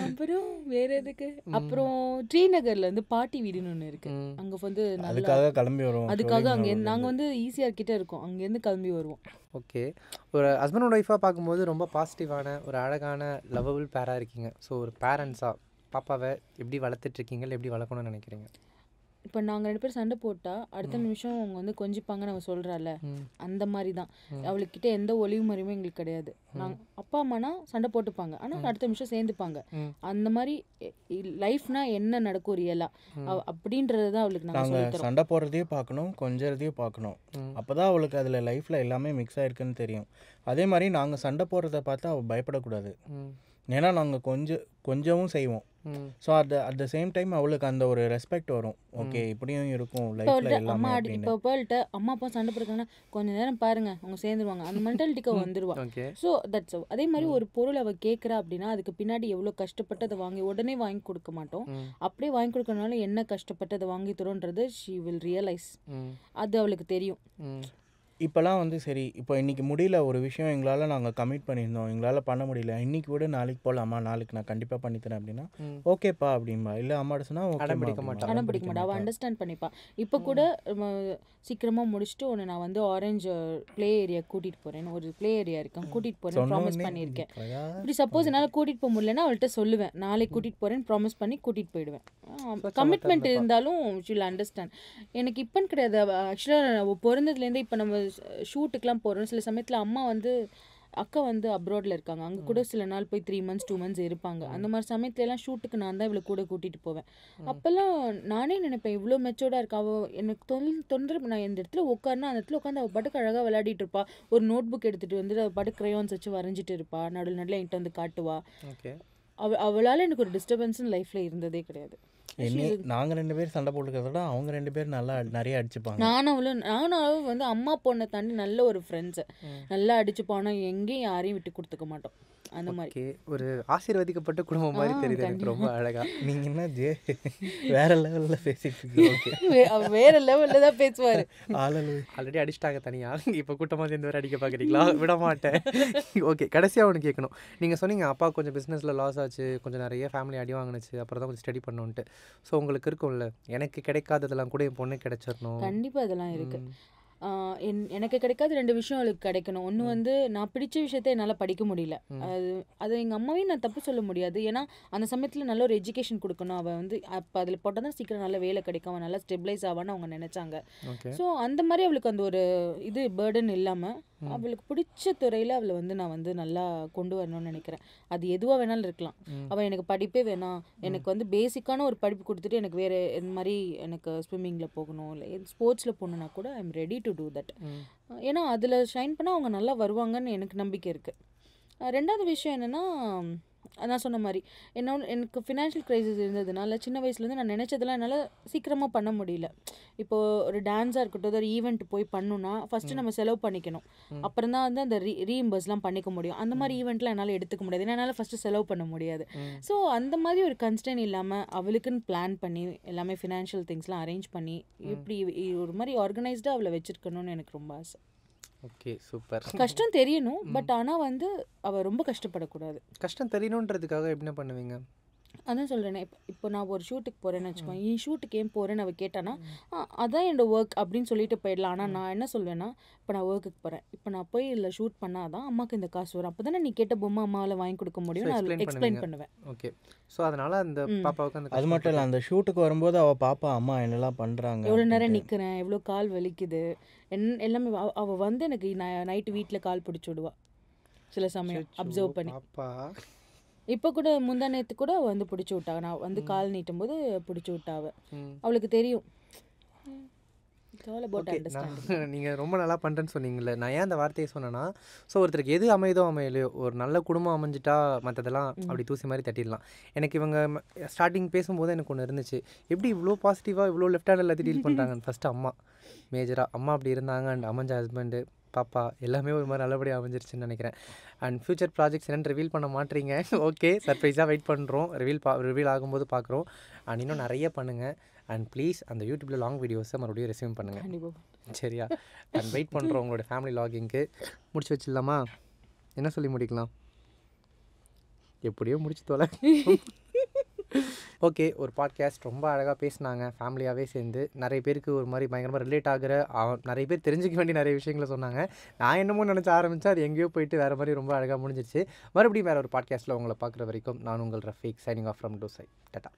அப்புறம் வேற எதுக்கு? அப்புறம் ஸ்ரீநகர்ல இருந்து பாட்டி வீடுன்னு ஒன்று இருக்கு. அங்க வந்து அதுக்காக கிளம்பி வருவோம். அதுக்காக அங்கே நாங்கள் வந்து ஈஸியாக கிட்ட இருக்கோம், அங்கேருந்து கிளம்பி வருவோம். ஓகே. ஒரு ஹஸ்பண்ட் அண்ட் ஒய்ஃபாக பார்க்கும்போது ரொம்ப பாசிட்டிவான ஒரு அழகான லவ்வபிள் பேராக இருக்கீங்க. ஸோ ஒரு பேரண்ட்ஸாக பாப்பாவை எப்படி வளர்த்துட்ருக்கீங்க, எப்படி வளர்க்கணும்னு நினைக்கிறீங்க? இப்போ நாங்கள் 2 பேரும் சண்டை போட்டால் அடுத்த நிமிஷம் அவங்க வந்து கொஞ்சிப்பாங்கன்னு அவள் சொல்கிறாள், அந்த மாதிரி தான். அவளுக்கிட்ட எந்த ஒளிவு மறைவும் எங்களுக்கு கிடையாது. நாங்கள் அப்பா அம்மானா சண்டை போட்டுப்பாங்க, ஆனால் அடுத்த நிமிஷம் சேர்ந்துப்பாங்க. அந்த மாதிரி லைஃப்னா என்ன நடக்கும் ரியலா அப்படின்றது தான் அவளுக்கு நாங்கள் சண்டை போடுறதையும் பார்க்கணும், கொஞ்சறதையும் பார்க்கணும். அப்போ தான் அவளுக்கு அதில் லைஃப்பில் எல்லாமே மிக்ஸ் ஆகிருக்குன்னு தெரியும். அதே மாதிரி நாங்கள் சண்டை போடுறத பார்த்து அவள் பயப்படக்கூடாது. ஏன்னா நாங்கள் கொஞ்சமும் செய்வோம். So at the same time அவளுக்கு அந்த ஒரு ரெஸ்பெக்ட் வரும். ஓகே இப்படியும் இருக்கும் லைஃப்ல எல்லாமே. இப்போ பேர்ட்ட அம்மா அப்பா சண்டை போடுறாங்கன்னா கொஞ்ச நேரம் பாருங்க அவங்க சேர்ந்துருவாங்க, அந்த மென்டாலிட்டிக்கு வந்துருவா. ஸோ தட்ஸ் அதே மாதிரி ஒரு பொருள் அவள் கேட்குறா அப்படின்னா அதுக்கு பின்னாடி எவ்வளோ கஷ்டப்பட்டு அதை வாங்கி உடனே வாங்கி கொடுக்க மாட்டோம். அப்படியே வாங்கி கொடுக்கறனால என்ன கஷ்டப்பட்டு அதை வாங்கி தரோன்றது ஷீ வில் ரியலைஸ். அது அவளுக்கு தெரியும். இப்போலாம் வந்து சரி இப்போ இன்றைக்கி முடியல ஒரு விஷயம் எங்களால் நாங்கள் கமிட் பண்ணியிருந்தோம், எங்களால் பண்ண முடியல, இன்றைக்கி விட நாளைக்கு போகலாமா, நாளைக்கு நான் கண்டிப்பாக பண்ணித்தரேன் அப்படின்னா ஓகேப்பா அப்படின்பா. இல்லை அம்மாட்ட சொன்னால் அடம் பிடிக்க மாட்டா. அடம் பிடிக்க மாட்டா, அவள் அண்டர்ஸ்டாண்ட் பண்ணிப்பா. இப்போ கூட சீக்கிரமாக முடிச்சுட்டு ஒன்று நான் வந்து ஆரஞ்சு ப்ளே ஏரியா கூட்டிகிட்டு போகிறேன், ஒரு ப்ளே ஏரியா இருக்கேன் கூட்டிகிட்டு போகிறேன் ப்ராமிஸ் பண்ணியிருக்கேன். இப்படி சப்போஸ் என்னால் கூட்டிகிட்டு போக முடியலன்னா அவள்கிட்ட சொல்லுவேன், நாளைக்கு கூட்டிகிட்டு போகிறேன்னு ப்ராமிஸ் பண்ணி கூட்டிகிட்டு போயிடுவேன். கமிட்மெண்ட் இருந்தாலும் ஷில் அண்டர்ஸ்டாண்ட். எனக்கு இப்போன்னு கிடையாது, ஆக்சுவலாக பிறந்ததுலேருந்து இப்போ நம்ம ஷூட்டுக்கெலாம் போகிறோம். சில சமயத்தில் அம்மா வந்து அக்கா வந்து அப்ராடில் இருக்காங்க, அங்கே கூட சில நாள் போய் 3 months 2 months இருப்பாங்க. அந்த மாதிரி சமயத்துலலாம் ஷூட்டுக்கு நான் தான் இவ்வளோ கூட கூட்டிகிட்டு போவேன். அப்போல்லாம் நானே நினைப்பேன் இவ்வளோ மெச்சோர்டாக இருக்கா அவள், எனக்கு தொந்தரவு. நான் இந்த இடத்துல உட்காருனா அந்த இடத்துல உட்காந்து அவள் பாட்டுக்கு அழகாக விளையாடிட்டு இருப்பா, ஒரு நோட் புக் எடுத்துகிட்டு வந்து அவள் பாட்டு க்ரையான்ஸ் வச்சு வரைஞ்சிட்டு இருப்பா, நடுவில் என்கிட்ட வந்து காட்டுவா. அவளால் எனக்கு ஒரு டிஸ்டர்பன்ஸ்னு லைஃப்பில் இருந்ததே கிடையாது. நாங்கள் 2 பேர் சண்டை போட்டுக்கிறத விட அவங்க 2 பேர் நல்லா நிறைய அடிச்சுப்பாங்க. நானும் அவளும் வந்து அம்மா பொண்ணை தாண்டி நல்ல ஒரு ஃப்ரெண்ட்ஸு, நல்லா அடிச்சுப்பானோம், எங்கேயும் யாரையும் விட்டு கொடுத்துக்க மாட்டோம். அந்த மாதிரி ஒரு ஆசீர்வதிக்கப்பட்ட குடும்பம் மாதிரி தெரியுது எனக்கு. ரொம்ப அழகா. நீங்கள் என்ன வேற லெவலில் பேசிட்டு வேற லெவலில் தான் பேசுவார். ஆல்ரெடி அடிச்சிட்டாங்க தனியாக, இப்போ கூட்டமாக சேர்ந்து வேறு அடிக்க பார்க்குறீங்களா? விட மாட்டேன். ஓகே, கடைசியாக ஒன்று கேட்கணும். நீங்கள் சொன்னீங்க அப்பா கொஞ்சம் பிஸ்னஸில் லாஸ் ஆச்சு, கொஞ்சம் நிறைய ஃபேமிலி அடி வாங்கினுச்சு, அப்புறம் தான் கொஞ்சம் ஸ்டடி பண்ணணுன்ட்டு. ஸோ உங்களுக்கு இருக்கும்ல, எனக்கு கிடைக்காததெல்லாம் கூட என் பொண்ணு கிடைச்சிடணும். கண்டிப்பாக அதெல்லாம் இருக்குது. எனக்கு கிடைக்காத 2 விஷயம் அவளுக்கு கிடைக்கணும். ஒன்று வந்து நான் பிடிச்ச விஷயத்த என்னால் படிக்க முடியல, அது எங்கள் அம்மாவையும் நான் தப்பு சொல்ல முடியாது. ஏன்னா அந்த சமயத்தில் நல்ல ஒரு எஜுகேஷன் கொடுக்கணும். அவள் வந்து அப்போ அதில் போட்டால் தான் சீக்கிரம் நல்ல வேலை கிடைக்கும், அவன் நல்லா ஸ்டெபிளைஸ் ஆவான்னு அவங்க நினச்சாங்க. ஸோ அந்த மாதிரி அவளுக்கு அந்த ஒரு இது பேர்டன் இல்லாமல் அவளுக்கு பிடிச்ச துறையில் அவளை வந்து நான் வந்து நல்லா கொண்டு வரணும்னு நினைக்கிறேன். அது எதுவாக வேணாலும் இருக்கலாம். அவள் எனக்கு படிப்பே வேணாம், எனக்கு வந்து பேசிக்கான ஒரு படிப்பு கொடுத்துட்டு எனக்கு வேறு இந்த மாதிரி எனக்கு ஸ்விம்மிங்கில் போகணும், இல்லை ஸ்போர்ட்ஸில் போகணுன்னா கூட I am ready to do that. ஏன்னா அதில் ஷைன் பண்ணால் அவங்க நல்லா வருவாங்கன்னு எனக்கு நம்பிக்கை இருக்குது. 2வது விஷயம் என்னென்னா, நான் சொன்ன மாதிரி எனக்கு ஃபினான்ஷியல் க்ரைசிஸ் இருந்ததுனால சின்ன வயசுலேருந்து நான் நினச்சதெல்லாம் என்னால் சீக்கிரமாக பண்ண முடியல. இப்போது ஒரு டான்ஸாக இருக்கட்டும், ஒரு ஈவெண்ட் போய் பண்ணணுன்னா ஃபஸ்ட்டு நம்ம செலவு பண்ணிக்கணும், அப்புறம் தான் வந்து அந்த ரீஇம்பர்ஸ்லாம் பண்ணிக்க முடியும். அந்த மாதிரி ஈவெண்ட்லாம் என்னால் எடுத்துக்க முடியாது, ஏன்னா என்னால் ஃபஸ்ட்டு செலவு பண்ண முடியாது. ஸோ அந்த மாதிரி ஒரு கன்ஸ்டன்ட் இல்லாமல் அவளுக்குன்னு பிளான் பண்ணி எல்லாமே ஃபினான்ஷியல் திங்ஸ்லாம் அரேஞ்ச் பண்ணி இப்படி ஒரு மாதிரி ஆர்கனைஸ்டாக அவளை வச்சுருக்கணும்னு எனக்கு ரொம்ப ஆசை. Okay, super. கஷ்டம் தெரியணும், பட் ஆனால் வந்து அவள் ரொம்ப கஷ்டப்படக்கூடாது. கஷ்டம் தெரியணுன்றதுக்காக என்ன பண்ணுவீங்க? அதான் சொல்கிறேனே, இப்போ நான் ஒரு ஷூட்டுக்கு போகிறேன்னு வச்சுக்கோங்க, என் ஷூட்டுக்கு ஏன் போகிறேன்னு அவள் கேட்டானா அதான் என்னோட ஒர்க் அப்படின்னு சொல்லிட்டு போயிடலாம். ஆனால் நான் என்ன சொல்வேன்னா, இப்போ நான் ஒர்க்குக்கு போகிறேன், இப்போ நான் போய் இல்லை ஷூட் பண்ணாதான் அம்மாவுக்கு இந்த காசு வரும், அப்போ தானே நீ கேட்ட பொம்மை அம்மாவில் வாங்கி கொடுக்க முடியும், நான் எக்ஸ்பிளைன் பண்ணுவேன். ஓகே, ஸோ அதனால் அந்த பாப்பாவுக்கு அந்த அது மட்டும் இல்லை, அந்த ஷூட்டுக்கு வரும்போது அவள் பாப்பா அம்மா என்னெல்லாம் பண்ணுறாங்க, எவ்வளோ நேரம் நிற்கிறேன், எவ்வளோ கால் வலிக்குது, எல்லாமே அவள் வந்து எனக்கு நைட்டு வீட்டில் கால் பிடிச்சி விடுவா சில சமயம் அப்சர்வ் பண்ணி. இப்போ கூட முந்தா நேற்று கூட அவள் வந்து பிடிச்சி விட்டாங்க, நான் வந்து கால் நீட்டும் போது பிடிச்சி விட்டாவ. அவளுக்கு தெரியும். நீங்கள் ரொம்ப நல்லா பண்ணுறேன்னு சொன்னீங்களே, நான் ஏன் அந்த வார்த்தையை சொன்னேன்னா, ஸோ ஒருத்தருக்கு எது அமையுதோ அமையலையோ, ஒரு நல்ல குடும்பம் அமைஞ்சிட்டா மற்றதெல்லாம் அப்படி தூசி மாதிரி தட்டிடலாம். எனக்கு இவங்க ஸ்டார்டிங் பேசும்போது எனக்கு ஒன்று இருந்துச்சு, எப்படி இவ்வளோ பாசிட்டிவாக இவ்வளோ லெஃப்ட் ஹேண்ட் எல்லாத்தையும் டீல் பண்ணுறாங்க. ஃபஸ்ட்டு அம்மா மேஜராக அம்மா அப்படி இருந்தாங்க, அண்ட் அமைஞ்ச ஹஸ்பண்டு பாப்பா எல்லாமே ஒரு மாதிரி நல்லபடியாக அமைஞ்சிருச்சுன்னு நினைக்கிறேன். அண்ட் ஃப்யூச்சர் ப்ராஜெக்ட்ஸ் என்னென்னு ரிவீல் பண்ண மாட்டீங்க. ஓகே, சர்ப்ரைஸாக வெயிட் பண்ணுறோம், ரிவீல் ஆகும்போது பார்க்குறோம். அண்ட் இன்னும் நிறைய பண்ணுங்கள். அண்ட் ப்ளீஸ் அந்த யூடியூப்பில் லாங் வீடியோஸை மறுபடியும் ரெஸ்யூம் பண்ணுங்கள், சரியா? அண்ட் வெயிட் பண்ணுறோம் உங்களோட ஃபேமிலி லாகிங்க்கு. முடிச்சு வச்சிடலாமா? என்ன சொல்லி முடிக்கலாம்? எப்படியோ முடிச்சு தோலை. ஓகே, ஒரு பாட்காஸ்ட் ரொம்ப அழகாக பேசினாங்க, ஃபேமிலியாகவே சேர்ந்து. நிறைய பேருக்கு ஒரு மாதிரி பயங்கரமாக ரிலேட் ஆகிற, நிறைய பேர் தெரிஞ்சிக்க வேண்டிய நிறைய விஷயங்களை சொன்னாங்க. நான் என்னமோ நினச்ச ஆரம்பித்தேன், அது எங்கேயோ போயிட்டு வேறு மாதிரி ரொம்ப அழகாக முடிஞ்சிருச்சு. மறுபடியும் வேறு ஒரு பாட்காஸ்ட்டில் உங்களை பார்க்குற வரைக்கும் நான் உங்கள் ரஃபீக், சைனிங் ஆஃப் ஃப்ரம் டோசை. டாடா.